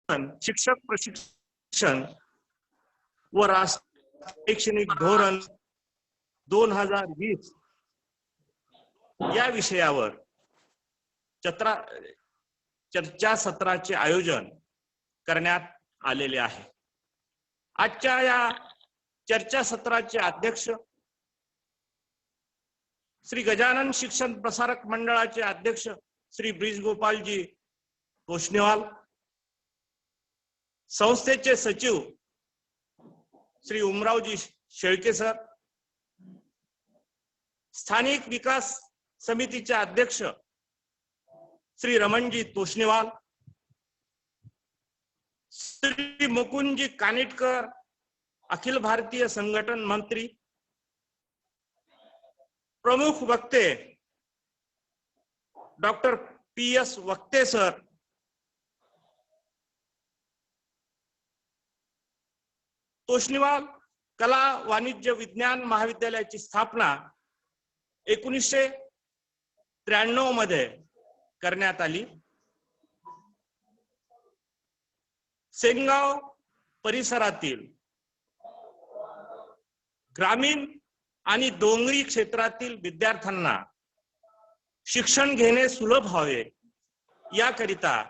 शिक्षक प्रशिक्षण व राष्ट्रीय शैक्षणिक धोरण 2020 या विषयावर चर्चासत्राचे आयोजन करण्यात आलेले आहे. आजच्या या चर्चासत्राचे अध्यक्ष श्री गजानन शिक्षण प्रसारक मंडळाचे अध्यक्ष श्री ब्रिजगोपालजी तोष्णीवाल, संस्थेचे सचिव श्री उमरावजी शेळके सर, स्थानिक विकास समितीचे अध्यक्ष श्री रमणजी तोष्णीवाल, श्री मुकुंदजी कानिटकर, अखिल भारतीय संघटन मंत्री, प्रमुख वक्ते डॉक्टर PS वक्ते सर, तोष्णीवाल कला वाणिज्य विज्ञान महाविद्यालयाची स्थापना 1993 मध्ये करण्यात आली. सेनगाव परिसरातील ग्रामीण आणि डोंगरी क्षेत्रातील विद्यार्थ्यांना शिक्षण घेणे सुलभ व्हावे याकरिता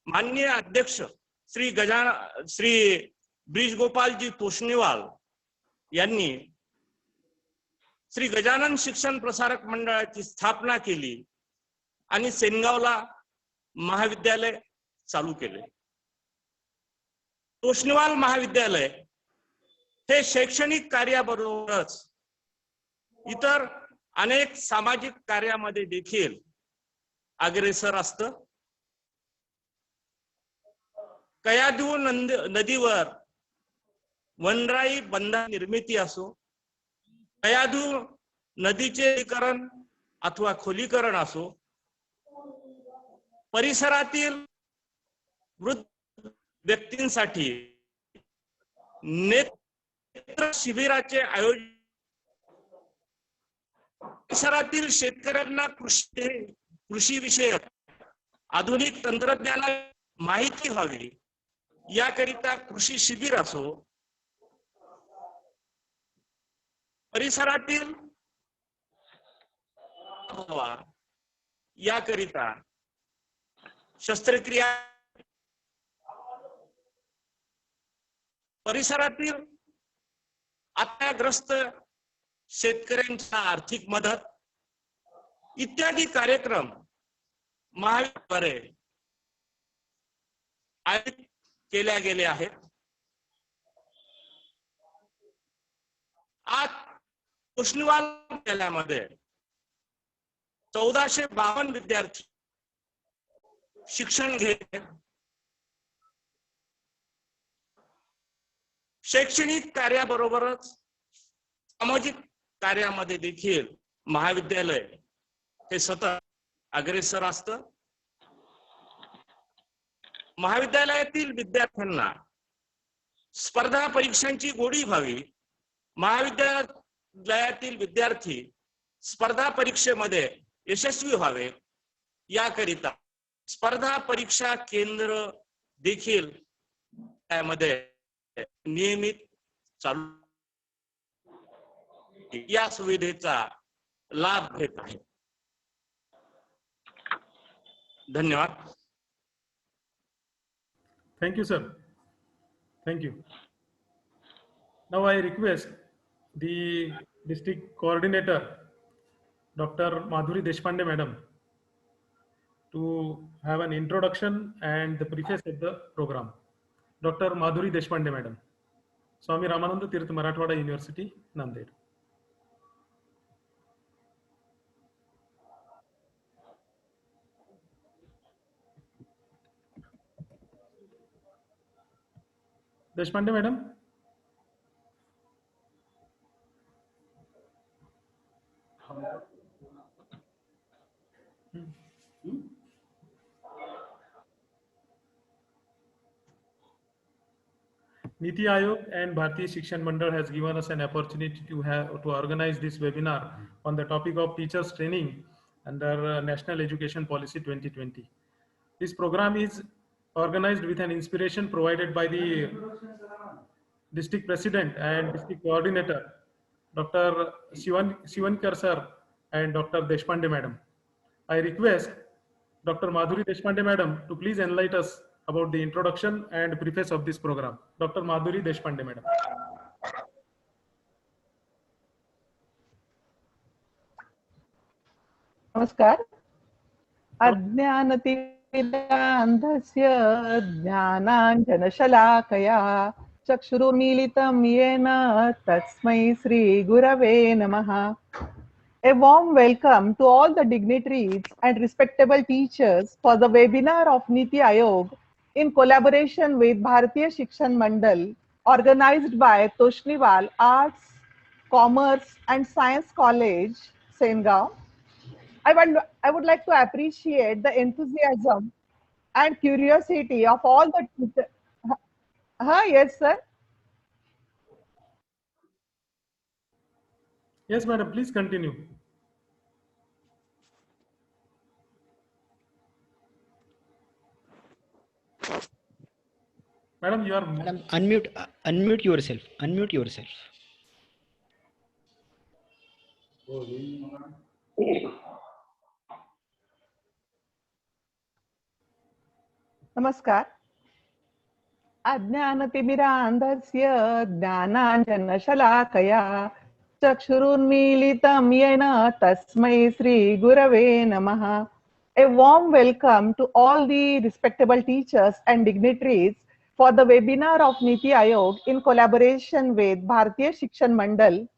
माननीय अध्यक्ष श्री ब्रिजगोपालजी तोष्णीवाल यांनी श्री गजानन शिक्षण प्रसारक मंडळाची स्थापना केली आणि सेनगावला महाविद्यालय चालू केले. तोष्णीवाल महाविद्यालय हे शैक्षणिक कार्याबरोबरच इतर अनेक सामाजिक कार्यामध्ये देखील अग्रेसर असतं. कयाधू नदीवर वनराई बंधा निर्मिती असो, कयाधू नदीचे खोलीकरण अथवा खोलीकरण असो, परिसरातील वृद्ध व्यक्तींसाठी नेत्र शिबिराचे आयोजन, परिसरातील शेतकऱ्यांना कृषी विषयक आधुनिक तंत्रज्ञाना माहिती व्हावी याकरिता कृषी शिबिर असो, परिसरातील याकरिता शस्त्रक्रिया, परिसरातील आपत्तीग्रस्त शेतकऱ्यांच्या आर्थिक मदत इत्यादी कार्यक्रम महाविद्यालयाद्वारे आयोजित केल्या गेले आहेत. आज तोष्णीवाल विद्यालयामध्ये 1452 विद्यार्थी शिक्षण घेत, शैक्षणिक कार्याबरोबरच सामाजिक कार्यामध्ये देखील महाविद्यालय हे सतत अग्रेसर असतं. महाविद्यालयातील विद्यार्थ्यांना स्पर्धा परीक्षांची गोडी व्हावी, महाविद्यालयातील विद्यार्थी स्पर्धा परीक्षेमध्ये यशस्वी व्हावे याकरिता स्पर्धा परीक्षा केंद्र देखील त्यामध्ये नियमित चालू, या सुविधेचा लाभ घेत आहे. धन्यवाद. Thank you, sir. Thank you. Now I request the district coordinator, Dr. Madhuri Deshpande madam, to have an introduction and the preface of the program. Dr. Madhuri Deshpande madam, Swami Ramananda Tirth Marathwada University, Nanded. Deshpande madam. Niti Aayog and Bharatiya Shikshan Mandal has given us an opportunity to organize this webinar on the topic of teachers training under National Education Policy 2020. This program is organized with an inspiration provided by the district president and district coordinator, Dr. Sivankar sir and Dr. Deshpande madam. I request Dr. Madhuri Deshpande madam to please enlighten us about the introduction and preface of this program. Dr. Madhuri Deshpande madam. नमस्कार. अज्ञानतिमिरान्धस्य ज्ञानाञ्जनशलाकया चक्षुरुन्मीलितं येन तस्मै श्रीगुरवे नमः. A warm welcome to all the dignitaries and respectable teachers for the webinar of Niti Aayog in collaboration with Bharatiya Shikshan Mandal, organized by Toshniwal Arts, Commerce and Science College, Sengaon. I would like to appreciate the enthusiasm and curiosity of all the teachers. Yes, sir. Yes, madam, please continue. Madam, you are. Madam, unmute yourself. Unmute yourself. नमस्कार. अज्ञानतिमिरान्धस्य ज्ञानाञ्जनशलाकया चक्षुरुन्मीलितं येन तस्मै श्रीगुरवे नमः. A warm welcome to all the respectable teachers and dignitaries for the webinar of Niti Aayog in collaboration with Bharatiya Shikshan Mandal,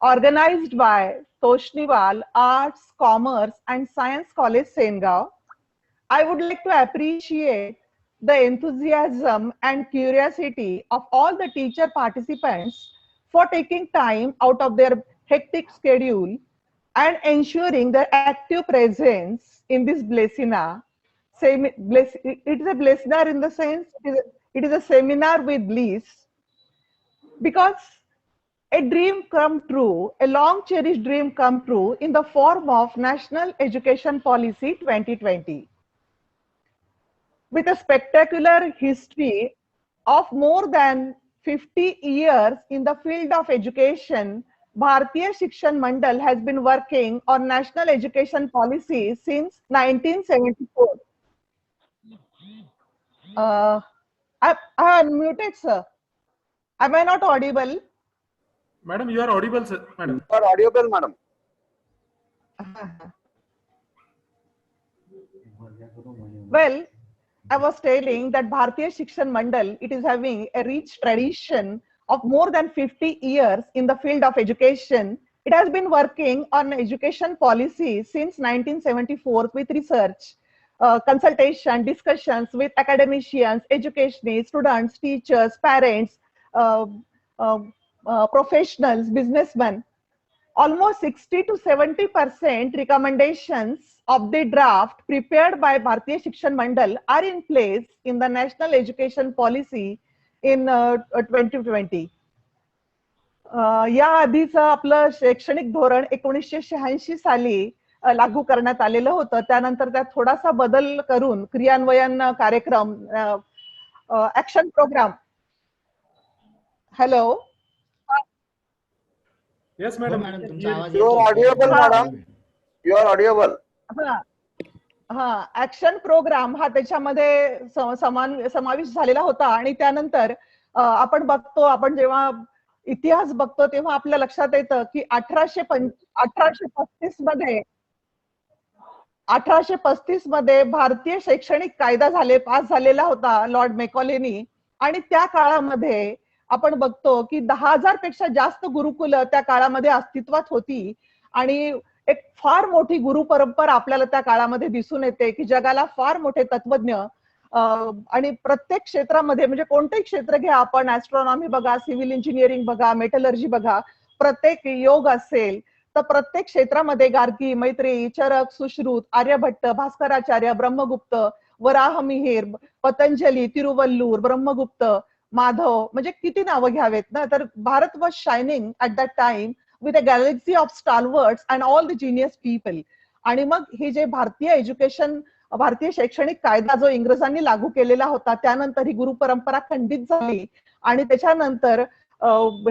organized by Toshniwal Arts, Commerce and Science College, Sengaon. I would like to appreciate the enthusiasm and curiosity of all the teacher participants for taking time out of their hectic schedule and ensuring their active presence in this blessina. It is a blessina in the sense it is a seminar with bliss, because a dream come true, a long cherished dream come true in the form of National Education Policy 2020. With a spectacular history of more than 50 years in the field of education, Bharatiya Shikshan Mandal has been working on national education policy since 1974. I unmuted, sir. Am I not audible? Madam, you are audible, sir. Madam. You are audible, madam. Well, I was telling that Bharatiya Shikshan Mandal, it is having a rich tradition of more than 50 years in the field of education. It has been working on education policy since 1974 with research, consultation, discussions with academicians, educationists, students, teachers, parents, professionals, businessmen. Almost 60 to 70% recommendations of the draft prepared by Bharatiya Shikshan Mandal are in place in the National Education Policy in 2020. या आधीचं आपलं शैक्षणिक धोरण 1986 साली लागू करण्यात आलेलं होतं. त्यानंतर त्यात थोडासा बदल करून क्रियान्वयन कार्यक्रम, action programme. Hello. Yes, madam. You are audible, madam. You are audible. Action programme हा त्याच्यामध्ये समावेश झालेला होता. आणि त्यानंतर आपण बघतो, आपण जेव्हा इतिहास बघतो तेव्हा आपल्या लक्षात येतं की 1835 मध्ये भारतीय शैक्षणिक कायदा पास झालेला होता लॉर्ड मेकॉलेनी. आणि त्या काळामध्ये आपण बघतो की 10,000 पेक्षा जास्त गुरुकुलं त्या काळामध्ये अस्तित्वात होती. आणि एक फार मोठी गुरु परंपरा आपल्याला त्या काळामध्ये दिसून येते की जगाला फार मोठे तत्वज्ञ आणि प्रत्येक क्षेत्रामध्ये, म्हणजे कोणतेही क्षेत्र घ्या आपण, ऍस्ट्रॉनॉमी बघा, सिव्हिल इंजिनिअरिंग बघा, मेटलर्जी बघा, प्रत्येक योग असेल तर प्रत्येक क्षेत्रामध्ये गार्गी, मैत्री, चरक, सुश्रुत, आर्यभट्ट, भास्कराचार्य, ब्रह्मगुप्त, वराह मिहिर, पतंजली, तिरुवल्लूर, ब्रह्मगुप्त, माधव, म्हणजे किती नावं घ्यावेत ना. तर Bharat was shining at that time with a galaxy of stalwarts and all the genius people. आणि मग हे जे भारतीय एज्युकेशन भारतीय शैक्षणिक कायदा जो इंग्रजांनी लागू केलेला होता त्यानंतर ही गुरु परंपरा खंडित झाली आणि त्याच्यानंतर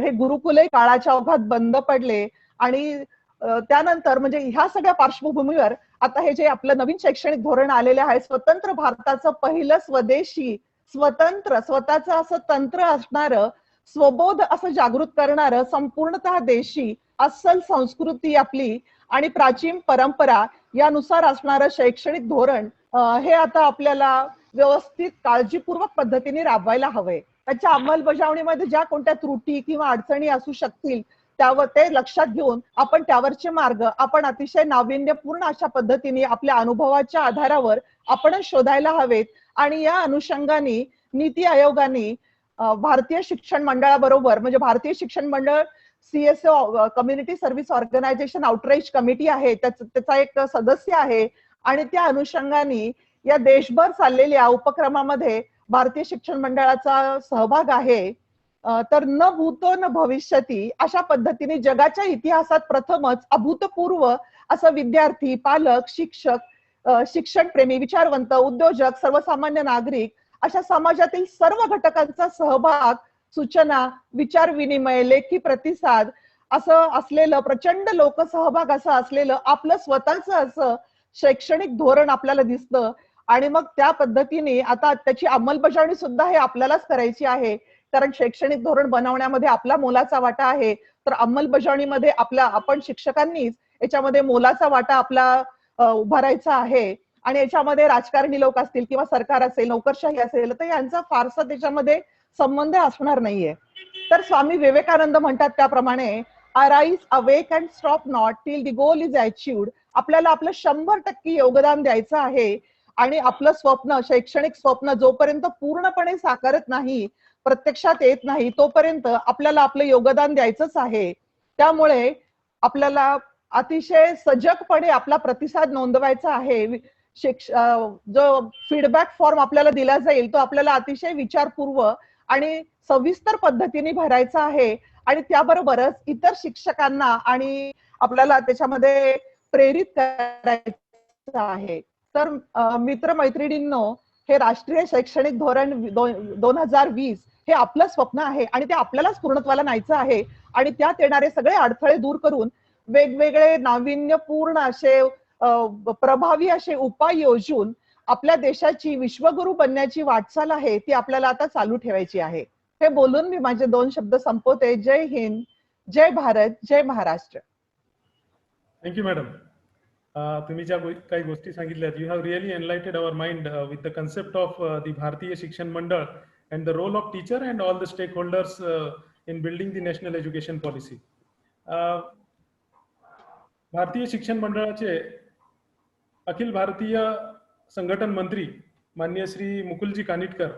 हे गुरुकुले काळाच्या ओघात बंद पडले आणि त्यानंतर म्हणजे ह्या सगळ्या पार्श्वभूमीवर आता हे जे आपलं नवीन शैक्षणिक धोरण आलेले आहे, स्वतंत्र भारताचं पहिलं स्वदेशी स्वतंत्र स्वतःचं असं तंत्र असणारं, स्वबोध असं जागृत करणारं, संपूर्णतः देशी अस्सल संस्कृती आपली आणि प्राचीन परंपरा यानुसार असणारं शैक्षणिक धोरण हे आता आपल्याला व्यवस्थित काळजीपूर्वक पद्धतीने राबवायला हवंय. त्याच्या अंमलबजावणीमध्ये ज्या कोणत्या त्रुटी किंवा अडचणी असू शकतील त्यावर ते लक्षात घेऊन आपण त्यावरचे मार्ग आपण अतिशय नाविन्यपूर्ण अशा पद्धतीने आपल्या अनुभवाच्या आधारावर आपण शोधायला हवेत आणि या अनुषंगाने नीती आयोगाने भारतीय शिक्षण मंडळाबरोबर म्हणजे भारतीय शिक्षण मंडळ CSO community service organisation outreach committee आहे, त्याचा एक सदस्य आहे आणि त्या अनुषंगाने या देशभर चाललेल्या उपक्रमामध्ये भारतीय शिक्षण मंडळाचा सहभाग आहे. तर न भूतो न भविष्यती अशा पद्धतीने जगाच्या इतिहासात प्रथमच अभूतपूर्व असं विद्यार्थी, पालक, शिक्षक, शिक्षणप्रेमी, विचारवंत, उद्योजक, सर्वसामान्य नागरिक अशा समाजातील सर्व घटकांचा सहभाग, सूचना, विचार विनिमय, लेखी प्रतिसाद असं असलेलं प्रचंड लोकसहभाग असं असलेलं आपलं स्वतःचं असं शैक्षणिक धोरण आपल्याला दिसतं आणि मग त्या पद्धतीने आता त्याची अंमलबजावणी सुद्धा हे आपल्यालाच करायची आहे, कारण शैक्षणिक धोरण बनवण्यामध्ये आपला मोलाचा वाटा आहे, तर अंमलबजावणीमध्ये आपण शिक्षकांनीच याच्यामध्ये मोलाचा वाटा आपला उभारायचा आहे आणि याच्यामध्ये राजकारणी लोक असतील किंवा सरकार असेल, नोकरशाही असेल तर यांचा फारसा त्याच्यामध्ये संबंध असणार नाहीये. तर स्वामी विवेकानंद म्हणतात त्याप्रमाणे arise awake and stop not till the goal is अचिव्ड. आपल्याला आपलं 100% योगदान द्यायचं आहे आणि आपलं स्वप्न, शैक्षणिक स्वप्न जोपर्यंत पूर्णपणे साकारत नाही, प्रत्यक्षात येत नाही तोपर्यंत आपल्याला आपलं योगदान द्यायचंच आहे. त्यामुळे आपल्याला अतिशय सजगपणे आपला प्रतिसाद नोंदवायचा आहे. जो फीडबॅक फॉर्म आपल्याला दिला जाईल तो आपल्याला अतिशय विचारपूर्वक आणि सविस्तर पद्धतीने भरायचा आहे आणि त्याबरोबरच इतर शिक्षकांना आणि आपल्याला त्याच्यामध्ये प्रेरित करायचं आहे. तर मित्रमैत्रिणींनो, हे राष्ट्रीय शैक्षणिक धोरण 2020 हे आपलं स्वप्न आहे आणि ते आपल्यालाच पूर्णत्वाला न्यायचं आहे आणि त्यात येणारे सगळे अडथळे दूर करून वेगवेगळे नाविन्यपूर्ण असे प्रभावी असे उपाय योजून आपल्या देशाची विश्वगुरु बनण्याची वाटचाल आहे ती आपल्याला आता चालू ठेवायची आहे. हे बोलून मी माझे 2 शब्द संपवते. जय हिंद, जय भारत, जय महाराष्ट्र. Thank you madam. तुम्ही ज्या काही गोष्टी सांगितल्यात, you have really enlightened our mind with the concept of the Bharatiya शिक्षण मंडळ and the role of teacher and all the stakeholders in building the national education policy. भारतीय शिक्षण मंडळाचे अखिल भारतीय संघटन मंत्री माननीय श्री मुकुलजी कानिटकर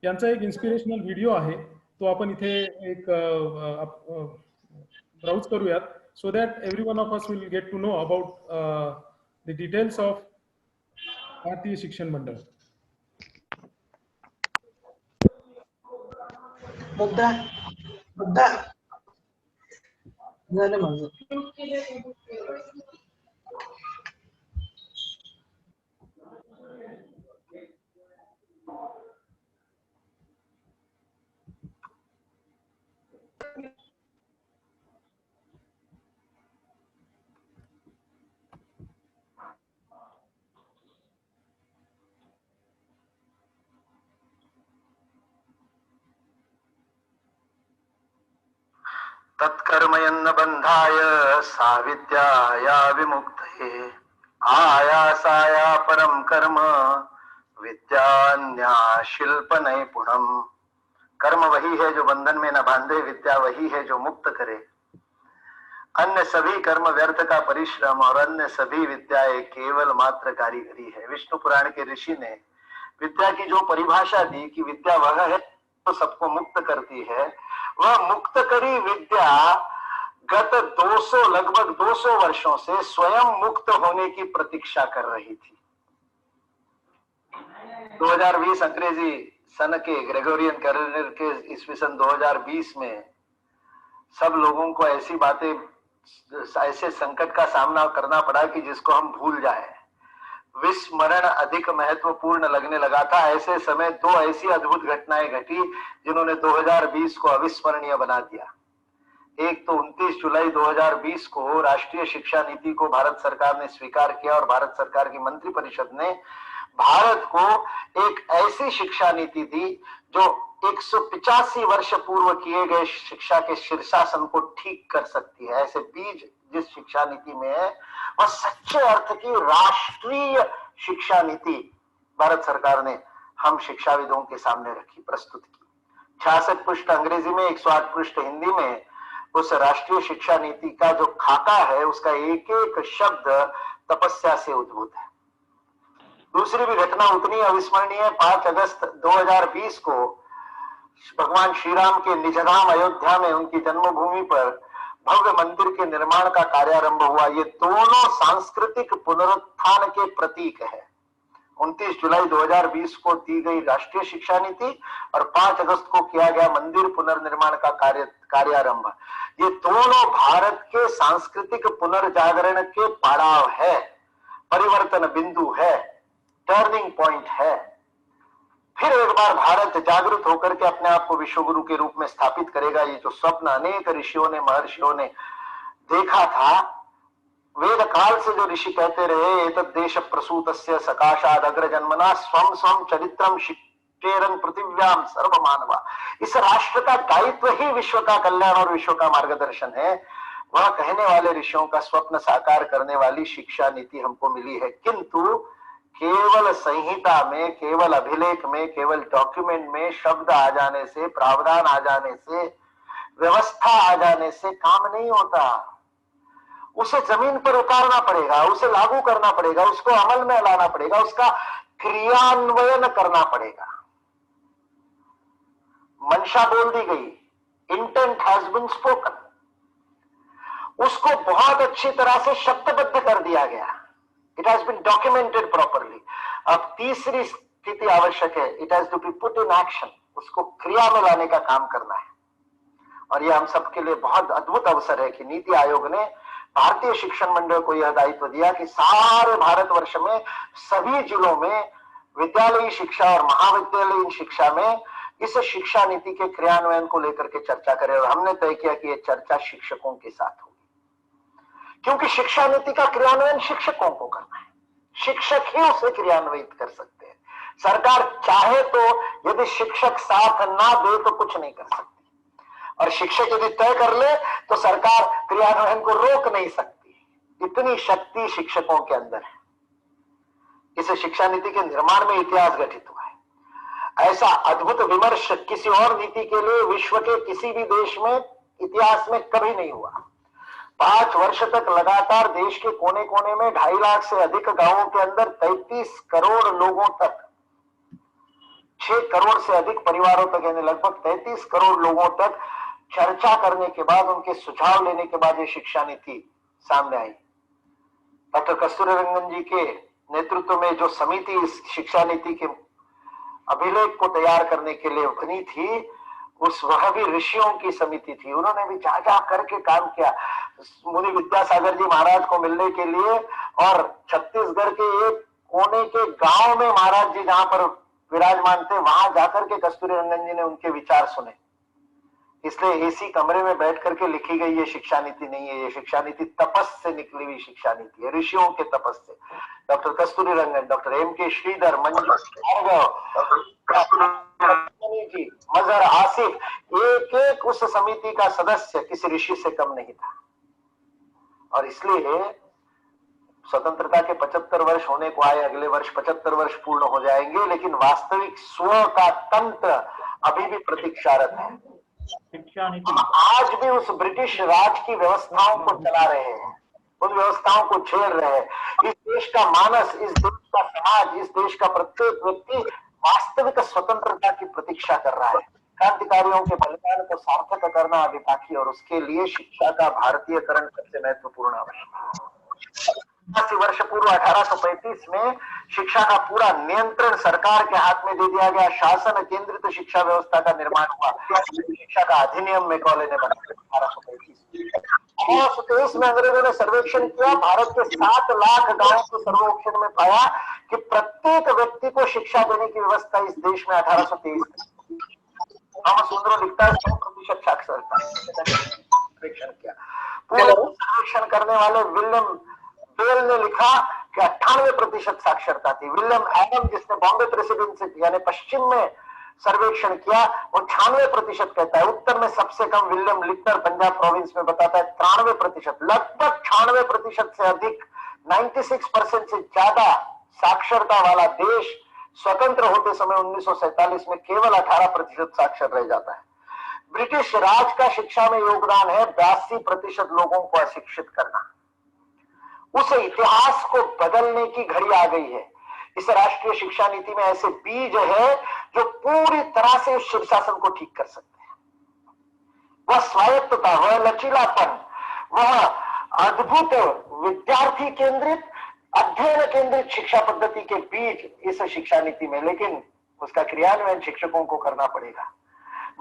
यांचा एक इन्स्पिरेशनल व्हिडिओ आहे, तो आपण इथे एक ब्राउज करूयात, so that every one of us will get to know about the details of भारतीय शिक्षण मंडळ. मुद्दा झालं माझं. तत्कर्मयन्न बंधाय साविद्याया विमुक्तये आयासाया परम कर्म विद्या शिल्प नैपुणम. कर्म वही है जो बंधन में न बांधे, विद्या वही है जो मुक्त करे. अन्य सभी कर्म व्यर्थ का परिश्रम और अन्य सभी विद्याएं केवल मात्र कारीगरी है. विष्णु पुराण के ऋषि ने विद्या की जो परिभाषा दी कि विद्या वह है जो सबको मुक्त करती है, वह मुक्त करी विद्या गत 200 लगभग 200 वर्षों से स्वयं मुक्त होने की प्रतीक्षा कर रही थी. 2020 अंग्रेजी सन के ग्रेगोरियन कैलेंडर के ईस्वी सन 2020 में सब लोगों को ऐसी बातें, ऐसे संकट का सामना करना पड़ा कि जिसको हम भूल जाए. विस्मरण अधिक महत्वपूर्ण लगने लगा था। ऐसे समय दो ऐसी अद्भुत घटनाएं घटी जिन्होंने 2020 को अविस्मरणीय बना दिया। एक तो 29 जुलाई 2020 को राष्ट्रीय शिक्षा नीति को भारत सरकार ने स्वीकार किया और भारत सरकार की मंत्रिपरिषद ने भारत को एक ऐसी शिक्षा नीति दी जो 185 वर्ष पूर्व किए गए शिक्षा के शीर्षासन को ठीक कर सकती है। ऐसे बीज जिस शिक्षा नीति में है वह सच्चे अर्थ की राष्ट्रीय शिक्षा नीति भारत सरकार ने हम शिक्षाविदों के सामने रखी, प्रस्तुत की। 66 पृष्ठ अंग्रेजी में, 108 पृष्ठ हिंदी में उस राष्ट्रीय शिक्षा नीति का जो खाका है उसका एक एक शब्द तपस्या से उद्भूत है। दूसरी भी घटना उतनी अविस्मरणीय है। 5 अगस्त 2020 को भगवान श्री राम के निजधाम अयोध्या में उनकी जन्मभूमि पर भव्य मंदिर के निर्माण का कार्यारंभ हुआ। ये दोनों सांस्कृतिक पुनरुत्थान के प्रतीक है। 29 जुलाई 2020 को दी गई राष्ट्रीय शिक्षा नीति और 5 अगस्त को किया गया मंदिर पुनर्निर्माण का कार्यारंभ, ये दोनों भारत के सांस्कृतिक पुनर्जागरण के पड़ाव है, परिवर्तन बिंदु है, टर्निंग पॉइंट है। फिर एक बार भारत जागृत होकर के अपने आप को विश्वगुरु के रूप में स्थापित करेगा। ये जो स्वप्न अनेक ऋषियों ने, महर्षियों ने देखा था, वेद काल से जो ऋषि कहते रहे, एतद् देश प्रसूतस्य सकाशाद अग्र जन्मना स्वम स्वम चरित्रम शिक्षेरन पृथिव्याम सर्व मानवा। इस राष्ट्र का दायित्व ही विश्व का कल्याण और विश्व का मार्गदर्शन है। वह कहने वाले ऋषियों का स्वप्न साकार करने वाली शिक्षा नीति हमको मिली है, किंतु केवल संहिता में, केवल अभिलेख में, केवल डॉक्यूमेंट में शब्द आ जाने से, प्रावधान आ जाने से, व्यवस्था आ जाने से काम नहीं होता। उसे जमीन पर उतारना पड़ेगा, उसे लागू करना पड़ेगा, उसको अमल में लाना पड़ेगा, उसका क्रियान्वयन करना पड़ेगा। मंशा बोल दी गई, इंटेंट हैज बीन स्पोकन, उसको बहुत अच्छी तरह से शब्दबद्ध कर दिया गया। It has been documented properly. अब तीसरी स्थिति आवश्यक है, it has to be put in action, उसको क्रिया में लाने का काम करना है। और यह हम सबके लिए बहुत अद्भुत अवसर है कि नीति आयोग ने भारतीय शिक्षण मंडल को यह दायित्व दिया कि सारे भारतवर्ष में सभी जिलों में विद्यालयी शिक्षा और महाविद्यालयीन शिक्षा में इस शिक्षा नीति के क्रियान्वयन को लेकर के चर्चा करें। और हमने तय किया कि यह चर्चा शिक्षकों के साथ होगी, क्योंकि शिक्षा नीति का क्रियान्वयन शिक्षकों को करना है। शिक्षक ही उसे क्रियान्वित कर सकते हैं। सरकार चाहे तो यदि शिक्षक साथ ना दे तो कुछ नहीं कर सकती, और शिक्षक यदि तय कर ले तो सरकार क्रियान्वयन को रोक नहीं सकती। इतनी शक्ति शिक्षकों के अंदर है। इस शिक्षा नीति के निर्माण में इतिहास घटित हुआ है। ऐसा अद्भुत विमर्श किसी और नीति के लिए विश्व के किसी भी देश में इतिहास में कभी नहीं हुआ। 5 वर्ष तक लगातार देश के कोने कोने में 2.5 लाख से अधिक गांवों के अंदर 33 करोड़ लोगों तक, 6 करोड़ से अधिक परिवारों तक, यानी लगभग 33 करोड़ लोगों तक चर्चा करने के बाद, उनके सुझाव लेने के बाद ये शिक्षा नीति सामने आई। डॉक्टर कस्तूरीरंगन जी के नेतृत्व में जो समिति इस शिक्षा नीति के अभिलेख को तैयार करने के लिए बनी थी, वह भी ऋषियों की समिति थी। उन्होंने भी जा जा करके काम किया। मुनि विद्यासागर जी महाराज को मिलने के लिए और छत्तीसगढ़ के एक कोने के गांव में महाराज जी जहां पर विराजमान थे, वहां जाकर के कस्तूरीरंगन जी ने उनके विचार सुने। इसलिए एसी कमरे में बैठ करके लिखी गई ये शिक्षा नीति नहीं है। ये शिक्षा नीति तपस से निकली हुई शिक्षा नीति है, ऋषियों के तपस से। Doctor Kasturirangan, doctor M.K. Sridhar, Manju ji, Mazhar Asif, एक एक उस समिति का सदस्य किसी ऋषि से कम नहीं था। और इसलिए स्वतंत्रता के 75 वर्ष होने को आए, अगले वर्ष 75 वर्ष पूर्ण हो जाएंगे, लेकिन वास्तविक स्व का तंत्र अभी भी प्रतीक्षारत है। हम आज भी उस ब्रिटिश राज की व्यवस्थाओं को चला रहे हैं, उन व्यवस्थाओं को झेल रहे हैं। इस देश का मानस, इस देश का समाज, इस देश का प्रत्येक व्यक्ति वास्तविक स्वतंत्रता की प्रतीक्षा कर रहा है। क्रांतिकारियों के बलिदान को सार्थक करना अभी बाकी, और उसके लिए शिक्षा का भारतीयकरण सबसे महत्वपूर्ण आवश्यक है। 80 वर्ष पूर्व 1835 में शिक्षा का पूरा नियंत्रण सरकार के हाथ में दे दिया गया। शासन केंद्रित शिक्षा व्यवस्था का निर्माण हुआ। शिक्षा का अधिनियम मैकॉले ने बनाया 1835 में। 1823 में अंग्रेजों ने सर्वेक्षण किया, भारत के 7 लाख गांवों के सर्वेक्षण में पाया कि प्रत्येक व्यक्ति को शिक्षा देने की व्यवस्था इस देश में 1823 में। थॉमस मुनरो लिखता है 100% साक्षरता सर्वेक्षण किया। पूरे सर्वेक्षण करने वाले विलियम बेल ने लिखा कि 98% साक्षरता थी। विलियम एडम जिसने बॉम्बे प्रेसिडेंसी यानी पश्चिम में सर्वेक्षण किया वो 96% कहता है। उत्तर में सबसे कम विलियम लिटर पंजाब प्रोविंस में बताता है 93%। लगभग 96% से अधिक 96% से ज्यादा साक्षरता वाला देश स्वतंत्र होते समय 1947 में केवल 18% साक्षर रह जाता है। ब्रिटिश राज का शिक्षा में योगदान है 82% लोगों को अशिक्षित करना। उस इतिहास को बदलने की घड़ी आ गई है। इस राष्ट्रीय शिक्षा नीति में ऐसे बीज है जो पूरी तरह से उस शीर्षासन को ठीक कर सकते हैं। वह स्वायत्तता, वह लचीलापन, वह अद्भुत विद्यार्थी केंद्रित अध्ययन केंद्रित शिक्षा पद्धति के बीज इस शिक्षा नीति में, लेकिन उसका क्रियान्वयन शिक्षकों को करना पड़ेगा।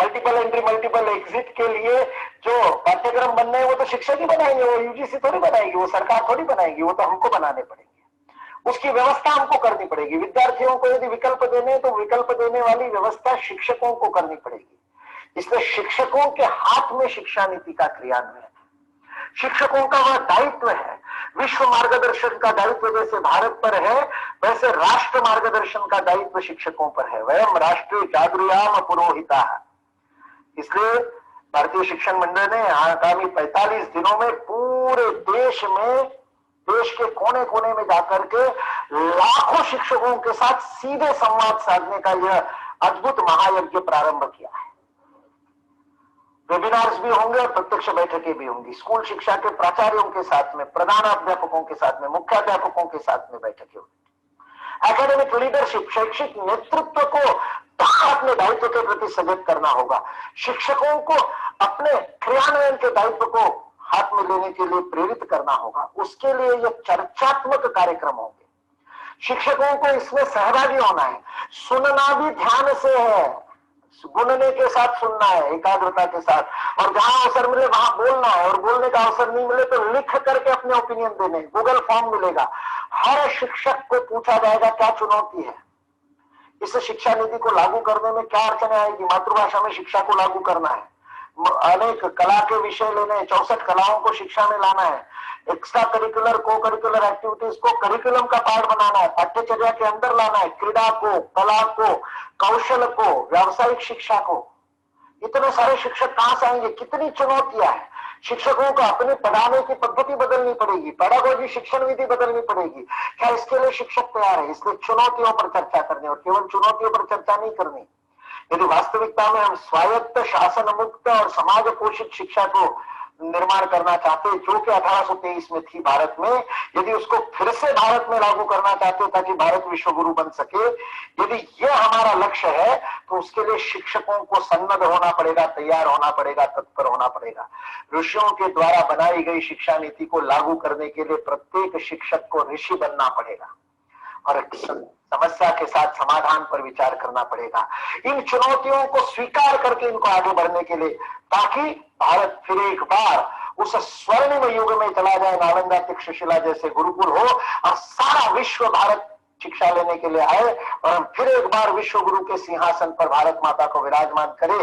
मल्टीपल एंट्री मल्टीपल एग्जिट के लिए जो पाठ्यक्रम बनने हैं वो तो शिक्षक ही बनाएंगे, वो यूजीसी थोड़ी बनाएगी, वो सरकार थोड़ी बनाएगी, वो तो हमको बनाने पड़ेंगे। उसकी व्यवस्था हमको करनी पड़ेगी। विद्यार्थियों को यदि विकल्प देने हैं तो विकल्प देने वाली व्यवस्था शिक्षकों को करनी पड़ेगी। इसलिए शिक्षकों के हाथ में शिक्षा नीति का क्रियान्वयन, शिक्षकों का वह दायित्व है। विश्व मार्गदर्शन का दायित्व जैसे भारत पर है वैसे राष्ट्र मार्गदर्शन का दायित्व शिक्षकों पर है। वयम राष्ट्रीय जागृयाम पुरोहिता। इसलिए भारतीय शिक्षण मंडल ने आगामी 45 दिनों में पूरे देश में, देश के कोने कोने में जाकर के लाखों शिक्षकों के साथ सीधे संवाद साधने का यह अद्भुत महायज्ञ प्रारंभ किया है। वेबिनार्स भी होंगे और प्रत्यक्ष बैठकें भी होंगी। स्कूल शिक्षा के प्राचार्यों के साथ में, प्रधानाध्यापकों के साथ में, मुख्याध्यापकों के साथ में बैठकें होंगी। एकेडमिक लीडरशिप, शैक्षिक नेतृत्व को अपने दायित्व के प्रति सजग करना होगा। शिक्षकों को अपने क्रियान्वयन के दायित्व को हाथ में लेने के लिए प्रेरित करना होगा। उसके लिए ये चर्चात्मक कार्यक्रम होंगे। शिक्षकों को इसमें सहभागी होना है। सुनना भी ध्यान से है, गुनने के साथ सुनना है, एकाग्रता के साथ। और जहां अवसर मिले वहां बोलना है, और बोलने का अवसर नहीं मिले तो लिख करके अपने ओपिनियन देने। गूगल फॉर्म मिलेगा, हर शिक्षक को पूछा जाएगा क्या चुनौती है, इस शिक्षा नीति को लागू करने में क्या अड़चने आएगी। मातृभाषा में शिक्षा को लागू करना है, अनेक कला के विषय लेने, 64 कलाओं को शिक्षा में लाना है, एक्स्ट्रा करिकुलर को करिकुलर एक्टिविटीज को करिकुलम का पार्ट बनाना है, पाठ्यचर्या के अंदर लाना है, क्रीड़ा को, कला को, कौशल को, व्यावसायिक शिक्षा को। इतने सारे शिक्षक कहां से आएंगे, कितनी चुनौतियां हैं। शिक्षकों को अपनी पढ़ाने की पद्धति बदलनी पड़ेगी, पेडागोजी शिक्षण विधि बदलनी पड़ेगी। क्या इसके लिए शिक्षक तैयार है? इसलिए चुनौतियों पर चर्चा करनी, और केवल चुनौतियों पर चर्चा नहीं करनी। यदि वास्तविकता में हम स्वायत्त, शासन मुक्त और समाज पोषित शिक्षा को निर्माण करना चाहते, जो कि 1823 में थी भारत में, यदि उसको फिर से भारत में लागू करना चाहते ताकि भारत विश्व गुरु बन सके, यदि यह हमारा लक्ष्य है तो उसके लिए शिक्षकों को सन्नद्ध होना पड़ेगा, तैयार होना पड़ेगा, तत्पर होना पड़ेगा। ऋषियों के द्वारा बनाई गई शिक्षा नीति को लागू करने के लिए प्रत्येक शिक्षक को ऋषि बनना पड़ेगा और समस्या के साथ समाधान पर विचार करना पड़ेगा। इन चुनौतियों को स्वीकार करके इनको आगे बढ़ने के लिए, ताकि भारत फिर एक बार उस स्वर्णिम युग में चला जाए, नालंदा तक्षशिला जैसे गुरुकुल हो, और सारा विश्व भारत शिक्षा लेने के लिए आए, और हम फिर एक बार विश्व गुरु के सिंहासन पर भारत माता को विराजमान करें।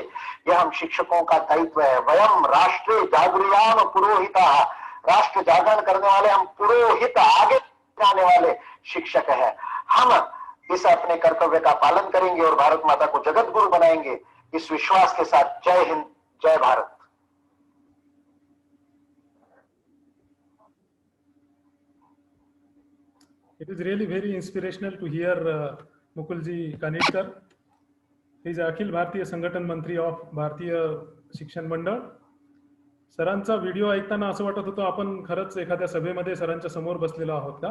यह हम शिक्षकों का दायित्व है। वयम राष्ट्रीय जागृयाम पुरोहिता, राष्ट्र जागरण करने वाले हम पुरोहित, आगे जाने वाले शिक्षक है। हम इस अपने कर्तव्य का पालन करेंगे और भारत माता को जगत गुरु बनाएंगे, इस विश्वास के साथ। जय हिंद, जय Bharat. It is really very inspirational to hear Mukulji Kanetkar. He is Akhil Bharatiya संघटन मंत्री ऑफ भारतीय शिक्षण मंडळ. सरांचा व्हिडिओ ऐकताना असं वाटत होतं आपण खरंच एखाद्या सभेमध्ये सरांच्या समोर बसलेलो आहोत का.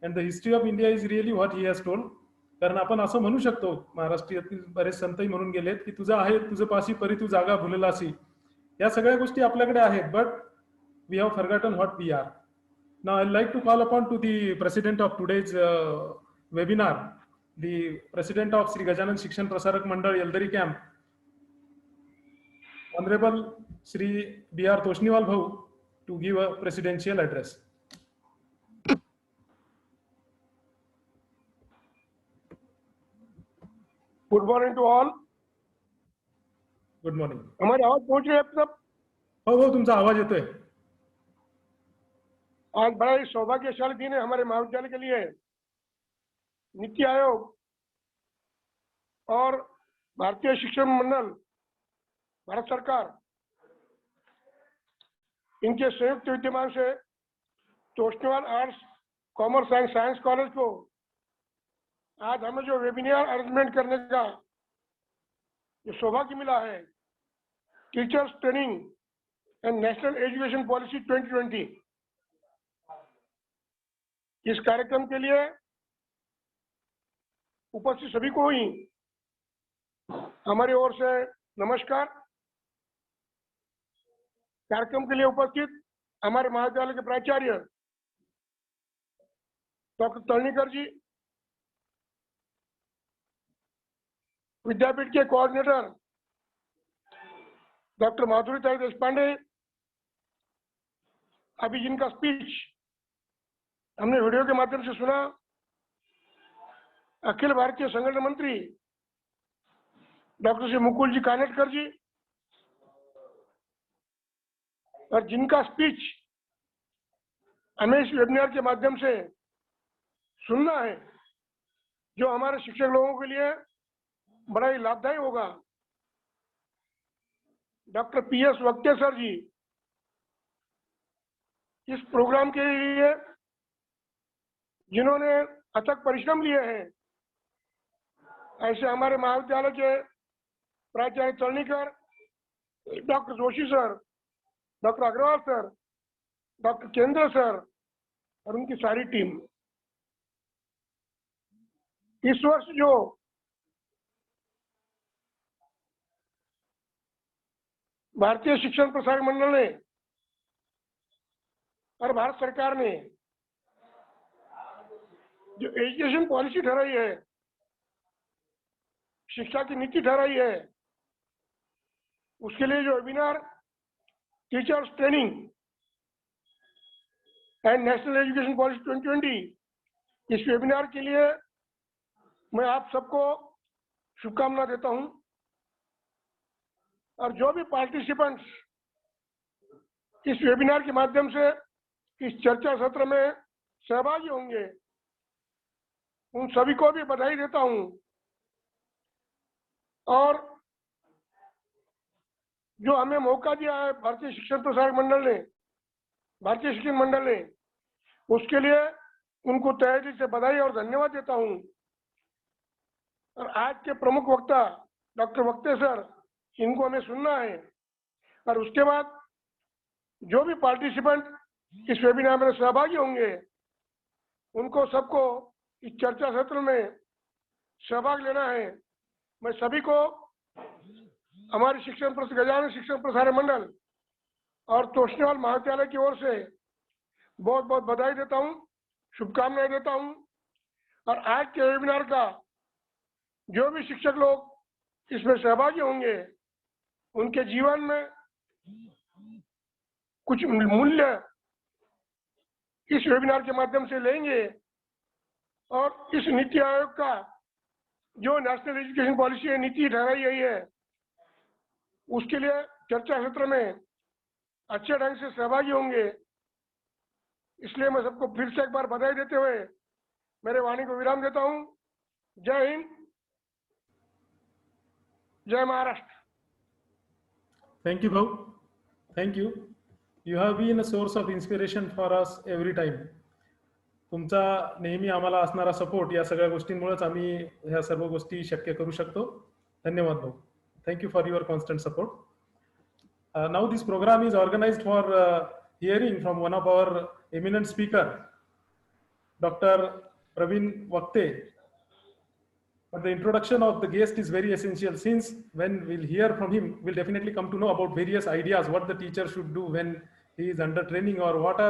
And the history of India is really what he has told. कारण आपण असं म्हणू शकतो, महाराष्ट्रातील बरेच संतही म्हणून गेलेत की तुझा आहे तुझं पाशी परी तू जागा भुललासी. या सगळ्या गोष्टी आपल्याकडे आहेत, but we have forgotten what we are. Now I'd like to call upon to the president of today's webinar, the president of Sri Gajanan Shikshan Prasarak Mandal Yeldari Camp, Honorable Sri B.R. Toshniwal Bhau, to give a presidential address. Good morning to all. Good morning. हमारी आवाज पहुंच रही है आप सब? हो तुमचा आवाज येतोय. आज बड़ा ही सौभाग्यशाली दिन है हमारे महाविद्यालय के लिए. नीति आयोग और भारतीय शिक्षण मंडल, भारत सरकार, इनके संयुक्त विद्यमान से Toshniwal arts, commerce and science college को आज हमें जो वेबिनार अरेंजमेंट करने का जो सौभाग्य मिला है, teachers training end national education policy 2020, इस कार्यक्रम के लिए उपस्थित सभी को ही हमारी ओर से नमस्कार. कार्यक्रम के लिए उपस्थित हमारे महाविद्यालय के प्राचार्य डॉक्टर तलनीकर जी, विद्यापीठ के कोऑर्डिनेटर डॉक्टर माधुरी देशपांडे, अभी जिनका स्पीच हमने वीडियो के माध्यम से सुना, अखिल भारतीय संगठन मंत्री डॉक्टर श्री मुकुल जी कानेटकर जी, और जिनका स्पीच हमें इस वेबिनार के माध्यम से सुनना है, जो हमारे शिक्षक लोगों के लिए बड़ा ही लाभदायी होगा, डॉक्टर PS वक्ते सर जी. इस प्रोग्राम के लिए जिन्होंने अथक परिश्रम लिए हैं, ऐसे हमारे महाविद्यालय के प्राचार्य Talnikar, doctor Joshi sir, doctor Agrawal sir, doctor Kendra sir और उनकी सारी टीम. इस वर्ष जो भारतीय शिक्षण प्रसारक मंडल ने और भारत सरकार ने जो एजुकेशन पॉलिसी ठहराई है, शिक्षा की नीति ठहराई है, उसके लिए जो webinar teachers training end national education policy 2020, इस वेबिनार के लिए मैं आप सबको शुभकामना देता हूं. और जो भी पार्टिसिपेंट्स इस वेबिनार के माध्यम से इस चर्चा सत्र में सहभागी होंगे, उन सभी को भी बधाई देता हूं. और जो हमें मौका दिया है भारतीय शिक्षण प्रसारक मंडल ने, भारतीय शिक्षण मंडल ने, उसके लिए उनको तहे दिल से बधाई और धन्यवाद देता हूं. और आज के प्रमुख वक्ता डॉक्टर वक्ते सर, इनको हमें सुनना है, और उसके बाद जो भी पार्टिसिपेंट इस वेबिनार में सहभागी होंगे, उनको सबको इस चर्चा सत्र में सहभाग लेना है. मैं सभी को हमारी गजानन शिक्षण प्रसारक मंडल और तोष्णीवाल महाविद्यालय की ओर से बहुत बहुत बधाई देता हूं, शुभकामनाएं देता हूं. और आज के वेबिनार का जो भी शिक्षक लोग इसमें सहभागी होंगे, उनके जीवन में कुछ मूल्य इस वेबिनार के माध्यम से लेंगे, और इस नीति आयोग का जो नेशनल एजुकेशन पॉलिसी है, नीति ठहराई गई है, उसके लिए चर्चा सत्र में अच्छे ढंग से सहभागी होंगे. इसलिए मैं सबको फिर से एक बार बधाई देते हुए मेरे वाणी को विराम देता हूं. जय हिंद, जय Maharashtra. Thank you, Bhau. Thank you. You have been a source of inspiration for us every time. तुमचा नेहमी आम्हाला असणारा सपोर्ट, या सगळ्या गोष्टींमुळेच आम्ही ह्या सर्व गोष्टी शक्य करू शकतो. धन्यवाद भाऊ. Thank you for your constant support. Now this program is organized for hearing from one of our eminent speaker, Dr. Praveen Vakte. But the introduction of the guest is very essential, since when we'll hear from him, we'll definitely come to know about various ideas, what the teacher should do when he is under training, or what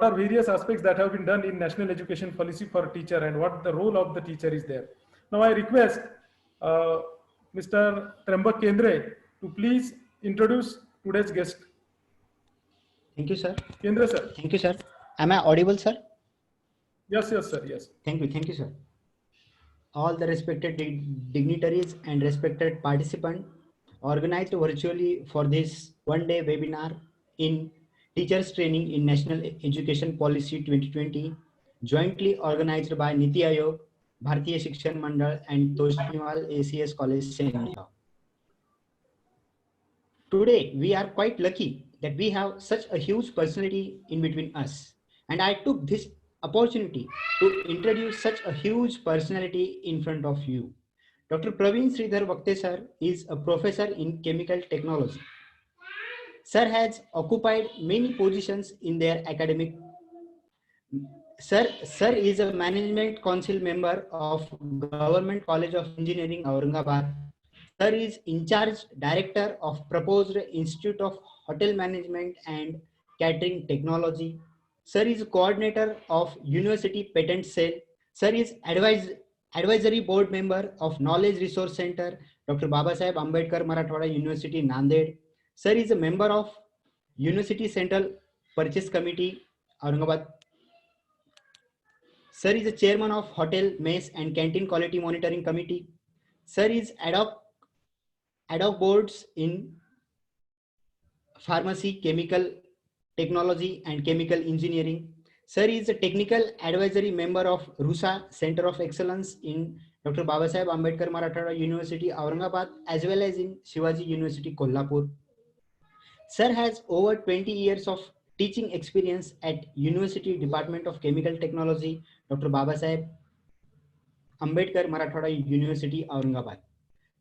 are various aspects that have been done in national education policy for teacher, and what the role of the teacher is there. Now I request Mr. Trembak Kendre to please introduce today's guest. Thank you, sir. Kendra sir. Thank you, sir. Am I audible, sir? Yes, yes, sir. Yes. Thank you, sir. All the respected dignitaries and respected participants organized virtually for this one-day webinar in Teachers Training in National Education Policy 2020, jointly organized by Niti Aayog, Bharatiya Shikshan Mandal and Toshniwal ACS College, Senia. Today, we are quite lucky that we have such a huge personality in between us. And I took this opportunity to introduce such a huge personality in front of you. Dr. Praveen Sridhar Vakte sir is a professor in chemical technology. Sir has occupied many positions in their academic. Sir is a management council member of Government College of Engineering, Aurangabad. Sir is in charge director of proposed Institute of Hotel Management and Catering Technology. Sir is coordinator of University Patent Cell. Sir is advisory board member of Knowledge Resource Center, Dr. Babasaheb Ambedkar Marathwada University, Nanded. Sir is a member of University Central Purchase Committee, Aurangabad. Sir is the chairman of Hotel, Mess and Canteen Quality Monitoring Committee. Sir is ad hoc boards in pharmacy, chemical technology and chemical engineering. Sir is a technical advisory member of RUSA Center of Excellence in Dr. Babasaheb Ambedkar Marathwada University, Aurangabad, as well as in Shivaji University, Kolhapur. Sir has over 20 years of teaching experience at University Department of Chemical Technology, Dr. Babasaheb Ambedkar Marathwada University, Aurangabad.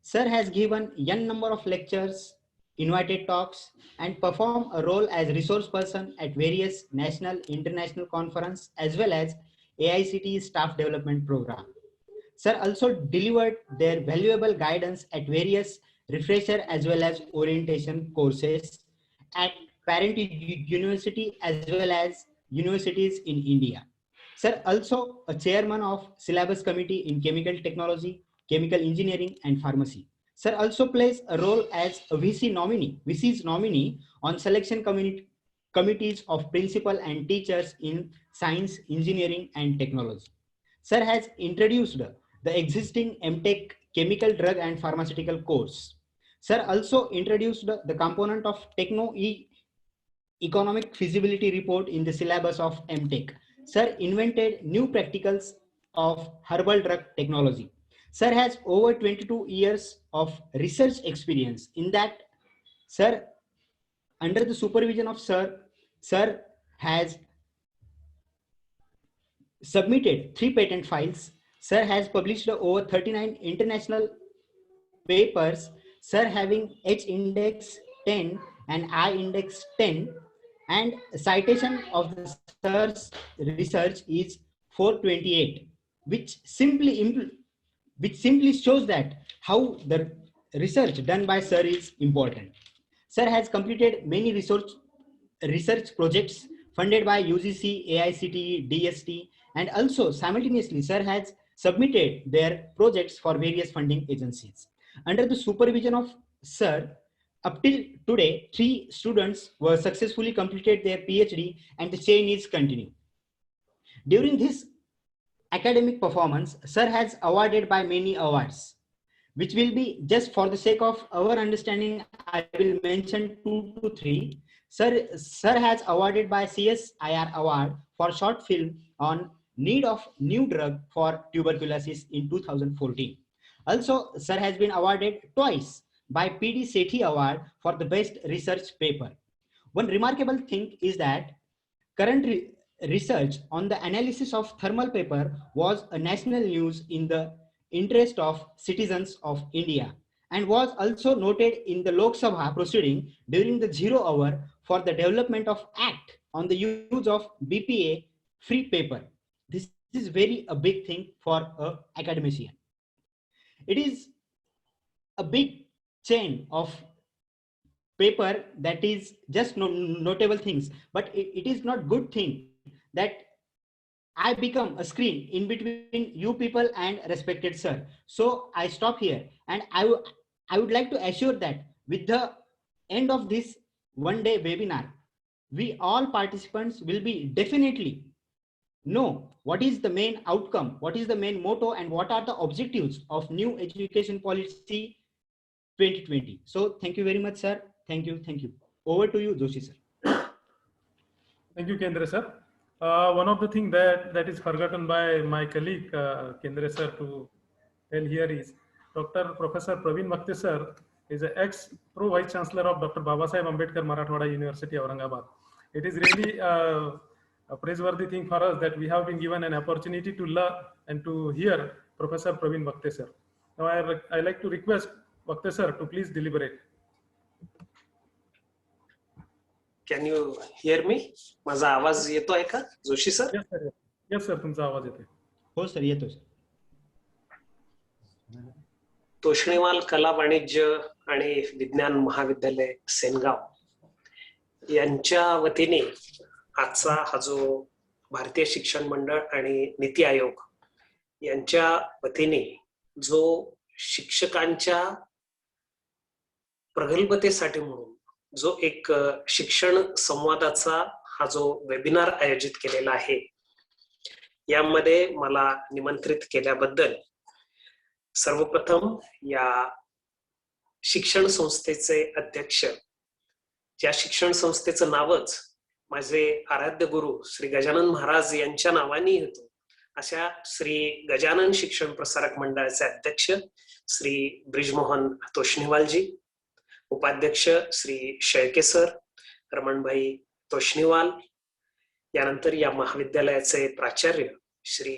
Sir has given n number of lectures, invited talks, and performed a role as resource person at various national, international conference, as well as AICTE staff development program. Sir also delivered their valuable guidance at various refresher as well as orientation courses at parent university as well as universities in India. Sir also a chairman of syllabus committee in chemical technology, chemical engineering and pharmacy. Sir also plays a role as a VC's nominee on selection committees of principal and teachers in science, engineering and technology. Sir has introduced the existing MTech chemical drug and pharmaceutical course. Sir also introduced the component of economic feasibility report in the syllabus of MTech. Sir invented new practicals of herbal drug technology. Sir has over 22 years of research experience. In that, sir, under the supervision of sir has submitted 3 patent files. Sir has published over 39 international papers. Sir having H index 10 and I index 10, and citation of the sir's research is 428, which simply shows that how the research done by sir is important. Sir has completed many research projects funded by UGC, AICTE, DST, and also simultaneously sir has submitted their projects for various funding agencies. Under the supervision of sir, up till today, 3 students were successfully completed their PhD and the chain is continuing. During this academic performance, sir has awarded by many awards, which will be just for the sake of our understanding, I will mention 2 to 3. Sir has awarded by CSIR award for short film on need of new drug for tuberculosis in 2014. Also, sir has been awarded twice by PD Sethi award for the best research paper. One remarkable thing is that current research on the analysis of thermal paper was a national news in the interest of citizens of India and was also noted in the Lok Sabha proceeding during the 0 hour for the development of Act on the use of BPA free paper. This is a big thing for an academician. It is a big chain of paper that is just notable things, but it is not good thing that I become a screen in between you people and respected sir. So I stop here, and I would like to assure that with the end of this one-day webinar, we all participants will be definitely know what is the main outcome, what is the main motto, and what are the objectives of new education policy 2020. So thank you very much, sir. Thank you. Thank you. Over to you, Joshi sir. Thank you, Kendra sir. One of the things that is forgotten by my colleague Kendra sir to tell here is Professor Praveen Vakte sir is an ex-pro vice chancellor of Dr. Babasaheb Ambedkar Marathwada University, Aurangabad. It is really a praiseworthy thing for us that we have been given an opportunity to learn and to hear Professor Praveen Vakte sir. Now I like to request Vakte sir to please deliberate. Can you hear me? माझा आवाज येतोय का Joshi sir? Yes sir. Yes sir, तुमचा आवाज येतोय. हो sir, येतो sir. Toshniwal कला वाणिज्य आणि विज्ञान महाविद्यालय सेनगाव यांच्या वतीने आजचा हा जो भारतीय शिक्षण मंडळ आणि नीती आयोग यांच्या वतीने जो शिक्षकांच्या प्रगल्भतेसाठी म्हणून जो एक शिक्षण संवादाचा हा जो वेबिनार आयोजित केलेला आहे, यामध्ये मला निमंत्रित केल्याबद्दल सर्वप्रथम या शिक्षण संस्थेचे अध्यक्ष, ज्या शिक्षण संस्थेचं नावच माझे आराध्य गुरु श्री गजानन महाराज यांच्या नावाने येतो, अशा श्री गजानन शिक्षण प्रसारक मंडळाचे अध्यक्ष श्री ब्रिजमोहन तोष्णीवालजी, उपाध्यक्ष श्री शेळके सर, रमणभाई तोष्णीवाल, यानंतर या महाविद्यालयाचे प्राचार्य श्री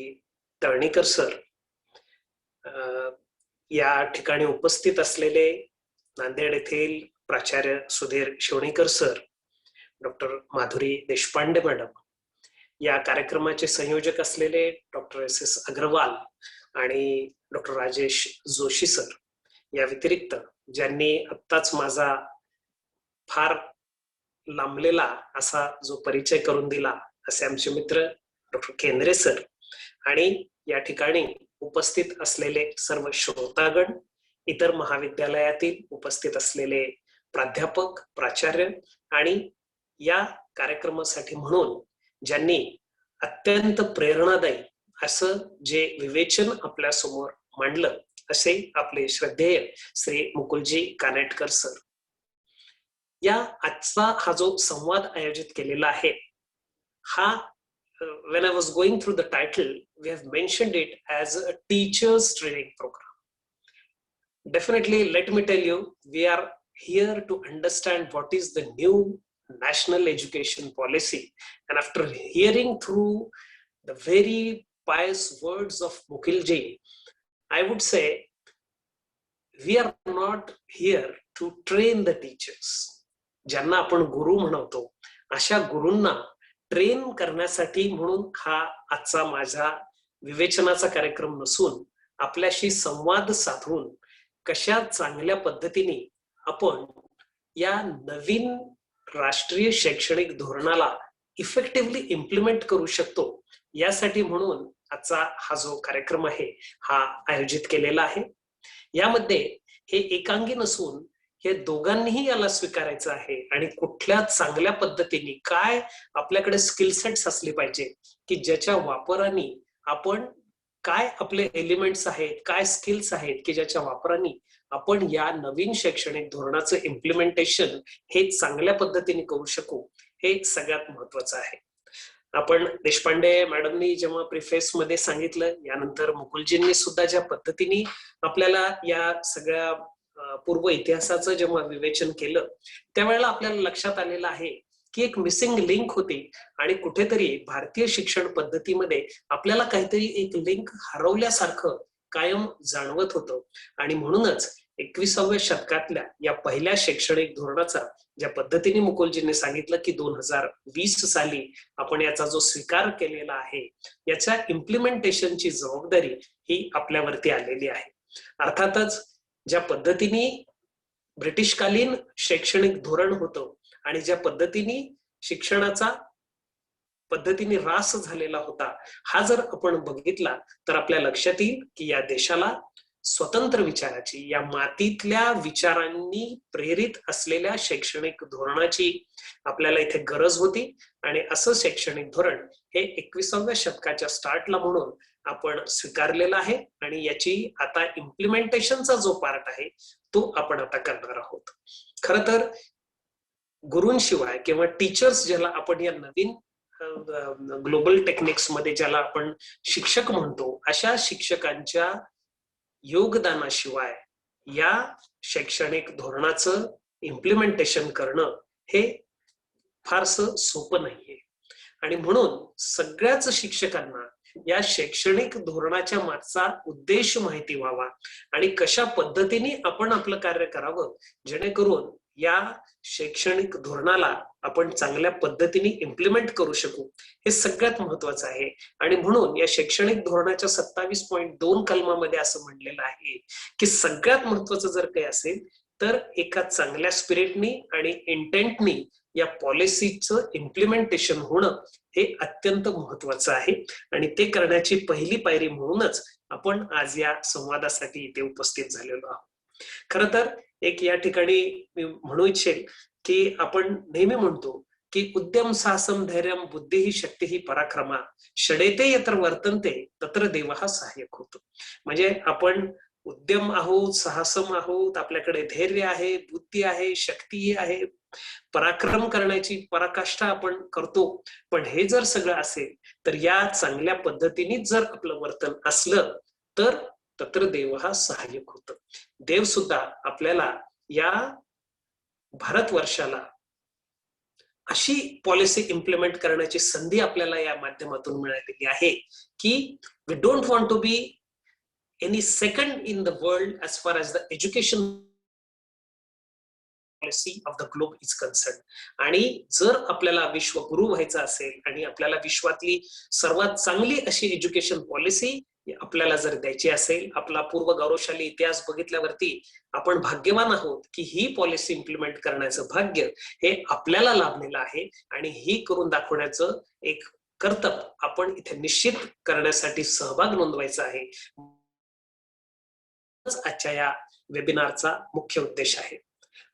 तळणीकर सर, या ठिकाणी उपस्थित असलेले नांदेड येथील प्राचार्य Sudhir Shivanekar sir, doctor Madhuri Deshpande madam, या कार्यक्रमाचे संयोजक असलेले डॉक्टर SS अग्रवाल आणि डॉक्टर राजेश जोशी सर, या व्यतिरिक्त ज्यांनी आत्ताच माझा फार लांबलेला असा जो परिचय करून दिला असे आमचे मित्र डॉक्टर केंद्रे सर, आणि या ठिकाणी उपस्थित असलेले सर्व श्रोतागण, इतर महाविद्यालयातील उपस्थित असलेले प्राध्यापक, प्राचार्य आणि या कार्यक्रमासाठी म्हणून ज्यांनी अत्यंत प्रेरणादायी असं जे विवेचन आपल्या समोर मांडलं, असे आपले श्रद्धेय श्री मुकुलजी कानेटकर सर. या आजचा हा जो संवाद आयोजित केलेला आहे, हा when I was going through the title, we have mentioned it as a teachers training program. Definitely, let me tell you, we are here to understand what is the new national education policy. And after hearing through the very pious words of Mukilji, I would say we are not here to train the teachers. ज्यांना आपण गुरु म्हणतो, अशा गुरूंना train करण्यासाठी म्हणून हा आजचा माझा विवेचनाचा कार्यक्रम नसून, आपल्याशी संवाद साधून कशा चांगल्या पद्धतीने आपण या नवीन राष्ट्रीय शैक्षणिक धोरणाला इफेक्टिव्हली इम्प्लिमेंट करू शकतो, यासाठी म्हणून आजचा हा जो कार्यक्रम आहे हा आयोजित केलेला आहे. यामध्ये हे एकांगी नसून हे दोघांनीही याला स्वीकारायचं आहे आणि कुठल्या चांगल्या पद्धतीने काय आपल्याकडे स्किल सेट्स असले पाहिजे की ज्याच्या वापराने आपण काय आपले एलिमेंट्स आहेत, काय स्किल्स आहेत की ज्याच्या वापराने आपण या नवीन शैक्षणिक धोरणाचं इम्प्लिमेंटेशन हे चांगल्या पद्धतीने करू शकू, हे सगळ्यात महत्वाचं आहे. आपण देशपांडे मॅडमनी जेव्हा प्रिफेस मध्ये सांगितलं, यानंतर मुकुलजींनी सुद्धा ज्या पद्धतीने आपल्याला या सगळ्या पूर्व इतिहासाचं जेव्हा विवेचन केलं, त्यावेळेला आपल्याला लक्षात आलेलं आहे की एक मिसिंग लिंक होती आणि कुठेतरी भारतीय शिक्षण पद्धतीमध्ये आपल्याला काहीतरी एक लिंक हरवल्यासारखं कायम जाणवत होतं. आणि म्हणूनच 21व्या शतकातल्या या पहिल्या शैक्षणिक धोरणाचा ज्या पद्धतीने मुकुलजींनी सांगितलं की 2020 साली आपण याचा जो स्वीकार केलेला आहे, याच्या इम्प्लिमेंटेशनची जबाबदारी ही आपल्यावरती आलेली आहे. अर्थातच ज्या पद्धतीने ब्रिटिशकालीन शैक्षणिक धोरण होतं आणि ज्या पद्धतीने शिक्षणाचा पद्धतीने ऱ्हास झालेला होता, हा जर आपण बघितला तर आपल्या लक्षात येईल की या देशाला स्वतंत्र विचाराची, या मातीतल्या विचारांनी प्रेरित असलेल्या शैक्षणिक धोरणाची आपल्याला इथे गरज होती. आणि असं शैक्षणिक धोरण हे 21व्या शतकाच्या स्टार्टला म्हणून आपण स्वीकारलेलं आहे. आणि याची आता इम्प्लिमेंटेशनचा जो पार्ट आहे तो आपण आता करणार आहोत. खर तर गुरूंशिवाय किंवा टीचर्स ज्याला आपण या नवीन ग्लोबल टेक्निक्स मध्ये ज्याला आपण शिक्षक म्हणतो, अशा शिक्षकांच्या योगदानाशिवाय या शैक्षणिक धोरणाचं इम्प्लिमेंटेशन करणं हे फारसं सोपं नाहीये. आणि म्हणून सगळ्याच शिक्षकांना या शैक्षणिक धोरणाच्या मागचा उद्देश माहिती व्हावा आणि कशा पद्धतीने आपण आपलं कार्य करावं, जेणेकरून या शैक्षणिक धोरणाला आपण चांगल्या पद्धतीने इम्प्लिमेंट करू शकू, हे सगळ्यात महत्वाचं आहे. आणि म्हणून या शैक्षणिक धोरणाच्या 27.2 कलमामध्ये असं म्हणलेलं आहे की सगळ्यात महत्वाचं जर काही असेल तर एका चांगल्या स्पिरिटनी आणि इंटेंटनी या पॉलिसीचं इम्प्लिमेंटेशन होणं हे अत्यंत महत्वाचं आहे. आणि ते करण्याची पहिली पायरी म्हणूनच आपण आज या संवादासाठी इथे उपस्थित झालेलो आहोत. खर तर एक या ठिकाणी मी म्हणू इच्छेल की आपण नेहमी म्हणतो की उद्यम साहसम धैर्यम बुद्धी ही शक्ती ही पराक्रमा षडेते यत्र वर्तन्ते तत्र देवः सहाय्यक होतो. म्हणजे आपण उद्यम आहोत, साहसम आहोत, आपल्याकडे धैर्य आहे, बुद्धी आहे, शक्ती आहे, पराक्रम करण्याची पराकाष्ठा आपण करतो. पण हे जर सगळं असेल तर या चांगल्या पद्धतीने जर आपलं वर्तन असलं तर तत्र देवः सहाय्यक होतं. देव सुद्धा आपल्याला या भारतवर्षाला अशी पॉलिसी इम्प्लिमेंट करण्याची संधी आपल्याला या माध्यमातून मिळालेली आहे की we don't want to be any second in the world as far as the education policy of the globe is concerned. आणि जर आपल्याला विश्वगुरु व्हायचं असेल आणि आपल्याला विश्वातली सर्वात चांगली अशी एज्युकेशन पॉलिसी आपल्याला जर द्यायची असेल, आपला पूर्व गौरवशाली इतिहास बघितल्यावरती आपण भाग्यवान आहोत की ही पॉलिसी इम्प्लिमेंट करण्याचं भाग्य हे आपल्याला लाभलेलं आहे. आणि ही करून दाखवण्याचं एक कर्तव्य आपण इथे निश्चित करण्यासाठी सहभाग नोंदवायचा आहे. आजच्या या वेबिनारचा मुख्य उद्देश आहे.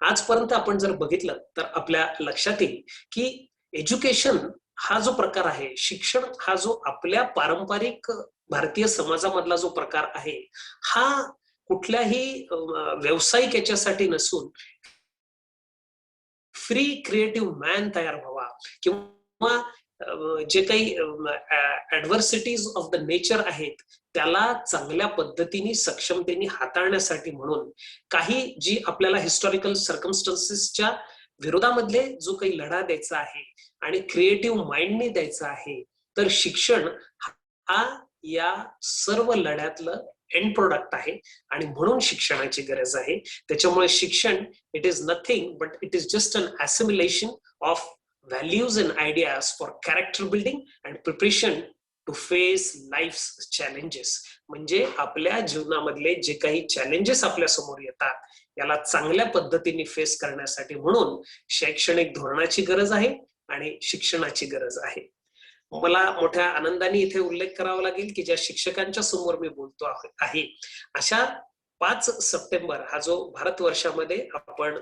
आजपर्यंत आपण जर बघितलं तर आपल्या लक्षात येईल की एज्युकेशन हा जो प्रकार आहे, शिक्षण हा जो आपल्या पारंपरिक भारतीय समाजामधला जो प्रकार आहे, हा कुठल्याही व्यावसायिक याच्यासाठी नसून फ्री क्रिएटिव्ह मॅन तयार व्हावा किंवा जे काही ऍडव्हर्सिटीज ऑफ द नेचर आहेत त्याला चांगल्या पद्धतीने सक्षमतेने हाताळण्यासाठी म्हणून काही जी आपल्याला हिस्टॉरिकल सर्कमस्टन्सेसच्या विरोधामधले जो काही लढा द्यायचा आहे आणि क्रिएटिव्ह माइंडने द्यायचा आहे, तर शिक्षण हा या सर्व लढ्यातलं एंड प्रोडक्ट आहे. आणि म्हणून शिक्षणाची गरज आहे. त्याच्यामुळे शिक्षण it is nothing but it is just an assimilation of values and ideas for character building and preparation to face life's challenges. म्हणजे आपल्या जीवनामधले जे काही चॅलेंजेस आपल्या समोर येतात याला चांगल्या पद्धतीने फेस करण्यासाठी म्हणून शैक्षणिक धोरणाची गरज आहे आणि शिक्षणाची गरज आहे. मला मोठ्या आनंदाने इथे उल्लेख करावा लागेल की ज्या शिक्षकांच्या समोर मी बोलतो आहे अशा 5 सप्टेंबर हा जो भारतवर्षामध्ये आपण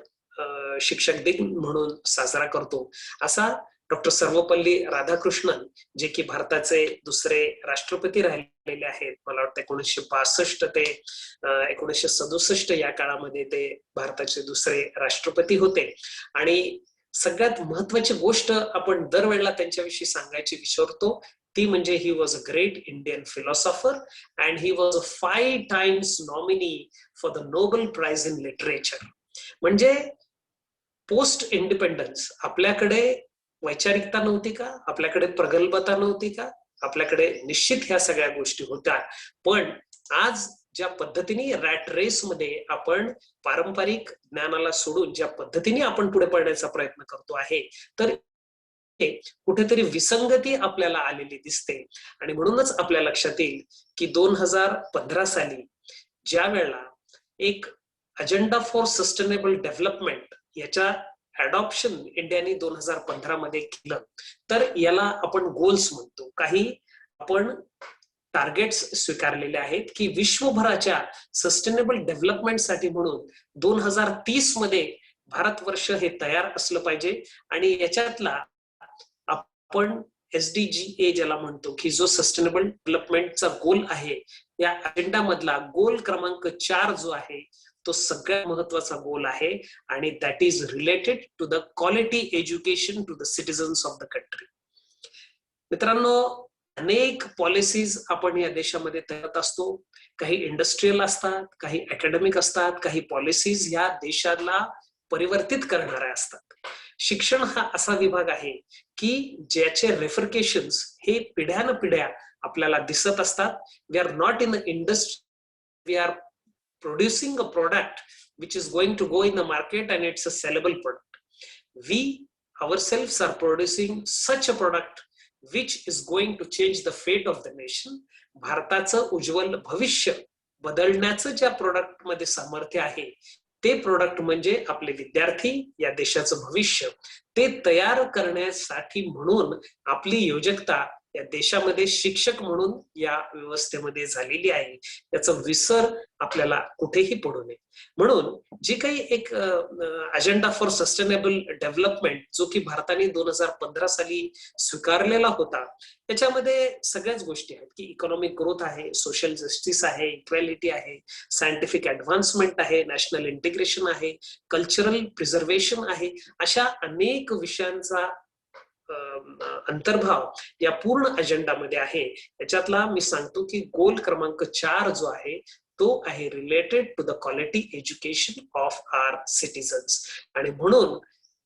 शिक्षक दिन म्हणून साजरा करतो, असा डॉक्टर सर्वपल्ली राधाकृष्णन जे की भारताचे दुसरे राष्ट्रपती राहिलेले आहेत, मला वाटतं 1965 ते 1967 या काळामध्ये ते भारताचे दुसरे राष्ट्रपती होते. आणि सगळ्यात महत्वाची गोष्ट आपण दरवेळेला त्यांच्याविषयी सांगायची विसरतो ती म्हणजे he was a great Indian philosopher and he was a 5 times nominee for the Nobel prize in literature. म्हणजे पोस्ट इंडिपेंडन्स आपल्याकडे वैचारिकता नव्हती का, आपल्याकडे प्रगल्भता नव्हती का, आपल्याकडे निश्चित ह्या सगळ्या गोष्टी होत्या. पण आज ज्या पद्धतीने रॅट रेस मध्ये आपण पारंपरिक ज्ञानाला सोडून ज्या पद्धतीने आपण पुढे पडण्याचा प्रयत्न करतो आहे, तर कुठेतरी विसंगती आपल्याला आलेली दिसते. आणि म्हणूनच आपल्या लक्षात येईल की 2015 साली ज्या वेळेला एक अजेंडा फॉर सस्टेनेबल डेव्हलपमेंट याच्या अडॉप्शन इंडियाने 2015 मध्ये केलं, तर याला आपण गोल्स म्हणतो. काही आपण टार्गेट्स स्वीकारलेले आहेत की विश्वभराच्या सस्टेनेबल डेव्हलपमेंटसाठी म्हणून 2030 मध्ये भारतवर्ष हे तयार असलं पाहिजे. आणि याच्यातला आपण SDGA ज्याला म्हणतो की जो सस्टेनेबल डेव्हलपमेंटचा गोल आहे, या अजेंडा मधला गोल क्रमांक 4 जो आहे तो सगळ्यात महत्वाचा गोल आहे आणि that is related to the quality education to the citizens of the country. मित्रांनो, अनेक पॉलिसीज आपण या देशामध्ये तयार असतो. काही इंडस्ट्रियल असतात, काही अकॅडमिक असतात, काही पॉलिसीज या देशाला परिवर्तित करणाऱ्या असतात. शिक्षण हा असा विभाग आहे की ज्याचे रेफरकेशन्स हे पिढ्यानपिढ्या आपल्याला दिसत असतात. We are not in the industry, we are producing a product which is going to go in the market and it's a sellable product. We ourselves are producing such a product which is going to change the fate of the nation. भारताचं उज्ज्वल भविष्य बदलण्याचं ज्या product मध्ये सामर्थ्य आहे ते product म्हणजे आपले विद्यार्थी, या देशाचं भविष्य. ते तयार करण्यासाठी म्हणून आपली योजकता या देशामध्ये शिक्षक म्हणून या व्यवस्थेमध्ये झालेली आहे. याचा विसर आपल्याला कुठेही पडू नये. म्हणून जी काही एक अजेंडा फॉर सस्टेनेबल डेव्हलपमेंट जो की भारताने 2015 साली स्वीकारलेला होता, त्याच्यामध्ये सगळ्याच गोष्टी आहेत की इकॉनॉमिक ग्रोथ आहे, सोशल जस्टिस आहे, इक्वॅलिटी आहे, सायंटिफिक ऍडव्हान्समेंट आहे, नॅशनल इंटिग्रेशन आहे, कल्चरल प्रिझर्वेशन आहे. अशा अनेक विषयांचा अंतर्भाव या पूर्ण अजेंडामध्ये आहे. याच्यातला मी सांगतो की गोल क्रमांक 4 जो आहे तो आहे related to the quality education of our citizens. आणि म्हणून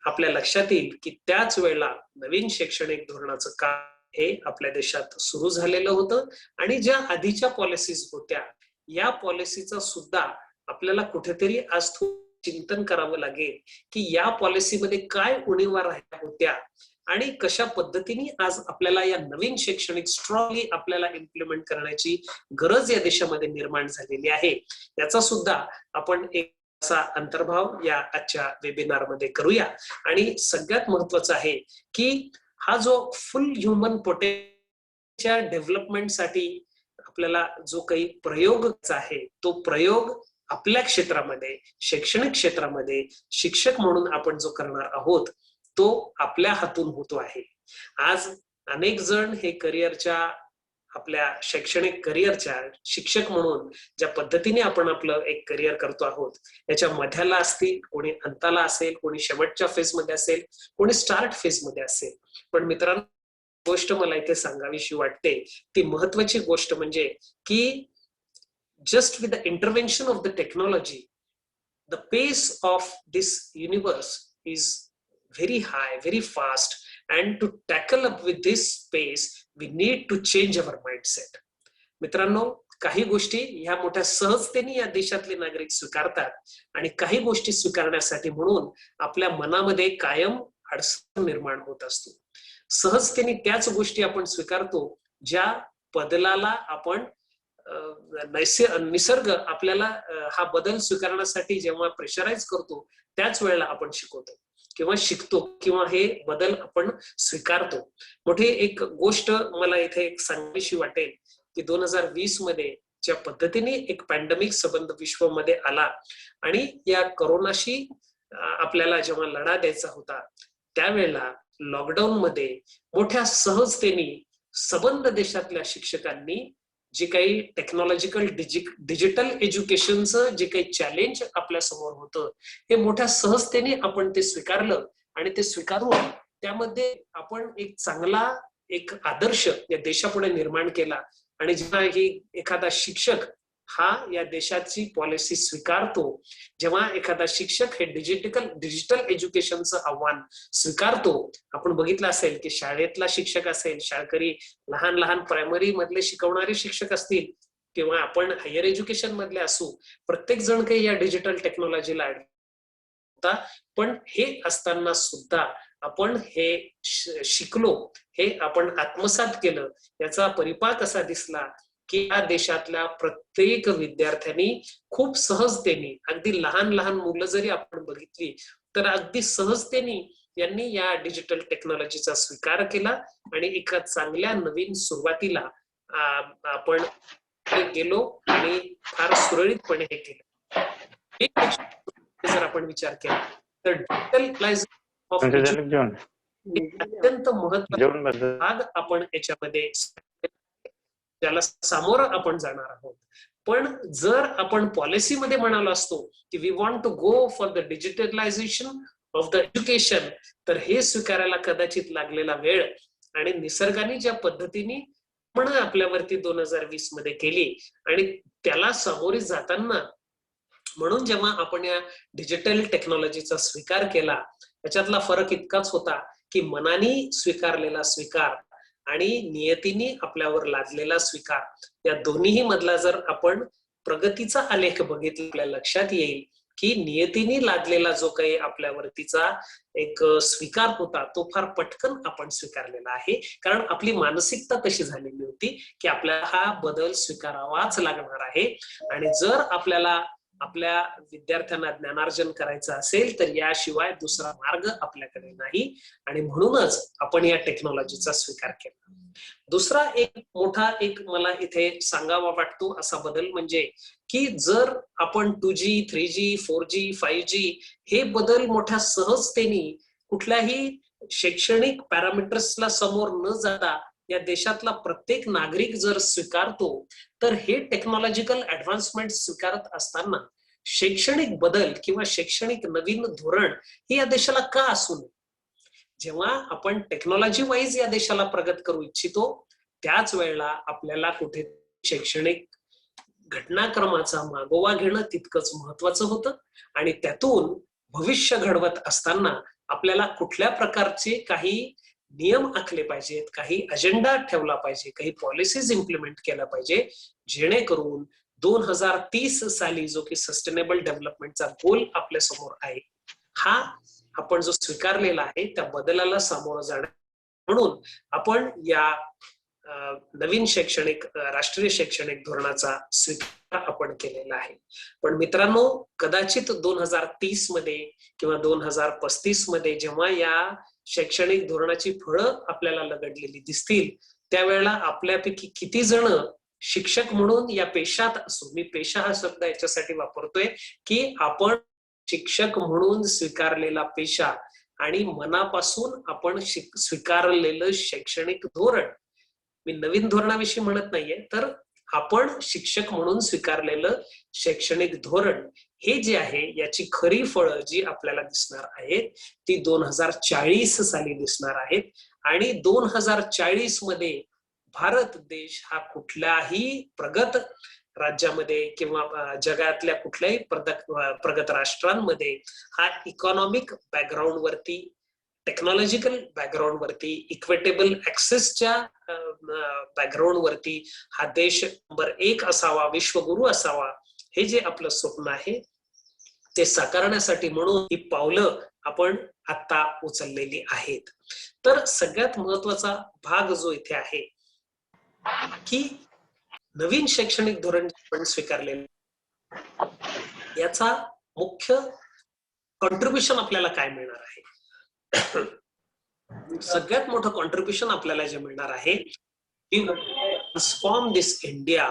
आपल्या लक्षात येईल की त्याच वेळेला नवीन शैक्षणिक धोरणाचं काम हे आपल्या देशात सुरू झालेलं होतं आणि ज्या आधीच्या पॉलिसीज होत्या या पॉलिसीचा सुद्धा आपल्याला कुठेतरी आज चिंतन करावं लागेल की या पॉलिसीमध्ये काय उणीवा राहिल्या होत्या आणि कशा पद्धतीने आज आपल्याला या नवीन शैक्षणिक स्ट्रॉंगली आपल्याला इम्प्लिमेंट करण्याची गरज या देशामध्ये निर्माण झालेली आहे. याचा सुद्धा आपण एक असा अंतर्भाव या आजच्या वेबिनार मध्ये करूया. आणि सगळ्यात महत्वाचं आहे की हा जो फुल ह्युमन पोटेन्शियल डेव्हलपमेंटसाठी आपल्याला जो काही प्रयोग आहे तो प्रयोग आपल्या क्षेत्रामध्ये, शैक्षणिक क्षेत्रामध्ये शिक्षक म्हणून आपण जो करणार आहोत तो आपल्या हातून होतो आहे. आज अनेक जण हे करिअरच्या, आपल्या शैक्षणिक करिअरच्या शिक्षक म्हणून ज्या पद्धतीने आपण आपलं एक करिअर करतो आहोत याच्या मध्याला असतील, कोणी अंताला असेल, कोणी शेवटच्या फेज मध्ये असेल, कोणी स्टार्ट फेज मध्ये असेल. पण मित्रांनो, गोष्ट मला इथे सांगावीशी वाटते ती महत्वाची गोष्ट म्हणजे की just with the intervention of the technology, the pace of this universe is very high, very fast, and to tackle up with this pace, we need to change our mindset. मित्रांनो, काही गोष्टी ह्या मोठ्या सहजतेने या देशातले नागरिक स्वीकारतात आणि काही गोष्टी स्वीकारण्यासाठी म्हणून आपल्या मनामध्ये कायम अडचण निर्माण होत असतो. सहजतेने त्याच गोष्टी आपण स्वीकारतो ज्या बदलाला आपण निसर्ग आपल्याला हा बदल स्वीकारण्यासाठी जेव्हा प्रेशराईज करतो त्याच वेळेला आपण शिकतो किंवा हे बदल आपण स्वीकारतो. मोठी एक गोष्ट मला इथे एक सांगावीशी वाटेल की 2020 मध्ये ज्या पद्धतीने एक पॅन्डेमिक संबंध विश्वामध्ये आला आणि या कोरोनाशी आपल्याला जेव्हा लढा द्यायचा होता त्यावेळेला लॉकडाऊन मध्ये मोठ्या सहजतेने संबंध देशातल्या शिक्षकांनी जे काही टेक्नॉलॉजिकल डिजिटल एज्युकेशनचं जे काही चॅलेंज आपल्या समोर होतं हे मोठ्या सहजतेने आपण ते स्वीकारलं आणि ते स्वीकारून त्यामध्ये आपण एक चांगला एक आदर्श या देशापुढे निर्माण केला. आणि जेव्हा ही एखादा शिक्षक हा या देशाची पॉलिसी स्वीकारतो, जेव्हा एखादा शिक्षक हे डिजिटल एज्युकेशनचं आव्हान स्वीकारतो, आपण बघितलं असेल की शाळेतला शिक्षक असेल, शाळकरी लहान प्रायमरी मधले शिकवणारे शिक्षक असतील किंवा आपण हायर एज्युकेशन मधले असू, प्रत्येक जण काही या डिजिटल टेक्नॉलॉजीला होता. पण हे असताना सुद्धा आपण हे शिकलो, हे आपण आत्मसात केलं. याचा परिपाक असा दिसला की या देशातल्या प्रत्येक विद्यार्थ्यांनी खूप सहजतेने, अगदी लहान मुलं जरी आपण बघितली तर अगदी सहजतेने यांनी या डिजिटल टेक्नॉलॉजीचा स्वीकार केला आणि एका चांगल्या नवीन सुरुवातीला आपण गेलो आणि फार सुरळीतपणे हे केलं. एक जर आपण विचार केला तर डिजिटल ऑफ अत्यंत महत्त्वाचा भाग आपण याच्यामध्ये त्याला सामोरं आपण जाणार आहोत. पण जर आपण पॉलिसीमध्ये म्हणालो असतो की we want to go for the digitalisation of the education, तर हे स्वीकारायला कदाचित लागलेला वेळ आणि निसर्गाने ज्या पद्धतीने पण आपल्यावरती 2020 मध्ये केली आणि त्याला सामोरे जाताना म्हणून जेव्हा आपण या डिजिटल टेक्नॉलॉजीचा स्वीकार केला त्याच्यातला फरक इतकाच होता की मनाने स्वीकारलेला स्वीकार आणि नियतीने आपल्यावर लादलेला स्वीकार, या दोन्हीही मधला जर आपण प्रगतीचा आलेख बघितला आपल्या लक्षात येईल की नियतीने लादलेला जो काही आपल्यावरतीचा एक स्वीकार होता तो फार पटकन आपण स्वीकारलेला आहे, कारण आपली मानसिकता तशी झालेली होती की आपल्याला हा बदल स्वीकारावाच लागणार आहे. आणि जर आपल्याला आपल्या विद्यार्थ्यांना ज्ञानार्जन करायचं असेल तर याशिवाय दुसरा मार्ग आपल्याकडे नाही, आणि म्हणूनच आपण या टेक्नॉलॉजीचा स्वीकार केला. दुसरा एक मोठा एक मला इथे सांगावा वाटतो असा बदल म्हणजे की जर आपण 2G, 3G, 4G, 5G हे बदल मोठ्या सहजतेने कुठल्याही शैक्षणिक पॅरामीटर्सला समोर न जाता या देशातला प्रत्येक नागरिक जर स्वीकारतो, तर हे टेक्नॉलॉजिकल ऍडव्हान्समेंट स्वीकारत असताना शैक्षणिक बदल किंवा शैक्षणिक नवीन धोरण हे या देशाला का असू नये? जेव्हा आपण टेक्नॉलॉजी वाईज या देशाला प्रगत करू इच्छितो त्याच वेळेला आपल्याला कुठे शैक्षणिक घटनाक्रमाचा मागोवा घेणं तितकंच महत्वाचं होतं. आणि त्यातून भविष्य घडवत असताना आपल्याला कुठल्या प्रकारचे काही नियम आखले पाहिजेत, काही अजेंडा ठेवला पाहिजे, काही पॉलिसीज इम्प्लिमेंट केल्या पाहिजे, जेणेकरून 2030 साली जो की सस्टेनेबल डेव्हलपमेंटचा गोल आपल्या समोर आहे हा आपण जो स्वीकारलेला आहे त्या बदलाला सामोरं जाणं म्हणून आपण या नवीन राष्ट्रीय शैक्षणिक धोरणाचा स्वीकार आपण केलेला आहे. पण मित्रांनो, कदाचित 2030 मध्ये किंवा 2035 मध्ये जेव्हा या शैक्षणिक धोरणाची फळं आपल्याला लगडलेली दिसतील त्यावेळेला आपल्यापैकी किती जण शिक्षक म्हणून या पेशात असू, मी पेशा हा शब्द याच्यासाठी वापरतोय की आपण शिक्षक म्हणून स्वीकारलेला पेशा आणि मनापासून आपण स्वीकारलेलं शैक्षणिक धोरण, मी नवीन धोरणाविषयी म्हणत नाहीये, तर आपण शिक्षक म्हणून स्वीकारलेलं शैक्षणिक धोरण हे जे आहे याची खरी फळं जी आपल्याला दिसणार आहेत ती 2040 साली दिसणार आहेत. आणि 2040 मध्ये भारत देश हा कुठल्याही प्रगत राज्यामध्ये किंवा जगातल्या कुठल्याही प्रगत राष्ट्रांमध्ये हा इकॉनॉमिक बॅकग्राऊंड वरती, टेक्नॉलॉजिकल बॅकग्राऊंड वरती, इक्विटेबल ऍक्सेसच्या बॅकग्राऊंड वरती हा देश नंबर 1 असावा, विश्वगुरु असावा, हे जे आपलं स्वप्न आहे ते साकारण्यासाठी म्हणून ही पावलं आपण आता उचललेली आहेत. तर सगळ्यात महत्वाचा भाग जो इथे आहे की नवीन शैक्षणिक धोरण आपण स्वीकारलेलं याचा मुख्य कॉन्ट्रीब्युशन आपल्याला काय मिळणार आहे? सगळ्यात मोठं कॉन्ट्रीब्युशन आपल्याला जे मिळणार आहे की transform this India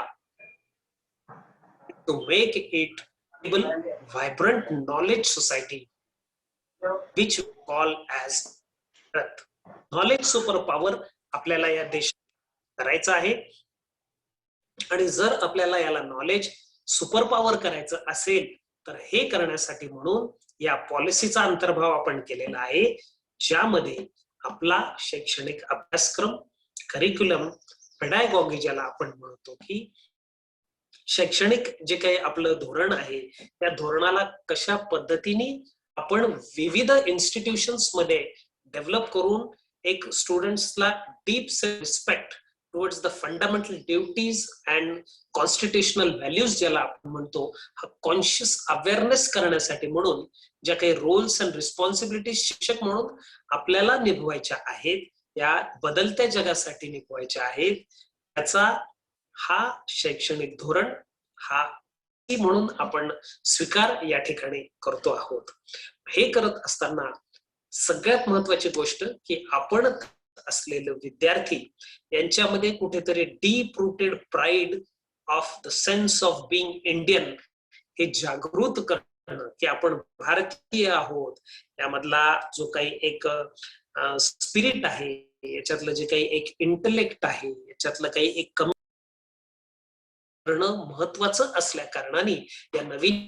to make it vibrant knowledge society which we call as Earth. Knowledge super power आपल्याला या देशात करायचं आहे. आणि जर आपल्याला याला नॉलेज सुपर पॉवर करायचं असेल तर हे करण्यासाठी म्हणून या पॉलिसीचा अंतर्भाव आपण केलेला आहे, ज्यामध्ये आपला शैक्षणिक अभ्यासक्रम, करिक्युलम, पेडागॉगी ज्याला आपण म्हणतो की शैक्षणिक जे काही आपलं धोरण आहे त्या धोरणाला कशा पद्धतीने आपण विविध इन्स्टिट्यूशन्स मध्ये डेव्हलप करून एक स्टुडंट्सला deep respect towards the fundamental duties and constitutional values ज्याला आपण म्हणतो, हा कॉन्शियस अवेअरनेस करण्यासाठी म्हणून ज्या काही रोल्स अँड रिस्पॉन्सिबिलिटीज शिक्षक म्हणून आपल्याला निभवायच्या आहेत, या बदलत्या जगासाठी निभवायच्या आहेत, त्याचा हा शैक्षणिक धोरण हा म्हणून आपण स्वीकार या ठिकाणी करतो आहोत. हे करत असताना सगळ्यात महत्वाची गोष्ट की आपण असलेले विद्यार्थी यांच्यामध्ये कुठेतरी deep rooted pride of the sense of being Indian हे जागृत करणं, की आपण भारतीय आहोत, यामधला जो काही एक स्पिरिट आहे, याच्यातलं जे काही एक इंटेलेक्ट आहे, याच्यातलं काही एक कमी करणं महत्वाचं असल्या कारणाने या नवीन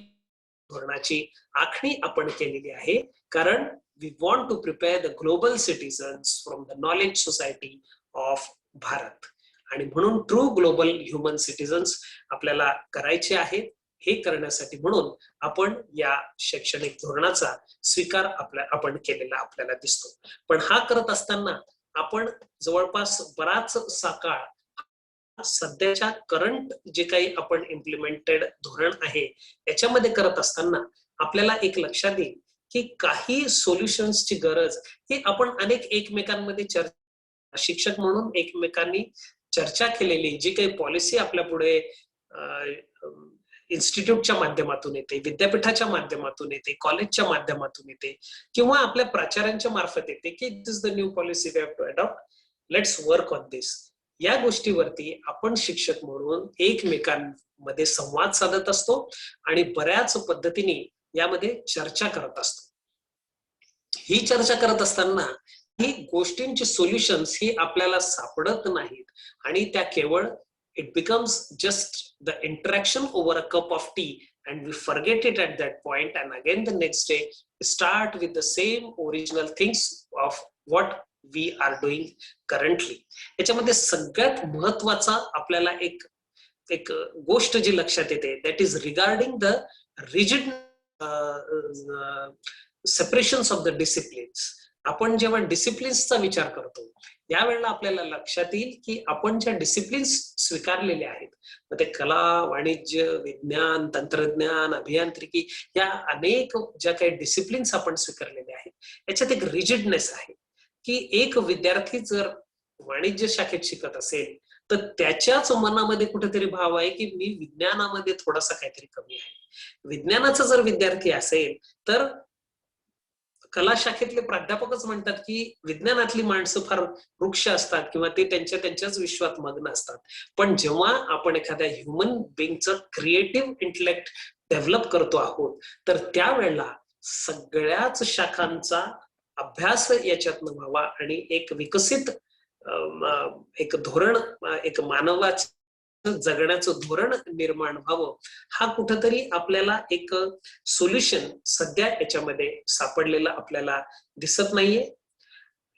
धोरणाची आखणी आपण केलेली आहे. कारण we want to prepare the global citizens from the knowledge society of Bharat. आणि म्हणून ट्रू ग्लोबल ह्युमन सिटीजन्स आपल्याला करायचे आहेत. हे करण्यासाठी म्हणून आपण या शैक्षणिक धोरणाचा स्वीकार आपण केलेला आपल्याला दिसतो. पण हा करत असताना आपण जवळपास बराचसा काळ सध्याच्या करंट जे काही आपण इम्प्लिमेंटेड धोरण आहे याच्यामध्ये करत असताना आपल्याला एक लक्षात येईल की काही सोल्युशन्सची गरज ही आपण अनेक एकमेकांमध्ये शिक्षक म्हणून एकमेकांनी चर्चा केलेली जी काही पॉलिसी आपल्या पुढे इन्स्टिट्यूटच्या माध्यमातून येते, विद्यापीठाच्या माध्यमातून येते, कॉलेजच्या माध्यमातून येते किंवा आपल्या प्राचार्यांच्या मार्फत येते की this is the new policy we have to adopt, let's work on this. या गोष्टीवरती आपण शिक्षक म्हणून एकमेकांमध्ये संवाद साधत असतो आणि बऱ्याच पद्धतीने यामध्ये चर्चा करत असतो. ही चर्चा करत असताना ही गोष्टींची सोल्युशन्स ही आपल्याला सापडत नाहीत आणि त्या केवळ it becomes just the interaction over a cup of tea and we forget it at that point and again the next day start with the same original things of what we are doing currently. याच्यामध्ये सगळ्यात महत्वाचा आपल्याला एक गोष्ट जी लक्षात येते that is regarding the rigid separations of the disciplines. आपण जेव्हा डिसिप्लिन्सचा विचार करतो यावेळेला आपल्याला लक्षात येईल की आपण ज्या डिसिप्लिन्स स्वीकारलेले आहेत, मग ते कला, वाणिज्य, विज्ञान, तंत्रज्ञान, अभियांत्रिकी या अनेक ज्या काही डिसिप्लिन्स आपण स्वीकारलेले आहेत याच्यात एक रिजिडनेस आहे की एक विद्यार्थी जर वाणिज्य शाखेत शिकत असेल तर त्याच्याच मनामध्ये कुठेतरी भाव आहे की मी विज्ञानामध्ये थोडासा काहीतरी कमी आहे. विज्ञानाचा जर विद्यार्थी असेल तर कला शाखेतले प्राध्यापकच म्हणतात की विज्ञानातली माणसं फार वृक्ष असतात किंवा ते त्यांच्याच विश्वात मग्न असतात. पण जेव्हा आपण एखाद्या ह्युमन बिंगचं क्रिएटिव्ह इंटेलेक्ट डेव्हलप करतो आहोत तर त्यावेळेला सगळ्याच शाखांचा अभ्यास याच्यातनं व्हावा आणि एक विकसित एक धोरण, एक मानवाचं जगण्याचं धोरण निर्माण व्हावं, हा कुठंतरी आपल्याला एक सोल्युशन सध्या याच्यामध्ये सापडलेलं आपल्याला दिसत नाहीये.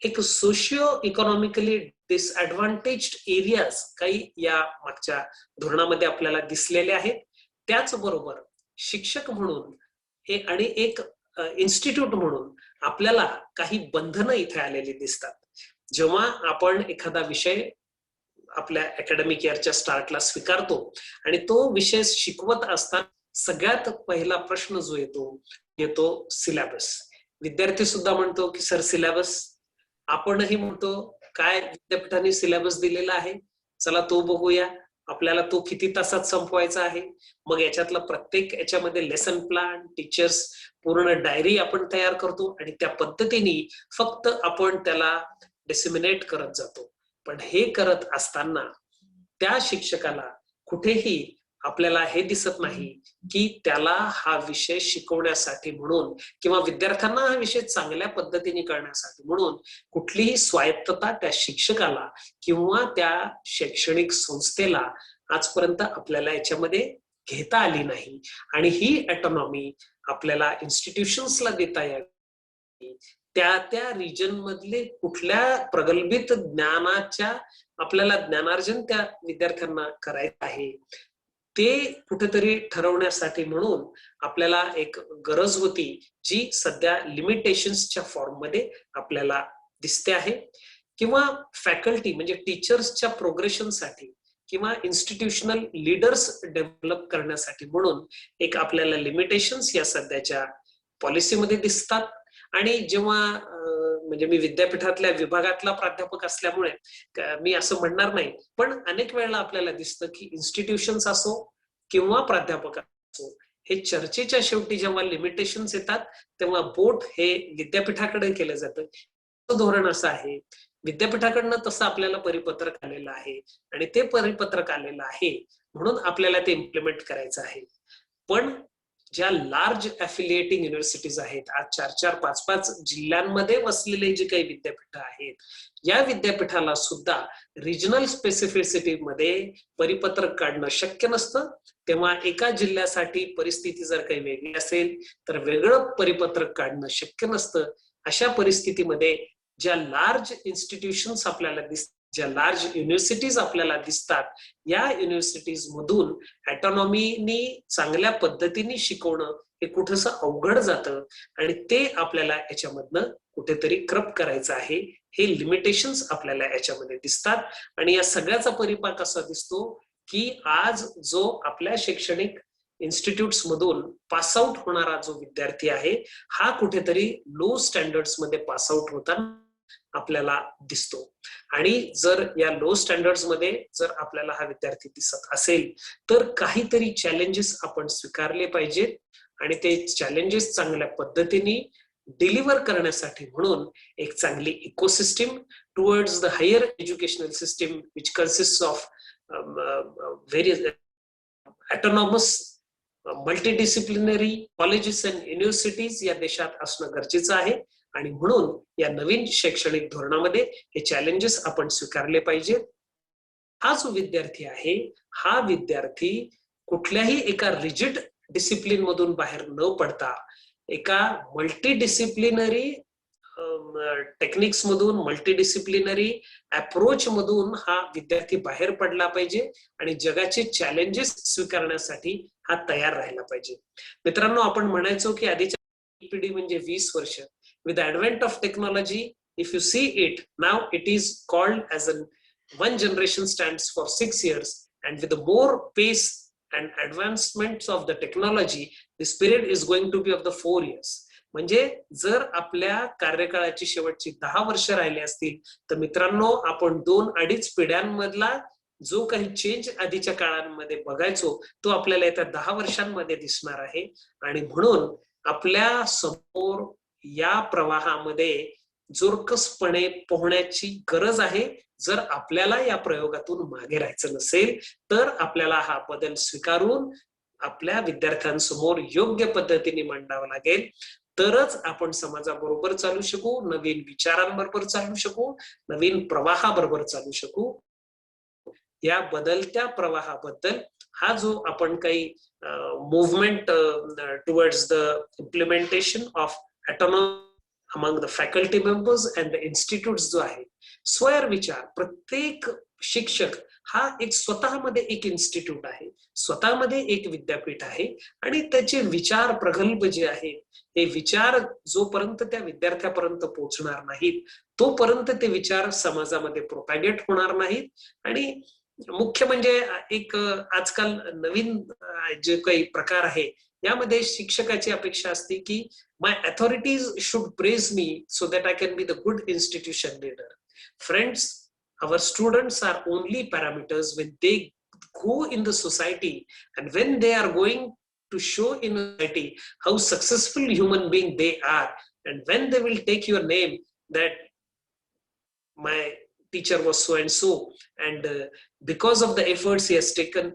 एक सोशिओ इकॉनॉमिकली डिसएडव्हान्टेज्ड एरियाज काही या मागच्या धोरणामध्ये आपल्याला दिसलेले आहेत. त्याचबरोबर शिक्षक म्हणून आणि एक इन्स्टिट्यूट म्हणून आपल्याला काही बंधनं इथे आलेली दिसतात. जेव्हा आपण एखादा विषय आपल्या अकॅडमिक इयरच्या स्टार्टला स्वीकारतो आणि तो विषय शिकवत असताना सगळ्यात पहिला प्रश्न जो येतो सिलेबस. विद्यार्थी सुद्धा म्हणतो की सर सिलेबस, आपणही म्हणतो काय विद्यापीठाने सिलेबस दिलेला आहे, चला तो बघूया, आपल्याला तो किती तासात संपवायचा आहे. मग याच्यातला प्रत्येक याच्यामध्ये लेसन प्लॅन, टीचर्स पूर्ण डायरी आपण तयार करतो आणि त्या पद्धतीने फक्त आपण त्याला डिसिमिनेट करत जातो. पण हे करत असताना त्या शिक्षकाला कुठेही आपल्याला हे दिसत नाही की त्याला हा विषय शिकवण्यासाठी म्हणून किंवा विद्यार्थ्यांना हा विषय चांगल्या पद्धतीने करण्यासाठी म्हणून कुठलीही स्वायत्तता त्या शिक्षकाला किंवा त्या शैक्षणिक संस्थेला आजपर्यंत आपल्याला याच्यामध्ये घेता आली नाही. आणि ही ऑटोनॉमी आपल्याला इन्स्टिट्यूशन्सला देता यावी. त्या रिजन मधले कुठल्या प्रगल्भित ज्ञानाच्या आपल्याला ज्ञानार्जन त्या विद्यार्थ्यांना करायचं आहे ते कुठेतरी ठरवण्यासाठी म्हणून आपल्याला एक गरज होती जी सध्या लिमिटेशन्सच्या फॉर्म मध्ये आपल्याला दिसते आहे. किंवा फॅकल्टी म्हणजे टीचर्सच्या प्रोग्रेशनसाठी किंवा इन्स्टिट्यूशनल लीडर्स डेव्हलप करण्यासाठी म्हणून एक आपल्याला लिमिटेशन्स या सध्याच्या पॉलिसीमध्ये दिसतात. आणि जेव्हा म्हणजे मी विद्यापीठातल्या विभागातला प्राध्यापक असल्यामुळे मी असं म्हणणार नाही, पण अनेक वेळेला आपल्याला दिसतं की इन्स्टिट्यूशन्स असो किंवा प्राध्यापक असो, हे चर्चेच्या शेवटी जेव्हा लिमिटेशन्स येतात तेव्हा बोट हे विद्यापीठाकडे केलं जातं. धोरण असं आहे विद्यापीठाकडनं तसं आपल्याला परिपत्रक आलेलं आहे आणि ते परिपत्रक आलेलं आहे म्हणून आपल्याला ते इम्प्लिमेंट करायचं आहे. पण ज्या लार्ज अफिलिएटिंग युनिव्हर्सिटीज आहेत, आज 4-4, 5-5 जिल्ह्यांमध्ये वसलेले जे काही विद्यापीठ आहेत, या विद्यापीठाला सुद्धा रिजनल स्पेसिफिसिटी मध्ये परिपत्रक काढणं शक्य नसतं. तेव्हा एका जिल्ह्यासाठी परिस्थिती जर काही वेगळी असेल तर वेगळं परिपत्रक काढणं शक्य नसतं. अशा परिस्थितीमध्ये ज्या लार्ज इन्स्टिट्यूशन्स आपल्याला दिसतात, ज्या लार्ज युनिव्हर्सिटीज आपल्याला दिसतात, या युनिव्हर्सिटीज मधून ऑटोनॉमीनी चांगल्या पद्धतीने शिकवणं हे कुठंसं अवघड जातं आणि ते आपल्याला याच्यामधनं कुठेतरी क्रप करायचं आहे. हे लिमिटेशन्स आपल्याला याच्यामध्ये दिसतात आणि या सगळ्याचा परिपाक असा दिसतो की आज जो आपल्या शैक्षणिक इन्स्टिट्यूट्स मधून पास आउट होणारा जो विद्यार्थी आहे हा कुठेतरी लो स्टँडर्ड्स मध्ये पास आउट होताना आपल्याला दिसतो. आणि जर या लो स्टँडर्ड्स मध्ये जर आपल्याला हा विद्यार्थी दिसत असेल तर काहीतरी चॅलेंजेस आपण स्वीकारले पाहिजेत आणि ते चॅलेंजेस चांगल्या पद्धतीने डिलिव्हर करण्यासाठी म्हणून एक चांगली ecosystem towards the higher educational system which consist of various autonomous multidisciplinary colleges and universities या देशात असणं गरजेचं आहे. आणि म्हणून या नवीन शैक्षणिक धोरणामध्ये हे चॅलेंजेस आपण स्वीकारले पाहिजेत. हा जो विद्यार्थी आहे हा विद्यार्थी कुठल्याही एका रिजिड डिसिप्लिन मधून बाहेर न पडता एका मल्टीडिसिप्लिनरी टेक्निक्स मधून, मल्टीडिसिप्लिनरी अप्रोच मधून हा विद्यार्थी बाहेर पडला पाहिजे आणि जगाचे चॅलेंजेस स्वीकारण्यासाठी हा तयार राहिला पाहिजे. मित्रांनो, आपण म्हणायचो की आधीच्या पिढी म्हणजे 20 वर्ष. With the advent of technology, if you see it, now it is called as one generation stands for 6 years, and with the more pace and advancements of the technology, this period is going to be of the 4 years. म्हणजे जर आपल्या कार्यकाळाची शेवटची 10 वर्ष राहिली असतील तर मित्रांनो आपण 2-2.5 पिढ्यांमधला जो काही चेंज आधीच्या काळांमध्ये बघायचो तो आपल्याला येत्या 10 वर्षांमध्ये दिसणार आहे. आणि म्हणून आपल्या समोर या प्रवाहामध्ये जोरकसपणे पोहण्याची गरज आहे. जर आपल्याला या प्रयोगातून मागे राहायचं नसेल तर आपल्याला हा बदल स्वीकारून आपल्या विद्यार्थ्यांसमोर योग्य पद्धतीने मांडावा लागेल. तरच आपण समाजाबरोबर चालू शकू, नवीन विचारांबरोबर चालू शकू, नवीन प्रवाहाबरोबर चालू शकू. या बदलत्या प्रवाहाबद्दल हा जो आपण काही movement towards the implementation of autonomy among the faculty members and the institutes जो आहे, स्वयंविचार, प्रत्येक शिक्षक हा एक स्वतःमध्ये एक इन्स्टिट्यूट आहे, स्वतःमध्ये एक विद्यापीठ आहे आणि त्याचे विचार प्रगल्भ जे आहेत हे विचार जोपर्यंत त्या विद्यार्थ्यापर्यंत पोहोचणार नाहीत तोपर्यंत ते विचार समाजामध्ये प्रोपॅगेट होणार नाहीत. आणि मुख्य म्हणजे एक आजकाल नवीन जे काही प्रकार आहे यामध्ये शिक्षकाची अपेक्षा असते की my authorities should praise me so that I can be the good institution leader. Friends, our students are only parameters when they go in the society and when they are going to show in society how successful human being they are, and when they will take your name that my teacher was so and so, and because of the efforts he has taken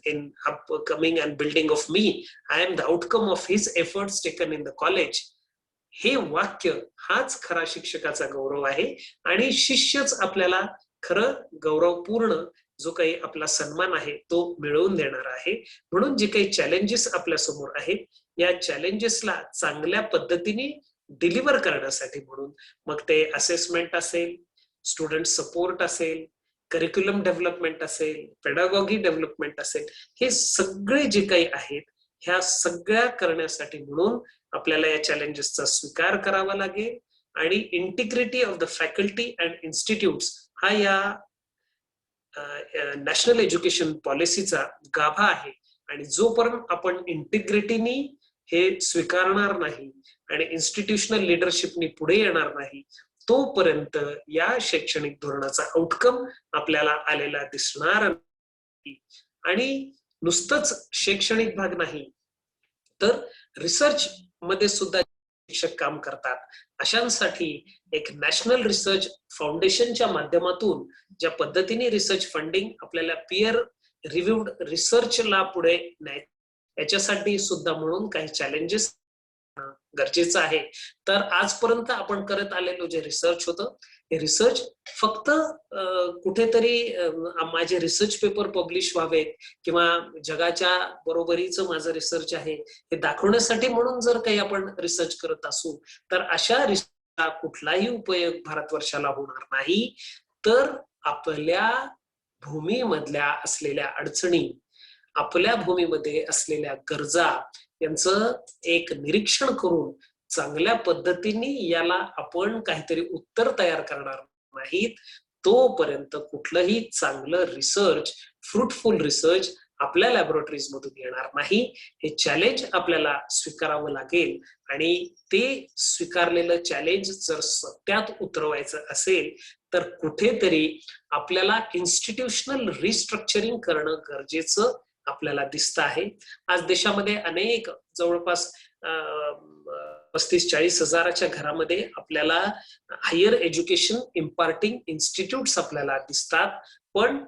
in upcoming and building of me, I am the outcome of his efforts taken in the college. हे वाक्य हाच खरा शिक्षकाचा गौरव आहे आणि शिष्यच आपल्याला खरं गौरवपूर्ण जो काही आपला सन्मान आहे तो मिळवून देणार आहे. म्हणून जे काही चॅलेंजेस आपल्या समोर आहेत या चॅलेंजेसला चांगल्या पद्धतीने डिलिव्हर करण्यासाठी म्हणून मग ते असेसमेंट असेल, स्टुडंट सपोर्ट असेल, करिक्युलम डेव्हलपमेंट असेल, पेडागॉगी डेव्हलपमेंट असेल, हे सगळे जे काही आहेत ह्या सगळ्या करण्यासाठी म्हणून आपल्याला या चॅलेंजेसचा स्वीकार करावा लागेल. आणि integrity of the faculty and institutes हा या नॅशनल एज्युकेशन पॉलिसीचा गाभा आहे. आणि जोपर्यंत आपण इंटिग्रिटीनी हे स्वीकारणार नाही आणि इन्स्टिट्यूशनल लिडरशिपनी पुढे येणार नाही तोपर्यंत या शैक्षणिक धोरणाचा आउटकम आपल्याला आलेला दिसणार नाही. आणि नुसतंच शैक्षणिक भाग नाही तर रिसर्च मध्ये सुद्धा शिक्षक काम करतात, अशांसाठी एक नॅशनल रिसर्च फाउंडेशनच्या माध्यमातून ज्या पद्धतीने रिसर्च फंडिंग आपल्याला पीअर रिव्ह्यूड रिसर्चला पुढे न्याय, याच्यासाठी सुद्धा म्हणून काही चॅलेंजेस गरजेचं आहे. तर आजपर्यंत आपण करत आलेलो जे रिसर्च होतं, हे रिसर्च फक्त कुठेतरी माझे रिसर्च पेपर पब्लिश व्हावेत किंवा जगाच्या बरोबरीचं माझं रिसर्च आहे हे दाखवण्यासाठी म्हणून जर काही आपण रिसर्च करत असू, तर अशा रिसर्चचा कुठलाही उपयोग भारतवर्षाला होणार नाही. तर आपल्या भूमीमधल्या असलेल्या अडचणी, आपल्या भूमीमध्ये असलेल्या गरजा यांचं एक निरीक्षण करून चांगल्या पद्धतीने याला आपण काहीतरी उत्तर तयार करणार नाहीत, तोपर्यंत कुठलंही चांगलं रिसर्च, फ्रुटफुल रिसर्च आपल्या लॅबोरेटरीज मधून येणार नाही. हे चॅलेंज आपल्याला स्वीकारावं लागेल आणि ते स्वीकारलेलं चॅलेंज जर सत्यात उतरवायचं असेल तर कुठेतरी आपल्याला इन्स्टिट्यूशनल रिस्ट्रक्चरिंग करणं गरजेचं आपल्याला दिसतं आहे. आज देशामध्ये अनेक जवळपास 35-40 हजाराच्या घरामध्ये आपल्याला हायर एज्युकेशन इम्पार्टिंग इन्स्टिट्यूट्स आपल्याला दिसतात. पण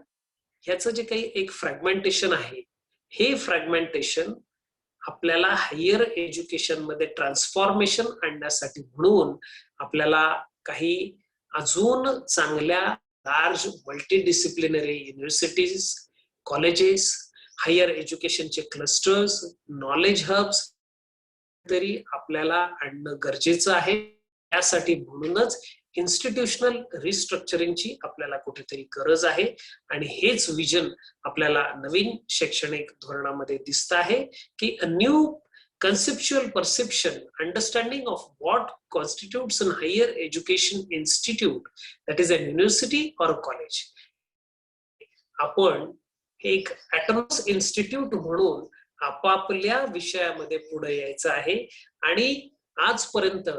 ह्याचं जे काही एक फ्रॅगमेंटेशन आहे, हे फ्रॅगमेंटेशन आपल्याला हायर एज्युकेशन मध्ये ट्रान्सफॉर्मेशन आणण्यासाठी म्हणून आपल्याला काही अजून चांगल्या large multidisciplinary universities, colleges, higher एज्युकेशनचे क्लस्टर्स, नॉलेज हब्स तरी आपल्याला आणणं गरजेचं आहे. यासाठी म्हणूनच इन्स्टिट्यूशनल रिस्ट्रक्चरिंगची आपल्याला कुठेतरी गरज आहे आणि हेच विजन आपल्याला नवीन शैक्षणिक धोरणामध्ये दिसत आहे की a new conceptual perception, understanding of what constitutes an higher education institute, that is a university or a college. आपण एक ऑटोनॉमस इन्स्टिट्यूट म्हणून आपापल्या विषयामध्ये पुढे यायचं आहे आणि आजपर्यंत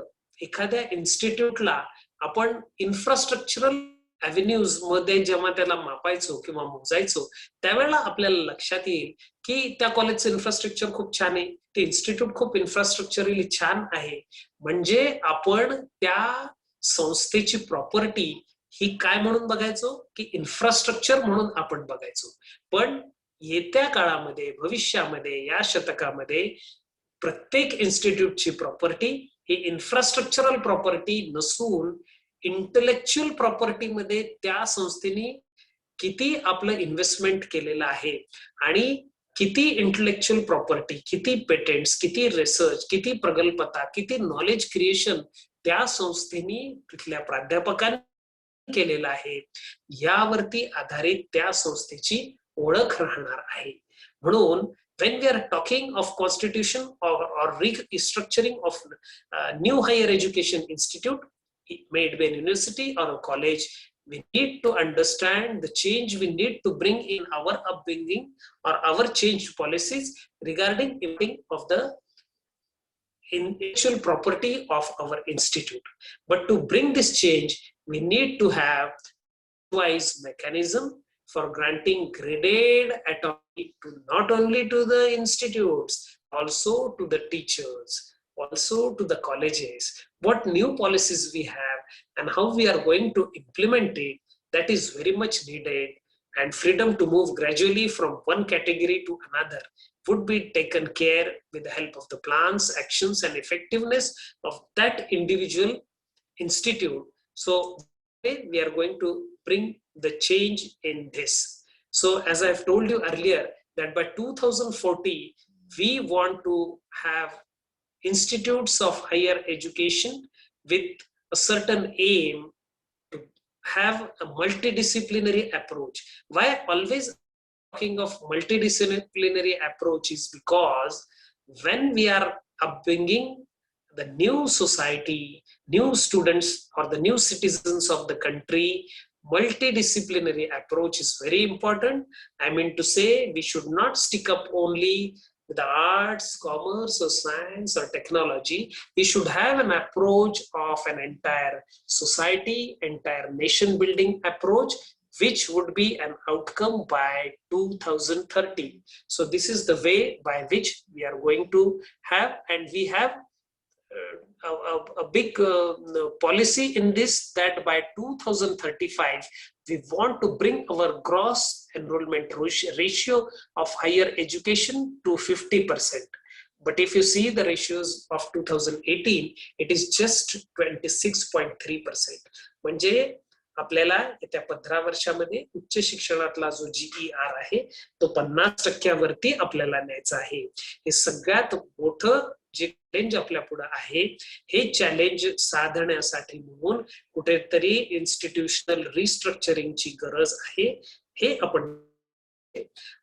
एखाद्या इन्स्टिट्यूटला आपण इन्फ्रास्ट्रक्चरल अव्हेन्यूज मध्ये जेव्हा त्याला मापायचो किंवा मोजायचो त्यावेळेला आपल्याला लक्षात येईल की त्या कॉलेजचं इन्फ्रास्ट्रक्चर खूप छान आहे, ते इन्स्टिट्यूट खूप इन्फ्रास्ट्रक्चरली छान आहे, म्हणजे आपण त्या संस्थेची प्रॉपर्टी ही काय म्हणून बघायचो की इन्फ्रास्ट्रक्चर म्हणून आपण बघायचो. पण येत्या काळामध्ये, भविष्यामध्ये, या शतकामध्ये प्रत्येक इन्स्टिट्यूटची प्रॉपर्टी ही इन्फ्रास्ट्रक्चरल प्रॉपर्टी नसून इंटलेक्च्युअल प्रॉपर्टी मध्ये त्या संस्थेने किती आपलं इन्व्हेस्टमेंट केलेलं आहे आणि किती इंटलेक्च्युअल प्रॉपर्टी, किती पेटेंट्स, किती रिसर्च, किती प्रगल्भता, किती नॉलेज क्रिएशन त्या संस्थेने तिथल्या प्राध्यापकांनी केलेलं आहे, यावरती आधारित त्या संस्थेची ओळख राहणार आहे. म्हणून when we are talking of constitution or restructuring of new higher education institute, may it be a university or a college, we need to understand the change we need to bring in our upbringing or our changed policies regarding of the intellectual property of our institute. But to bring this change, we need to have wise mechanism for granting graded autonomy to not only to the institutes, also to the teachers, also to the colleges. What new policies we have and how we are going to implement it, that is very much needed, and freedom to move gradually from one category to another would be taken care with the help of the plans, actions and effectiveness of that individual institute. So we are going to bring the change in this. So as I've told you earlier that by 2040 we want to have institutes of higher education with a certain aim to have a multidisciplinary approach. Why always talking of multidisciplinary approach is because when we are upbringing the new society, new students or the new citizens of the country, multidisciplinary approach is very important. I mean to say we should not stick up only with the arts, commerce or science or technology. We should have an approach of an entire society, entire nation building approach, which would be an outcome by 2030. So this is the way by which we are going to have, and we have a big policy in this, that by 2035 we want to bring our gross enrollment ratio of higher education to 50%. But if you see the ratios of 2018, it is just 26.3%. म्हणजे आपल्याला येत्या 15 वर्षामध्ये उच्च शिक्षणातला जो GER आहे तो 50% आपल्याला न्यायचा आहे. हे सगळ्यात मोठं जे चॅलेंज आपल्या पुढे आहे, हे चॅलेंज साधण्यासाठी म्हणून कुठेतरी इन्स्टिट्यूशनल रिस्ट्रक्चरिंगची गरज आहे, हे आपण.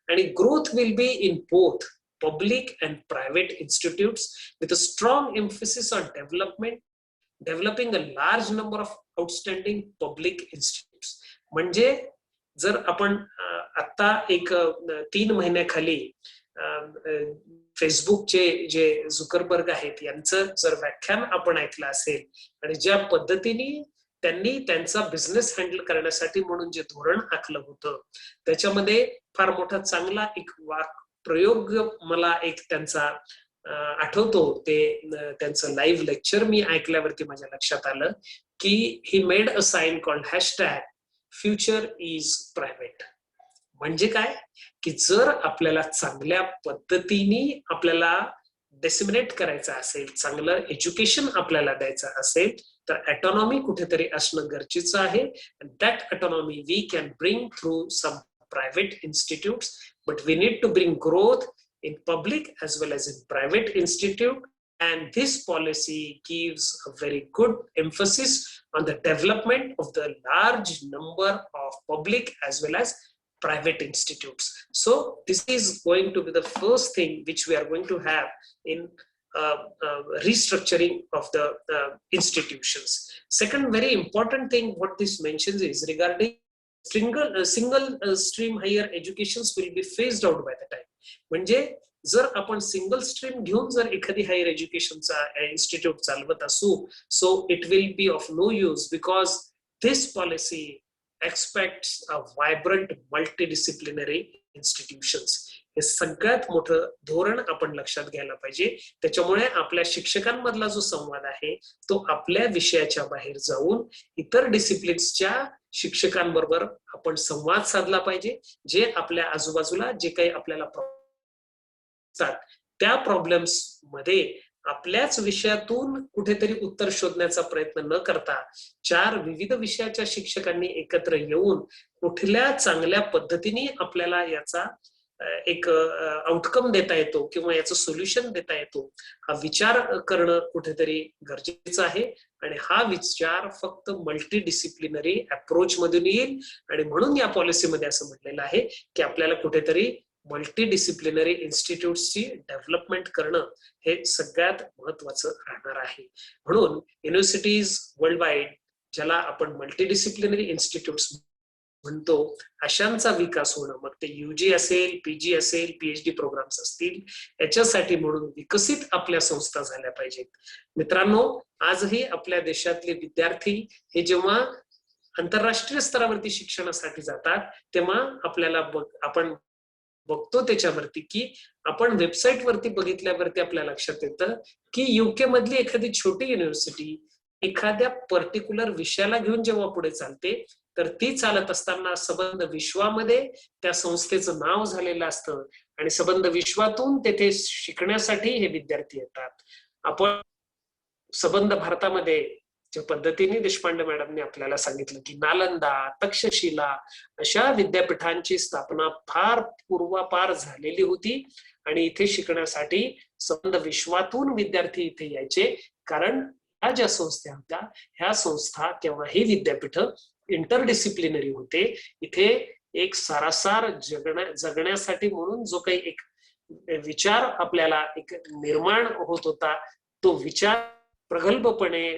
आणि growth will be in both public and private institutes with a strong emphasis on developing a large number of outstanding public institutes. म्हणजे जर आपण आता एक 3 महिन्याखाली फेसबुकचे जे झुकरबर्ग आहेत यांचं जर व्याख्यान आपण ऐकलं असेल आणि ज्या पद्धतीने त्यांनी त्यांचा बिझनेस हँडल करण्यासाठी म्हणून जे धोरण आखलं होतं, त्याच्यामध्ये फार मोठा चांगला एक प्रयोग मला एक त्यांचा आठवतो. ते त्यांचं लाईव्ह लेक्चर मी ऐकल्यावरती माझ्या लक्षात आलं की he made a sign called #future is private. म्हणजे काय की जर आपल्याला चांगल्या पद्धतीने आपल्याला डिसिमिनेट करायचं असेल, चांगलं एज्युकेशन आपल्याला द्यायचं असेल, तर ऑटोनॉमी कुठेतरी असणं गरजेचं आहे. That autonomy we can bring through some private institutes, but we need to bring growth in public as well as in private institute, and this policy gives a very good emphasis on the development of the large number of public as well as private institutes. So this is going to be the first thing which we are going to have in restructuring of the institutions. Second very important thing what this mentions is regarding single stream higher educations will be phased out by the time. म्हणजे जर आपण single stream घेऊन जर एखादी higher एज्युकेशनचा institute चालवत असू, so it will be of no use because this policy expects a vibrant multidisciplinary institutions. हे सगळ्यात मोठं धोरण आपण लक्षात घ्यायला पाहिजे. त्याच्यामुळे आपल्या शिक्षकांमधला जो संवाद आहे तो आपल्या विषयाच्या बाहेर जाऊन इतर डिसिप्लिन्सच्या शिक्षकांबरोबर आपण संवाद साधला पाहिजे, जे आपल्या आजूबाजूला जे काही आपल्याला त्या प्रॉब्लेम्स मध्ये आपल्याच विषयातून कुठेतरी उत्तर शोधण्याचा प्रयत्न न करता 4 विविध विषयाच्या शिक्षकांनी एकत्र येऊन कुठल्या चांगल्या पद्धतीने आपल्याला याचा एक आउटकम देता येतो किंवा याचं सोल्युशन देता येतो, हा विचार करणं कुठेतरी गरजेचं आहे. आणि हा विचार फक्त मल्टीडिसिप्लिनरी अप्रोच मधून येईल. आणि म्हणून या पॉलिसीमध्ये असं म्हटलेलं आहे की आपल्याला कुठेतरी मल्टीडिसिप्लिनरी इन्स्टिट्यूट्सची डेव्हलपमेंट करणं हे सगळ्यात महत्वाचं राहणार आहे. म्हणून युनिव्हर्सिटीज वर्ल्ड वाईड, ज्याला आपण मल्टीडिसिप्लिनरी इन्स्टिट्यूट्स म्हणतो, अशांचा विकास होणं, मग ते UG असेल, PG असेल, PhD प्रोग्राम्स असतील, याच्यासाठी म्हणून विकसित आपल्या संस्था झाल्या पाहिजेत. मित्रांनो, आजही आपल्या देशातले विद्यार्थी हे जेव्हा आंतरराष्ट्रीय स्तरावरती शिक्षणासाठी जातात तेव्हा आपल्याला आपण बघतो त्याच्यावरती की आपण वेबसाईट वरती बघितल्यावरती आपल्या लक्षात येतं की UK मधली एखादी छोटी युनिव्हर्सिटी एखाद्या पर्टिक्युलर विषयाला घेऊन जेव्हा पुढे चालते, तर ती चालत असताना संबंध विश्वामध्ये त्या संस्थेचं नाव झालेलं असतं आणि संबंध विश्वातून तेथे शिकण्यासाठी हे विद्यार्थी येतात. आपण संबंध भारतामध्ये ज्या पद्धतीने देशपांडे मॅडमने आपल्याला सांगितलं की नालंदा, तक्षशिला अशा विद्यापीठांची स्थापना फार पूर्वापार झालेली होती आणि इथे शिकण्यासाठी संबंध विश्वातून विद्यार्थी इथे यायचे. कारण ह्या ज्या संस्था होत्या, ह्या संस्था किंवा हे विद्यापीठ इंटरडिसिप्लिनरी होते. इथे एक सारासार जगण्यासाठी म्हणून जो काही एक विचार आपल्याला एक निर्माण होत होता, तो विचार प्रगल्भपणे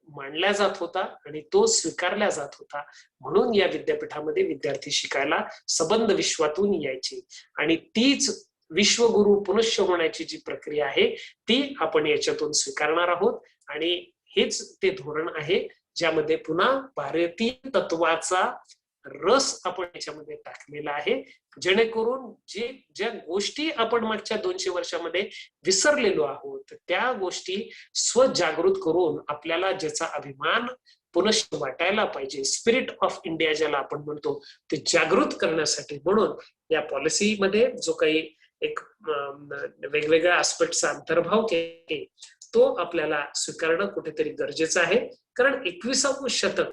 मांडला जात होता आणि तो स्वीकारला जात होता. म्हणून या विद्यापीठामध्ये विद्यार्थी शिकायला संबंध विश्वातून यायचे आणि तीच विश्वगुरु पुनश्च होण्याची जी प्रक्रिया आहे ती आपण याच्यातून स्वीकारणार आहोत. आणि हेच ते धोरण आहे ज्यामध्ये पुन्हा भारतीय तत्वाचा रस आपण याच्यामध्ये टाकलेला आहे, जेणेकरून ज्या गोष्टी आपण मागच्या 200 वर्षामध्ये विसरलेलो आहोत त्या गोष्टी स्वजागृत करून आपल्याला ज्याचा अभिमान पुनश्च वाटायला पाहिजे, स्पिरिट ऑफ इंडिया ज्याला आपण म्हणतो, ते जागृत करण्यासाठी म्हणून या पॉलिसीमध्ये जो काही एक वेगवेगळ्या आस्पेक्टचा अंतर्भाव केला तो आपल्याला स्वीकारणं कुठेतरी गरजेचं आहे. कारण 21वे शतक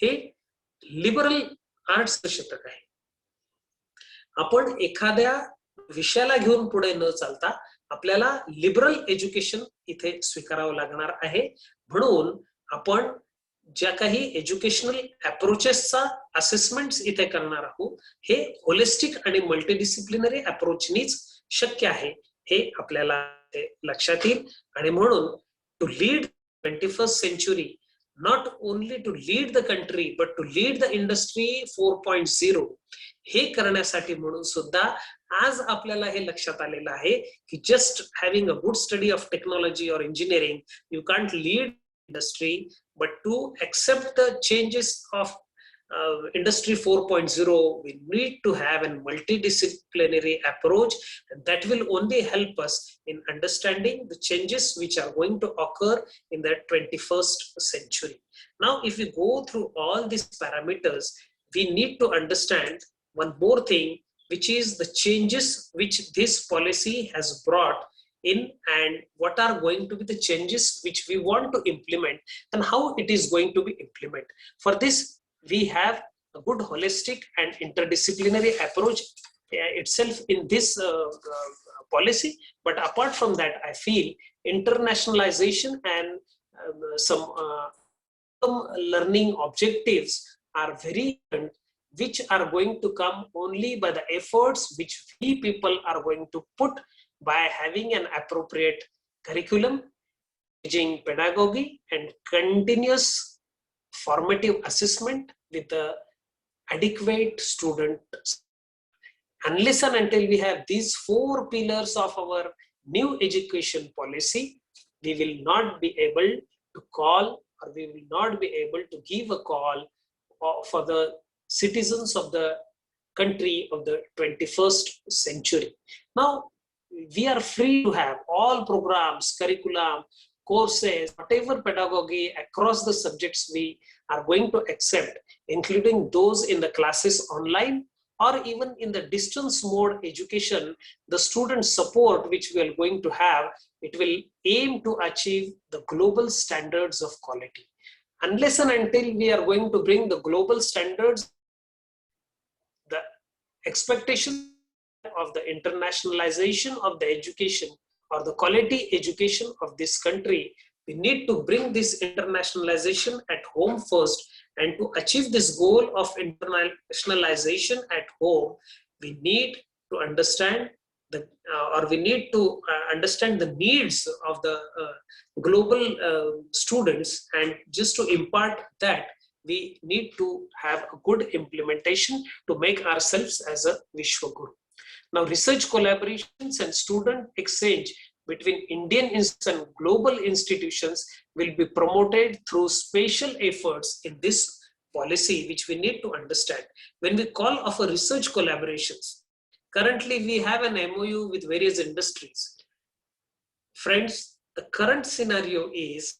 हे लिबरल आर्ट्सचं शतक आहे. आपण एखाद्या विषयाला घेऊन पुढे न चालता आपल्याला लिबरल एज्युकेशन इथे स्वीकारावं लागणार आहे. म्हणून आपण ज्या काही एज्युकेशनल अप्रोचेसचा असेसमेंट इथे करणार आहोत हे होलिस्टिक आणि मल्टीडिसिप्लिनरी अप्रोचनीच शक्य आहे हे आपल्याला लक्षात येईल. आणि म्हणून to lead 21st century, not only to lead the country but to lead the industry 4.0 हे करण्यासाठी म्हणून सुद्धा आज आपल्याला हे लक्षात आलेलं आहे की just having a good study of technology और engineering you can't lead industry, but to accept the changes of industry 4.0 we need to have a multidisciplinary approach, and that will only help us in understanding the changes which are going to occur in the 21st century. Now if we go through all these parameters, we need to understand one more thing, which is the changes which this policy has brought in and what are going to be the changes which we want to implement and how it is going to be implemented. For this, we have a good holistic and interdisciplinary approach itself in this policy. But apart from that, I feel internationalization and some learning objectives are very important, which are going to come only by the efforts which we people are going to put by having an appropriate curriculum, teaching pedagogy, and continuous formative assessment with the adequate student. Unless and until we have these 4 pillars of our new education policy, we will not be able to call, or we will not be able to give a call for the citizens of the country of the 21st century. Now, we are free to have all programs, curriculum, courses, whatever pedagogy across the subjects we are going to accept, including those in the classes online or even in the distance mode education. The student support which we are going to have, it will aim to achieve the global standards of quality. Unless and until we are going to bring the global standards, the expectation of the internationalization of the education or the quality education of this country, we need to bring this internationalization at home first. And to achieve this goal of internationalization at home, we need to understand understand the needs of the global students, and just to impart that, we need to have a good implementation to make ourselves as a Vishwaguru. Now, research collaborations and student exchange between Indian and global institutions will be promoted through special efforts in this policy, which we need to understand. When we call of a research collaborations, currently we have an MOU with various industries. Friends, the current scenario is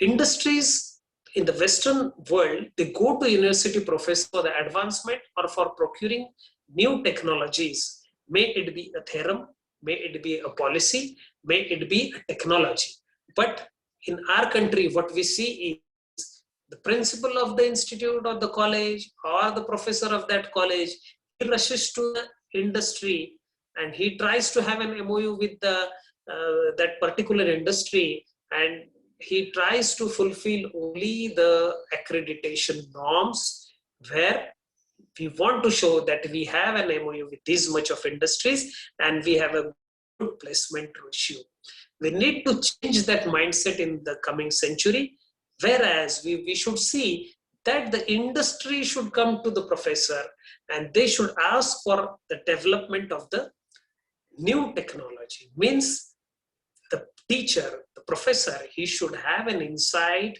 industries in the Western world, they go to university professors for the advancement or for procuring new technologies. May it be a theorem, may it be a policy, may it be a technology. But in our country, what we see is the principal of the institute or the college or the professor of that college, he rushes to the industry and he tries to have an MOU with that particular industry, and he tries to fulfill only the accreditation norms, where we want to show that we have an MOU with this much of industries and we have a good placement ratio. We need to change that mindset in the coming century, whereas we should see that the industry should come to the professor and they should ask for the development of the new technology. Means the teacher, the professor, he should have an insight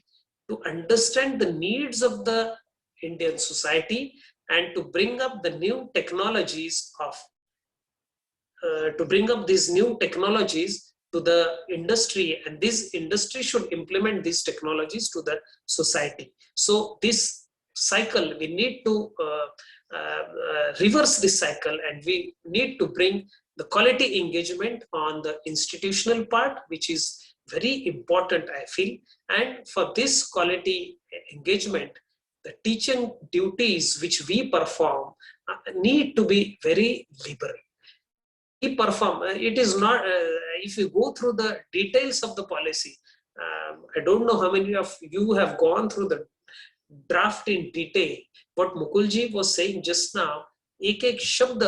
to understand the needs of the Indian society and to bring up the new technologies to bring up these new technologies to the industry, and this industry should implement these technologies to the society. So this cycle, we need to reverse this cycle, and we need to bring the quality engagement on the institutional part, which is very important, I feel. And for this quality engagement, the teaching duties which we perform need to be very liberal. We perform, it is not, if you go through the details of the policy, I don't know how many of you have gone through the draft in detail. What Mukulji was saying just now, एक शब्द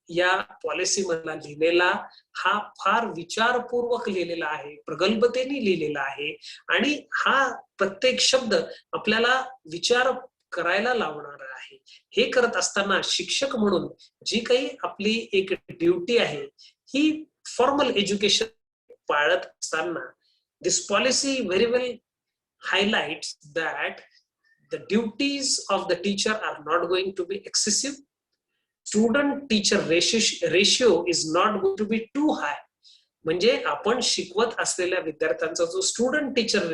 या policy मधला लिहिलेला हा फार विचारपूर्वक लिहिलेला आहे, प्रगल्भतेने लिहिलेला आहे, आणि हा प्रत्येक शब्द आपल्याला विचार करायला लावणारा आहे. हे करत असताना शिक्षक म्हणून जी काही आपली एक ड्युटी आहे, ही फॉर्मल एज्युकेशन पाळत असताना this policy very well highlights that the duties of the teacher are not going to be excessive. Student teacher ratio is not going to be too high. म्हणजे आपण शिकवत असलेल्या विद्यार्थ्यांचा जो स्टुडंट टीचर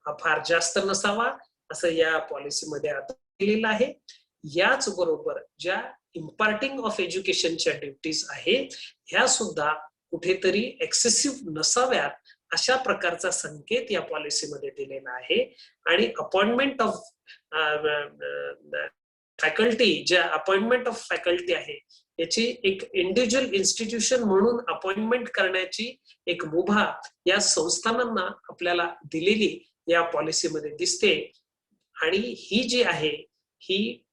हा फार जास्त नसावा, असं या पॉलिसीमध्ये आता केलेलं आहे. याच बरोबर ज्या इम्पार्टिंग ऑफ एज्युकेशनच्या ड्युटीज आहेत, ह्या सुद्धा कुठेतरी एक्सेसिव्ह नसाव्यात, अशा प्रकारचा संकेत या पॉलिसीमध्ये दिलेला आहे. आणि अपॉइंटमेंट ऑफ फॅकल्टी, ज्या अपॉइंटमेंट ऑफ फॅकल्टी आहे, याची एक इंडिव्हिज्युअल इन्स्टिट्यूशन म्हणून अपॉइंटमेंट करण्याची एक मुभा या संस्थानांना आपल्याला दिलेली या पॉलिसीमध्ये दिसते. आणि ही जी आहे, ही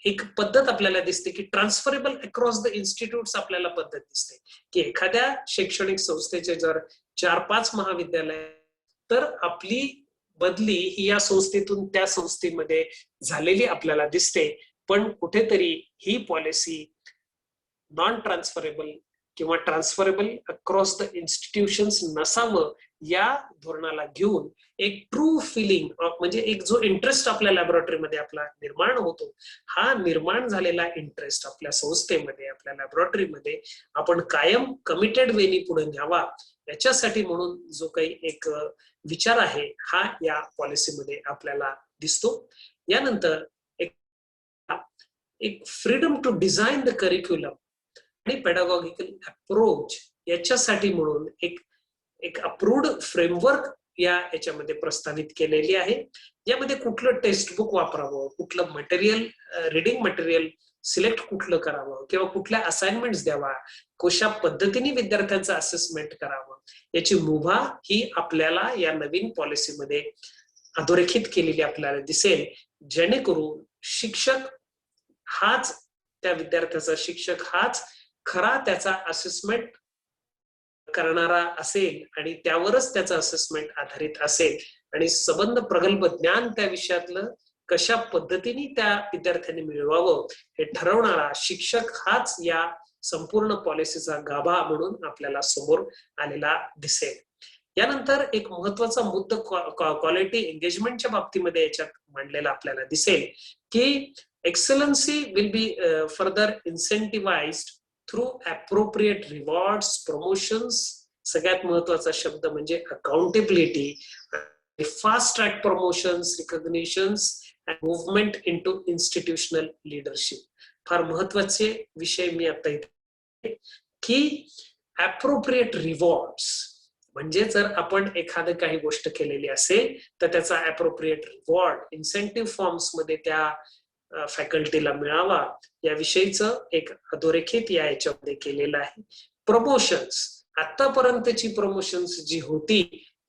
एक पद्धत आपल्याला दिसते की ट्रान्सफरेबल अक्रॉस द इन्स्टिट्यूट्स आपल्याला पद्धत दिसते, की एखाद्या शैक्षणिक संस्थेचे जर 4-5 महाविद्यालय, तर आपली बदली ही या संस्थेतून त्या संस्थेमध्ये झालेली आपल्याला दिसते. पण कुठेतरी ही पॉलिसी नॉन ट्रान्सफरेबल किंवा ट्रान्सफरेबल अक्रॉस द इन्स्टिट्यूशन्स नसावं, या धोरणाला घेऊन एक ट्रू फिलिंग, म्हणजे एक जो इंटरेस्ट आपल्या लॅबोरेटरीमध्ये आपला निर्माण होतो, हा निर्माण झालेला इंटरेस्ट आपल्या संस्थेमध्ये, आपल्या लॅबोरेटरीमध्ये आपण कायम कमिटेड वेनी पुढे न्यावा, याच्यासाठी म्हणून जो काही एक विचार आहे, हा या पॉलिसीमध्ये आपल्याला दिसतो. यानंतर एक freedom to design the curriculum आणि पेडागॉगिकल अप्रोच, याच्यासाठी म्हणून एक अप्रूव्ड फ्रेमवर्क याच्यामध्ये प्रस्तावित केलेली आहे. यामध्ये कुठलं टेक्स्ट बुक वापरावं, कुठलं मटेरियल, रिडिंग मटेरियल सिलेक्ट कुठलं करावं, किंवा कुठल्या असाइनमेंट्स द्यावा, कशा पद्धतीने विद्यार्थ्यांचं असेसमेंट करावं, याची मुभा ही आपल्याला या नवीन पॉलिसीमध्ये अधोरेखित केलेली आपल्याला दिसेल. जेणेकरून शिक्षक हाच, त्या विद्यार्थ्याचा शिक्षक हाच खरा त्याचा असेसमेंट करणारा असेल, आणि त्यावरच त्याचं असेसमेंट आधारित असेल, आणि संबंध प्रगल्भ ज्ञान त्या विषयातलं कशा पद्धतीने त्या विद्यार्थ्यांनी मिळवावं हे ठरवणारा शिक्षक हाच या संपूर्ण पॉलिसीचा गाभा म्हणून आपल्याला समोर आलेला दिसेल. यानंतर एक महत्वाचा मुद्दा क्वालिटी एंगेजमेंटच्या बाबतीमध्ये याच्यात मांडलेला आपल्याला दिसेल, की excellency will be further incentivised through appropriate rewards, promotions. सगळ्यात महत्वाचा शब्द म्हणजे accountability, fast track promotions, recognitions and movement into institutional leadership. फार महत्वाचे विषय मी आता इथे, की अप्रोप्रिएट रिवॉर्ड्स म्हणजे जर आपण एखादं काही गोष्ट केलेली असेल, तर त्याचा अप्रोप्रिएट रिवॉर्ड इन्सेंटिव्ह फॉर्म्स मध्ये त्या फॅकल्टीला मिळावा, याविषयीचं एक अधोरेखित याच्यामध्ये केलेलं आहे. प्रमोशन्स, आतापर्यंतची प्रमोशन्स जी होती,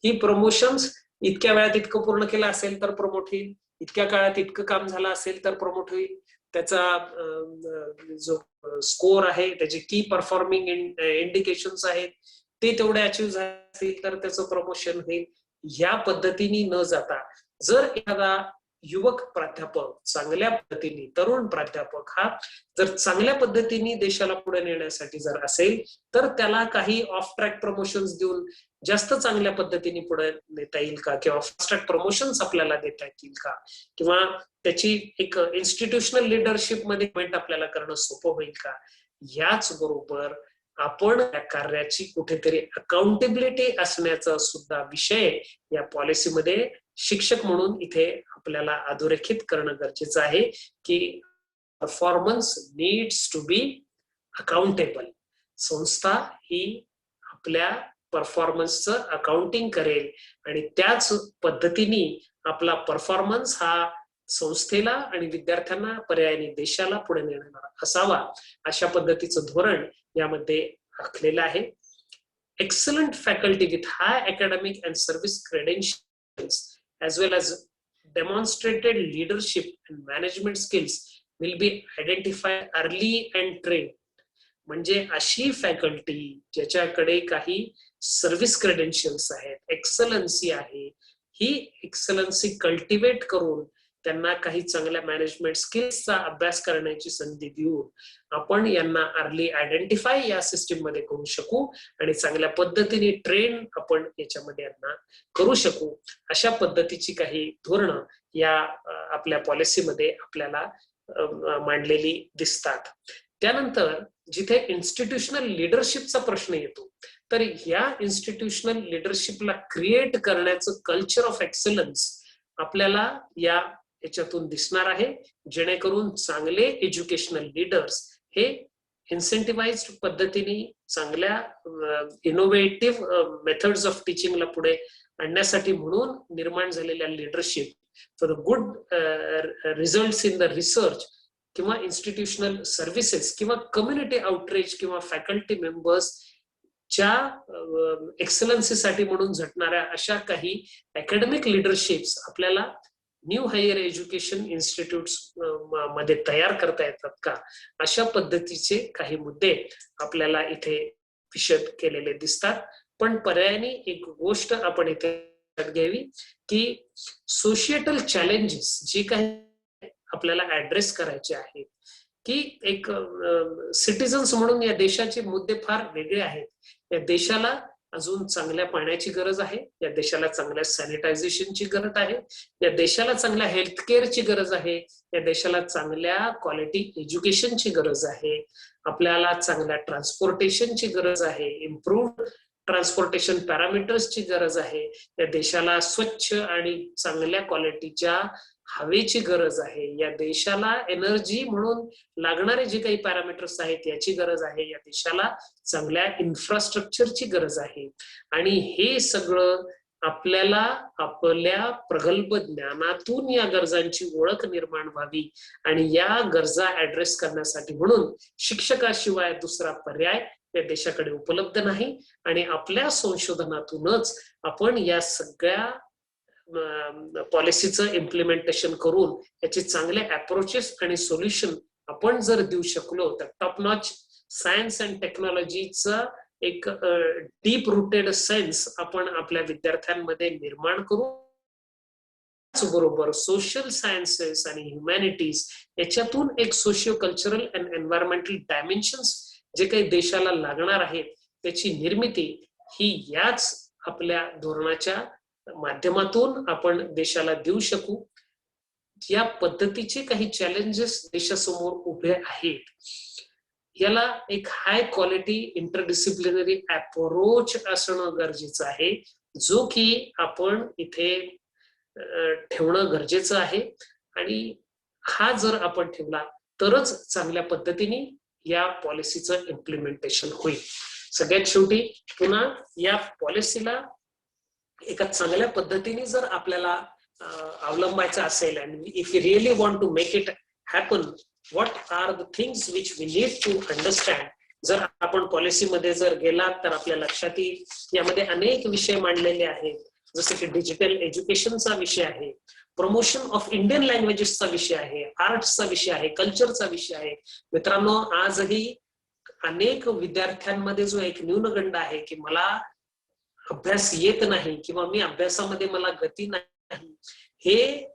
ही प्रमोशन्स इतक्या वेळात इतकं पूर्ण केलं असेल तर प्रमोट होईल, इतक्या काळात इतकं काम झालं असेल तर प्रमोट होईल, त्याचा जो स्कोर आहे, त्याचे की परफॉर्मिंग इंडिकेशन्स आहेत, ते तेवढे अचीव्ह झाले असतील तर त्याचं प्रमोशन होईल. या पद्धतीने न जाता, जर एखादा युवक प्राध्यापक चांगल्या पद्धतीने, तरुण प्राध्यापक हा जर चांगल्या पद्धतीने देशाला पुढे नेण्यासाठी जर असेल तर त्याला काही ऑफ ट्रॅक प्रमोशन्स देऊन जास्त चांगल्या पद्धतीने पुढे नेता येईल का, किंवा फास्ट ट्रॅक प्रमोशन्स आपल्याला देता येतील का, किंवा त्याची एक इन्स्टिट्यूशनल लिडरशिप मध्ये आपल्याला करणं सोपं होईल का. याच बरोबर आपण या कार्याची कुठेतरी अकाउंटेबिलिटी असण्याचा सुद्धा विषय या पॉलिसीमध्ये शिक्षक म्हणून इथे आपल्याला अधोरेखित करणं गरजेचं आहे की performance needs to be accountable. संस्था ही आपल्या परफॉर्मन्सचं अकाउंटिंग करेल आणि त्याच पद्धतीने आपला परफॉर्मन्स हा संस्थेला आणि विद्यार्थ्यांना पर्यायाने देशाला पुढे नेणारा असावा, अशा पद्धतीचं धोरण यामध्ये आखलेलं आहे. Excellent faculty with high academic and service credentials as well as demonstrated leadership and management skills will be identified early and trained. म्हणजे अशी फॅकल्टी ज्याच्याकडे काही सर्व्हिस क्रेडेन्शियल्स आहेत, एक्सलन्सी आहे, ही एक्सलन्सी कल्टिवेट करून त्यांना काही चांगल्या मॅनेजमेंट स्किल्सचा अभ्यास करण्याची संधी देऊन आपण यांना अर्ली आयडेंटिफाय या सिस्टीम मध्ये करू शकू आणि चांगल्या पद्धतीने ट्रेन आपण याच्यामध्ये यांना करू शकू. अशा पद्धतीची काही धोरणं या आपल्या पॉलिसीमध्ये आपल्याला मांडलेली दिसतात. त्यानंतर जिथे इन्स्टिट्यूशनल लिडरशिपचा प्रश्न येतो तर या इन्स्टिट्यूशनल लिडरशिपला क्रिएट करण्याचं कल्चर ऑफ एक्सलन्स आपल्याला याच्यातून दिसणार आहे, जेणेकरून चांगले एज्युकेशनल लीडर्स हे इन्सेंटिव्हाइज्ड पद्धतीने चांगल्या इनोव्हेटिव्ह मेथड्स ऑफ टीचिंगला पुढे आणण्यासाठी म्हणून निर्माण झालेल्या leadership for the good results in the research किंवा इन्स्टिट्यूशनल सर्व्हिसेस किंवा कम्युनिटी आउटरीच किंवा फॅकल्टी मेंबर्सच्या एक्सलन्सीसाठी म्हणून झटणाऱ्या अशा काही अकॅडमिक लिडरशिप्स आपल्याला न्यू हायर एज्युकेशन इन्स्टिट्यूट्स मध्ये तयार करता येतात का, अशा पद्धतीचे काही मुद्दे आपल्याला इथे विशद केलेले दिसतात. पण पर्यायाने एक गोष्ट आपण इथे घ्यावी की सोशिएटल चॅलेंजेस जे काही आपल्याला ऍड्रेस करायचे आहेत की एक सिटिझन्स म्हणून या देशाचे मुद्दे फार वेगळे आहेत. या देशाला अजून चांगल्या पाण्याची गरज आहे, या देशाला चांगल्या सॅनिटायझेशनची गरज आहे, या देशाला चांगल्या हेल्थकेअरची गरज आहे, या देशाला चांगल्या क्वालिटी एज्युकेशनची गरज आहे, आपल्याला चांगल्या ट्रान्सपोर्टेशनची गरज आहे, इम्प्रूव्ड ट्रान्सपोर्टेशन पॅरामीटर्सची गरज आहे, या देशाला स्वच्छ आणि चांगल्या क्वालिटीच्या हवेची गरज आहे, या देशाला एनर्जी म्हणून लागणारे जे काही पॅरामीटर्स आहेत याची गरज आहे, या देशाला चांगल्या इन्फ्रास्ट्रक्चरची गरज आहे. आणि हे सगळं आपल्याला आपल्या प्रगल्भ ज्ञानातून या गरजांची ओळख निर्माण व्हावी आणि या गरजा ऍड्रेस करण्यासाठी म्हणून शिक्षकाशिवाय दुसरा पर्याय या देशाकडे उपलब्ध नाही. आणि आपल्या संशोधनातूनच आपण या सगळ्या पॉलिसीचं इम्प्लिमेंटेशन करून याचे चांगले अप्रोचेस आणि सोल्युशन आपण जर देऊ शकलो तर टॉप नॉच सायन्स अँड टेक्नॉलॉजीचा एक डीप रुटेड सेन्स आपण आपल्या विद्यार्थ्यांमध्ये निर्माण करू. बरोबर सोशल सायन्सेस आणि ह्युमॅनिटीज याच्यातून एक socio cultural and environmental dimensions जे काही देशाला लागणार आहेत त्याची निर्मिती ही याच आपल्या धोरणाच्या माध्यमातून आपण देशाला देऊ शकू. या पद्धतीचे काही चॅलेंजेस देशासमोर उभे आहेत. याला एक हाय क्वालिटी इंटरडिसिप्लिनरी अप्रोच असणं गरजेचं आहे, जो की आपण इथे ठेवणं गरजेचं आहे. आणि हा जर आपण ठेवला तरच चांगल्या पद्धतीने या पॉलिसीचं इम्प्लिमेंटेशन होईल. सगळ्यात शेवटी पुन्हा या पॉलिसीला एका चांगल्या पद्धतीने जर आपल्याला अवलंबायचं असेल and if you really want to make it happen, what are the things which we need to understand. जर आपण पॉलिसीमध्ये जर गेलात तर आपल्या लक्षात येईल यामध्ये अनेक विषय मांडलेले आहेत, जसं की डिजिटल एज्युकेशनचा विषय आहे, प्रमोशन ऑफ इंडियन लँग्वेजेसचा विषय आहे, आर्ट्सचा विषय आहे, कल्चरचा विषय आहे. मित्रांनो, आजही अनेक विद्यार्थ्यांमध्ये जो एक न्यूनगंड आहे की मला अभ्यास येत नाही किंवा मी अभ्यासामध्ये मला गती नाही, हे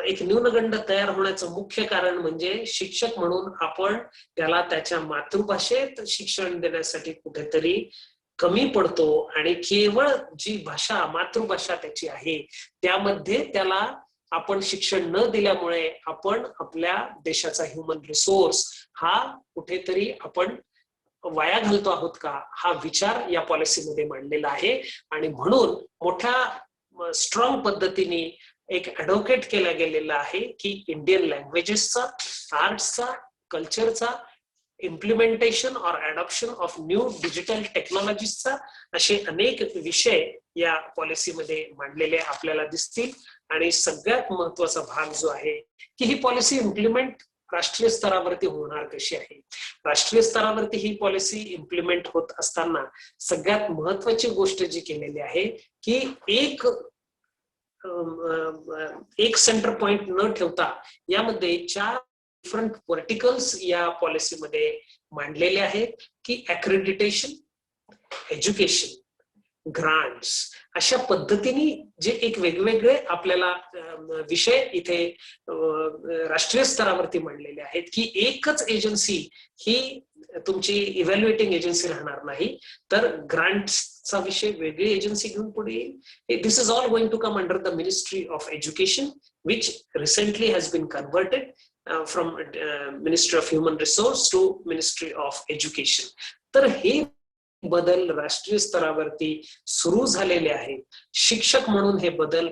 एक न्यूनगंड तयार होण्याचं मुख्य कारण म्हणजे शिक्षक म्हणून आपण त्याला त्याच्या मातृभाषेत शिक्षण देण्यासाठी कुठेतरी कमी पडतो आणि केवळ जी भाषा मातृभाषा त्याची आहे त्यामध्ये त्याला आपण शिक्षण न दिल्यामुळे आपण आपल्या देशाचा ह्युमन रिसोर्स हा कुठेतरी आपण वाया घालतो आहोत का, हा विचार या पॉलिसीमध्ये मांडलेला आहे. आणि म्हणून मोठ्या स्ट्रॉंग पद्धतीने एक ऍडव्होकेट केला गेलेला आहे की इंडियन लँग्वेजेसचा, आर्ट्सचा, कल्चरचा इम्प्लिमेंटेशन और अडॉप्शन ऑफ न्यू डिजिटल टेक्नॉलॉजीजचा असे अनेक विषय या पॉलिसीमध्ये मांडलेले आपल्याला दिसतील. आणि सगळ्यात महत्वाचा भाग जो आहे की ही पॉलिसी इम्प्लिमेंट राष्ट्रीय स्तरावरती होणार कशी आहे. राष्ट्रीय स्तरावरती ही पॉलिसी इम्प्लिमेंट होत असताना सगळ्यात महत्वाची गोष्ट जी केलेली आहे की एक सेंटर पॉइंट न ठेवता यामध्ये 4 डिफरंट वर्टिकल्स या पॉलिसीमध्ये मांडलेले आहेत की ऍक्रेडिटेशन, एज्युकेशन, ग्रांट्स अशा पद्धतीने जे एक वेगवेगळे आपल्याला विषय इथे राष्ट्रीय स्तरावरती मांडलेले आहेत की एकच एजन्सी ही तुमची इव्हॅल्युएटिंग एजन्सी राहणार नाही, तर ग्रांट्सचा विषय वेगळी एजन्सी घेऊन पुढे येईल. This is all going to come under the ministry of education which recently has been converted from ministry of human resource to ministry of education. तर हे बदल राष्ट्रीय स्तरावरती सुरू झालेले आहेत. शिक्षक म्हणून हे बदल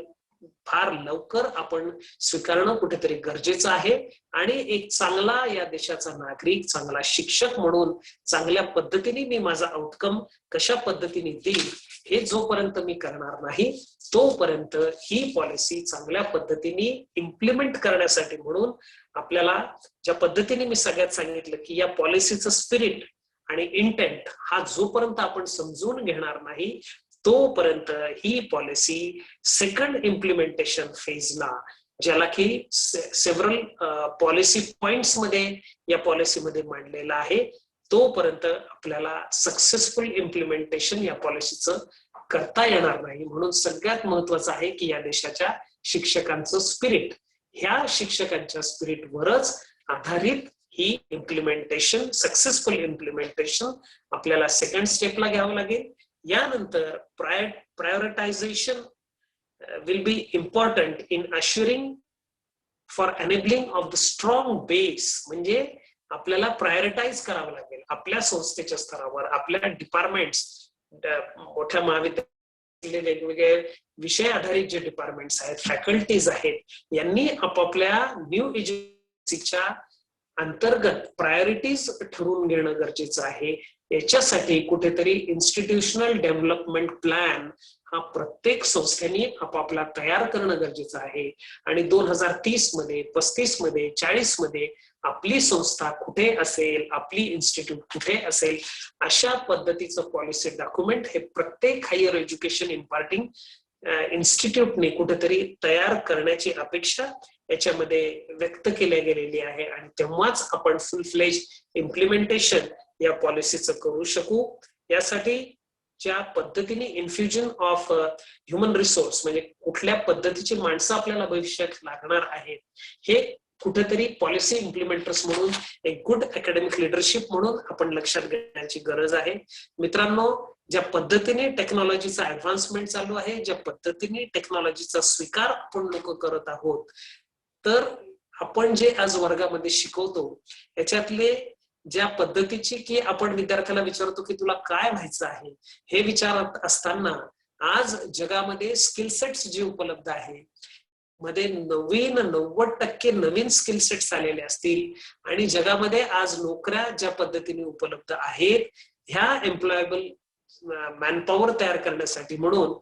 फार लवकर आपण स्वीकारणं कुठेतरी गरजेचं आहे आणि एक चांगला या देशाचा नागरिक, चांगला शिक्षक म्हणून चांगल्या पद्धतीने मी माझा आउटकम कशा पद्धतीने देईल हे जोपर्यंत मी करणार नाही तोपर्यंत ही पॉलिसी चांगल्या पद्धतीने इम्प्लिमेंट करण्यासाठी म्हणून आपल्याला ज्या पद्धतीने मी सगळ्यात सांगितलं की या पॉलिसीचं स्पिरिट आणि इंटेंट हा जोपर्यंत आपण समजून घेणार नाही तोपर्यंत ही पॉलिसी सेकंड इम्प्लिमेंटेशन फेजला, ज्याला की सेव्हरल पॉलिसी पॉइंट्स मध्ये या पॉलिसीमध्ये मांडलेला आहे, तोपर्यंत आपल्याला सक्सेसफुल इम्प्लिमेंटेशन या पॉलिसीचं करता येणार नाही. म्हणून सगळ्यात महत्वाचं आहे की या देशाच्या शिक्षकांचं स्पिरिट, ह्या शिक्षकांच्या स्पिरिटवरच आधारित ही इम्प्लिमेंटेशन, सक्सेसफुल इम्प्लिमेंटेशन आपल्याला सेकंड स्टेपला घ्यावं लागेल. यानंतर prioritisation will be important in assuring for enabling of the strong base. म्हणजे आपल्याला प्रायोरिटाईज करावं लागेल आपल्या संस्थेच्या स्तरावर, आपल्या डिपार्टमेंट्स, मोठ्या महाविद्यालयातले वेगवेगळे विषय आधारित जे डिपार्टमेंट्स आहेत, फॅकल्टीज आहेत, यांनी आपापल्या न्यू एज्युकेशनच्या अंतर्गत प्रायोरिटीज ठरवून घेणं गरजेचं आहे. याच्यासाठी कुठेतरी इन्स्टिट्यूशनल डेव्हलपमेंट प्लॅन हा प्रत्येक संस्थेने आपापला तयार करणं गरजेचं आहे. आणि 2030 मध्ये, 35 मध्ये, 40 मध्ये आपली संस्था कुठे असेल, आपली इन्स्टिट्यूट कुठे असेल, अशा पद्धतीचं पॉलिसी डॉक्युमेंट हे प्रत्येक हायर एज्युकेशन इम्पार्टिंग इन्स्टिट्यूटने कुठेतरी तयार करण्याची अपेक्षा याच्यामध्ये व्यक्त केल्या गेलेली आहे. आणि तेव्हाच आपण फुल फ्लेज इम्प्लिमेंटेशन या पॉलिसीचं करू शकू. यासाठी ज्या पद्धतीने इन्फ्युजन ऑफ ह्युमन रिसोर्स, म्हणजे कुठल्या पद्धतीची माणसं आपल्याला भविष्यात लागणार आहेत, हे कुठेतरी पॉलिसी इम्प्लिमेंटर्स म्हणून एक गुड अकॅडमिक लिडरशिप म्हणून आपण लक्षात घेण्याची गरज आहे. मित्रांनो, ज्या पद्धतीने टेक्नॉलॉजीचा ऍडव्हान्समेंट चालू आहे, ज्या पद्धतीने टेक्नॉलॉजीचा स्वीकार आपण लोक करत आहोत, तर आपण जे आज वर्गामध्ये शिकवतो याच्यातले ज्या पद्धतीची की आपण विद्यार्थ्याला विचारतो की तुला काय व्हायचं आहे, हे विचारत असताना आज जगामध्ये स्किल सेट्स जे उपलब्ध आहे मध्ये 90% नवीन स्किल सेट्स आलेले असतील आणि जगामध्ये आज नोकऱ्या ज्या पद्धतीने उपलब्ध आहेत, ह्या एम्प्लॉयबल मॅनपॉवर तयार करण्यासाठी म्हणून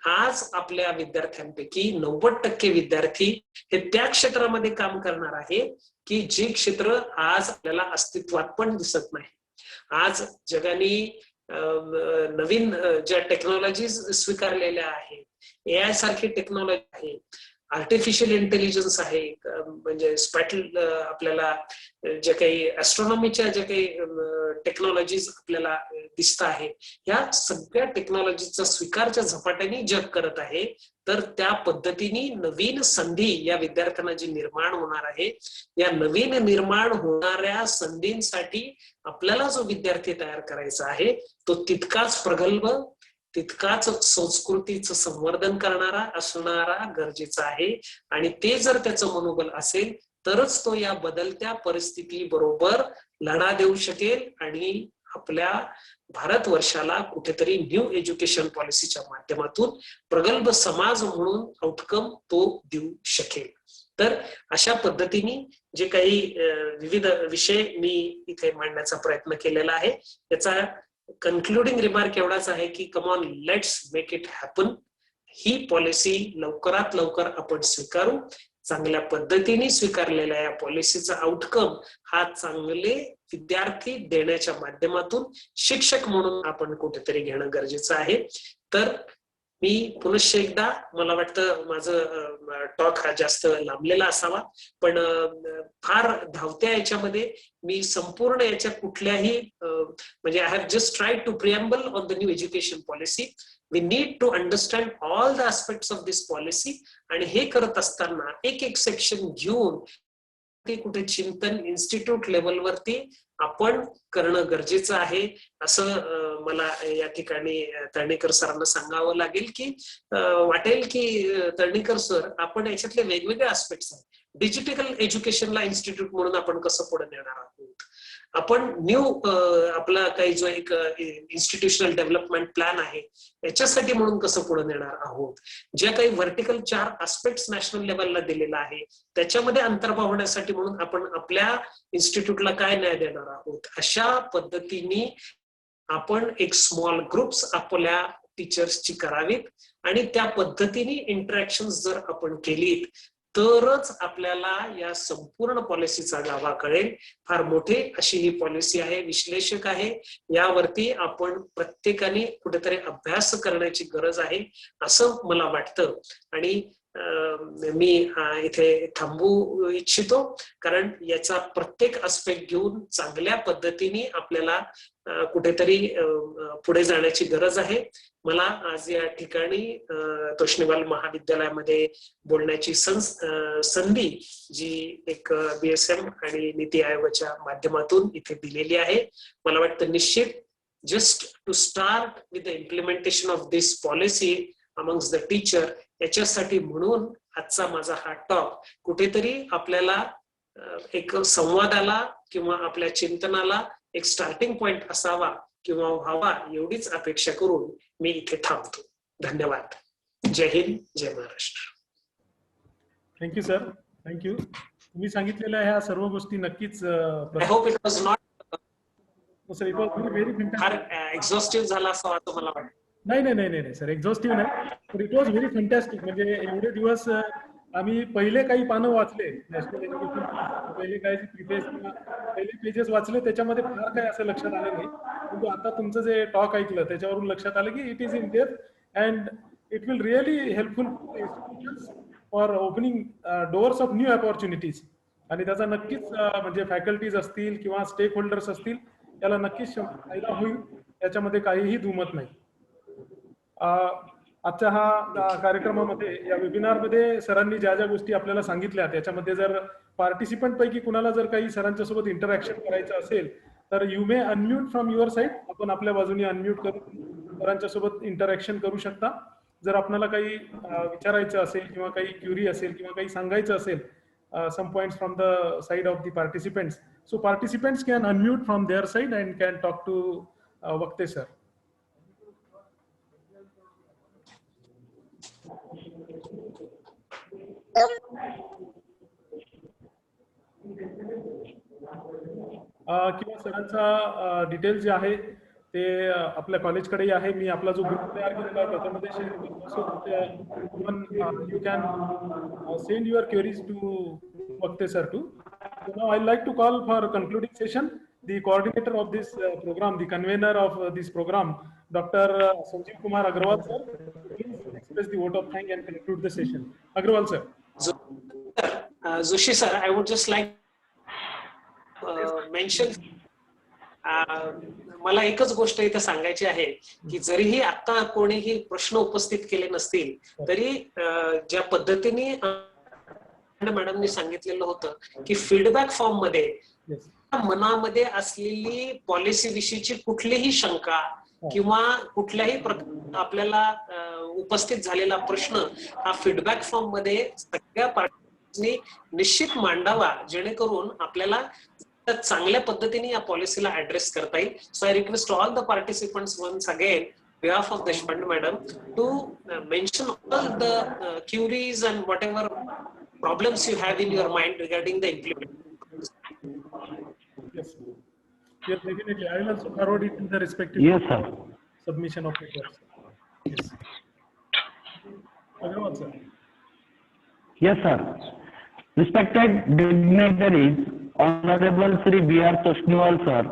आज आपल्या विद्यार्थ्यांपैकी 90% विद्यार्थी हे त्या क्षेत्रामध्ये काम करणार आहे की जे क्षेत्र आज आपल्याला अस्तित्वात पण दिसत नाही. आज जगाने नवीन ज्या टेक्नॉलॉजीज स्वीकारलेल्या आहेत, AI सारखी टेक्नॉलॉजी आहे, आर्टिफिशियल इंटेलिजन्स आहे, म्हणजे स्पॅटल आपल्याला जे काही ऍस्ट्रॉनॉमीच्या जे काही टेक्नॉलॉजीज आपल्याला दिसत आहे, या सगळ्या टेक्नॉलॉजीचा स्वीकारच्या झपाट्याने जग करत आहे. तर त्या पद्धतीने नवीन संधी या विद्यार्थ्यांना जी निर्माण होणार आहे, या नवीन निर्माण होणाऱ्या संधींसाठी आपल्याला जो विद्यार्थी तयार करायचा आहे तो तितकाच प्रगल्भ, तितकाच संस्कृतीचं संवर्धन करणारा असणारा गरजेचा आहे. आणि ते जर त्याचं मनोबल असेल तरच तो या बदलत्या परिस्थिती बरोबर लढा देऊ शकेल आणि आपल्या भारतवर्षाला कुठेतरी न्यू एज्युकेशन पॉलिसीच्या माध्यमातून प्रगल्भ समाज म्हणून आउटकम तो देऊ शकेल. तर अशा पद्धतीने जे काही विविध विषय मी इथे मांडण्याचा प्रयत्न केलेला आहे, त्याचा कन्क्लुडिंग रिमार्क एवढाच आहे की come on, let's make it happen. He policy लवकरात लवकर आपण स्वीकारू. चांगल्या पद्धतीने स्वीकारलेल्या या पॉलिसीचा आउटकम हा चांगले विद्यार्थी देण्याच्या माध्यमातून शिक्षक म्हणून आपण कुठेतरी घेणं गरजेचं आहे. तर मी पुनश्च एकदा, मला वाटतं माझं टॉक हा जास्त लांबलेला असावा, पण फार धावत्या याच्यामध्ये मी संपूर्ण याच्या कुठल्याही म्हणजे I have just tried to preamble on the new education policy. We need to understand all the aspects of this policy. आणि हे करत असताना एक एक सेक्शन घेऊन ते कुठे चिंतन इन्स्टिट्यूट लेवलवरती आपण करणं गरजेचं आहे, असं मला या ठिकाणी तळणीकर सरांना सांगावं लागेल. की वाटेल की तळणीकर सर, आपण याच्यातले वेगवेगळे ऍस्पेक्ट्स आहेत. डिजिटल एज्युकेशनला इन्स्टिट्यूट म्हणून आपण कसं पुढे नेणार आहोत, आपण न्यू आपला काही जो एक इन्स्टिट्यूशनल डेव्हलपमेंट प्लॅन आहे याच्यासाठी म्हणून कसं पुढे नेणार आहोत, ज्या काही व्हर्टिकल 4 ऍस्पेक्ट्स नॅशनल लेवलला दिलेला आहे त्याच्यामध्ये अंतर्भाव होण्यासाठी म्हणून आपण आपल्या इन्स्टिट्यूटला काय न्याय देणार आहोत. अशा पद्धतीने आपण एक स्मॉल ग्रुप्स आपल्या टीचर्सची करावीत आणि त्या पद्धतीने इंटरॅक्शन जर आपण केलीत तरच आपल्याला या संपूर्ण पॉलिसीचा गाभा कळेल. फार मोठी अशी ही पॉलिसी आहे, विश्लेषक आहे, यावरती आपण प्रत्येकाने कुठेतरी अभ्यास करण्याची गरज आहे असं मला वाटतं. आणि मी इथे थांबू इच्छितो, कारण याचा प्रत्येक आस्पेक्ट घेऊन चांगल्या पद्धतीने आपल्याला कुठेतरी पुढे जाण्याची गरज आहे. मला आज या ठिकाणी तोष्णीवाल महाविद्यालयामध्ये बोलण्याची संधी जी एक BSM आणि नीती आयोगाच्या माध्यमातून इथे दिलेली आहे, मला वाटतं निश्चित just to start with the implementation of this policy amongst the teacher, याच्यासाठी म्हणून आजचा माझा हा टॉक कुठेतरी आपल्याला एक संवादाला किंवा आपल्या चिंतनाला एक स्टार्टिंग पॉइंट असावा किंवा व्हावा एवढीच अपेक्षा करून मी इथे थांबतो. धन्यवाद. जय हिंद, जय महाराष्ट्र. Thank you sir, thank you. तुम्ही सांगितलेल्या ह्या सर्व गोष्टी नक्कीच I hope it was not sir, it was very फार फॅन्टॅस्टिक. एक्झॉस्टिव्ह झाला असं मला वाटतं. नाही सर, एक्झॉस्टिव्ह नाही, पण इट वॉज व्हेरी फॅन्टॅस्टिक. म्हणजे एवढे दिवस आम्ही पहिले काही पानं वाचले, नॅशनल एज्युकेशन पहिले काही प्रिफेस किंवा पहिले पेजेस वाचले, त्याच्यामध्ये फार काही असं लक्षात आलं नाही. परंतु आता तुमचं जे टॉक ऐकलं त्याच्यावरून लक्षात आलं की it is in depth and it will really helpful institutions for opening doors of new opportunities. आणि त्याचा नक्कीच म्हणजे फॅकल्टीज असतील किंवा स्टेक होल्डर्स असतील, त्याला नक्कीच फायदा होईल, याच्यामध्ये काहीही दुमत नाही. आजच्या हा कार्यक्रमामध्ये, या वेबिनारमध्ये सरांनी ज्या ज्या गोष्टी आपल्याला सांगितल्या त्याच्यामध्ये जर पार्टिसिपंट पैकी कुणाला जर काही सरांच्या सोबत इंटरॅक्शन करायचं असेल तर you may unmute from your side. आपण आपल्या बाजूने अनम्यूट करून सरांच्या सोबत इंटरॅक्शन करू शकता. जर आपल्याला काही विचारायचं असेल किंवा काही क्युरी असेल किंवा काही सांगायचं असेल, some points from the side of the participants. So participants can unmute from their side and can talk to Vakte sir. किंवा सरांचा डिटेल्स जे आहे ते आपल्या कॉलेजकडेही आहे. मी आपला जो ग्रुप तयार केलेला आहे त्याच्यामध्ये शेअर करतो. You can send your queries to Vakte sir too. So now I'd like to call for a concluding session the coordinator of this program, the convener of this program, Dr. Sanjeev Kumar Agrawal sir. Please express the vote of thanks and conclude the session. Agrawal sir. Joshi sir, I would just like mention मला एकच गोष्ट इथे सांगायची आहे की जरीही आता कोणीही प्रश्न उपस्थित केले नसतील तरी ज्या पद्धतीने मॅडमनी सांगितलेलं होतं की फीडबॅक फॉर्म मध्ये मनामध्ये असलेली पॉलिसी विषयीची कुठलीही शंका किंवा कुठल्याही आपल्याला उपस्थित झालेला प्रश्न हा फीडबॅक फॉर्म मध्ये सगळ्या पार्टीनी निश्चित मांडावा जेणेकरून आपल्याला चांगल्या पद्धतीने या पॉलिसीला ऍड्रेस करता येईल. So I request all the participants once again behalf of Deshpande madam to mention all the queries and whatever problems you have in your mind regarding the implementation. Yes. Yes, definitely. I will also forward it to the respective Yes, sir. submission of papers. Yes. Agarwal, sir. Yes, sir. Respected dignitaries, Honorable Sri B.R. Toshniwal, sir,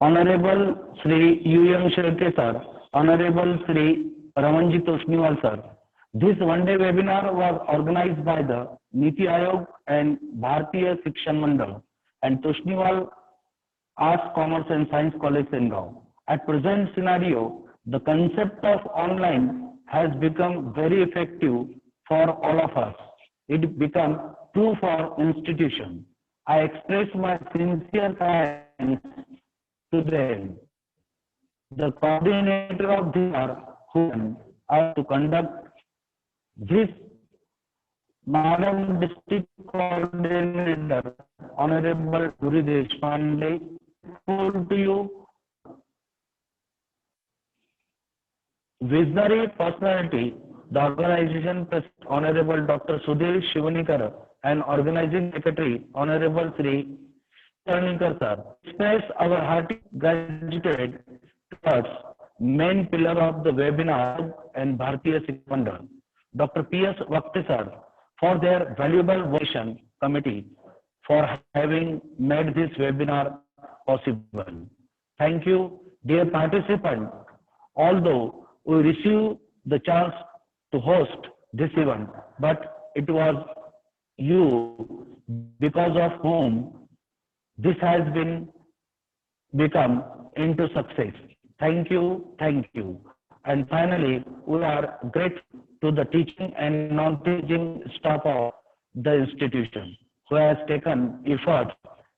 Honorable Sri U.M. Shetty, sir, Honorable Sri Ramanji Toshniwal, sir. This one-day webinar was organized by the Niti Aayog and Bharatiya Shikshan Mandal and Toshniwal Arts, Commerce and Science College, Sengao. At present scenario, the concept of online has become very effective for all of us. It become true for institution. I express my sincere thanks to them. The coordinator of this who are to conduct this, Madam District Coordinator, Honorable Madhuri Deshpande, over to you. Visionary personality, the organization President, Honorable Dr. Sudhir Shivanikar, and Organizing Secretary, Honorable Sri Shivanikar, sir, express our hearty gratitude towards main pillar of the webinar and Bharatiya Shikshan Mandal, Dr. P.S. Vakte, sir, for their valuable vision committee for having made this webinar possible. Thank you, dear participant. Although we received the chance to host this event, but it was you because of whom this has been become into success. Thank you, thank you. And finally, we are grateful to the teaching and non-teaching staff of the institution who has taken effort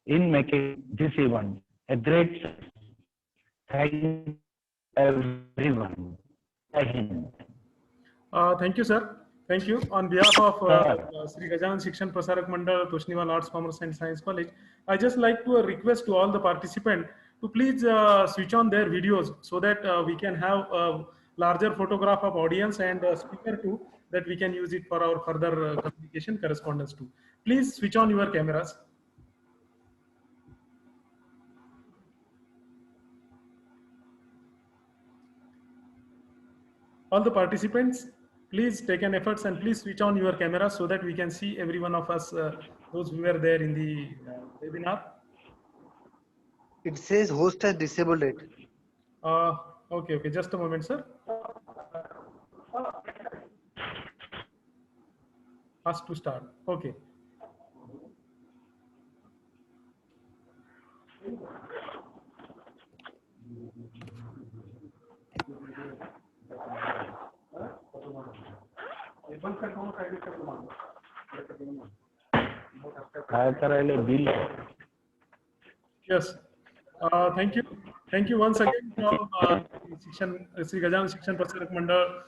in making this event a great success. Thank everyone. Thank you. Thank you, sir. Thank you. On behalf of Sri Gajanan Shikshan Prasarak Mandal, Toshniwal Arts, Commerce and Science College, I just like to request to all the participants to please switch on their videos so that we can have a larger photograph of audience and speaker too, that we can use it for our further communication correspondence too. Please switch on your cameras. All the participants, please take an efforts and please switch on your camera so that we can see every one of us, those who were there in the webinar. It says host has disabled it. Okay, just a moment, sir. Ask to start. Okay. Yes. Thank you. Thank you once again from Sri Gajanan Shikshan Prasarak Mandal,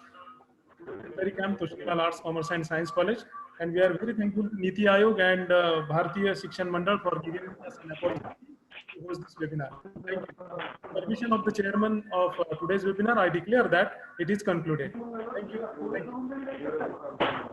very camp, Toshniwal Arts, Commerce and Science College. And we are very thankful to Niti Aayog and Bharatiya Shikshan Mandal for giving us an opportunity to host this webinar. Thank you. Permission of the chairman of today's webinar, I declare that it is concluded. Thank you. Thank you.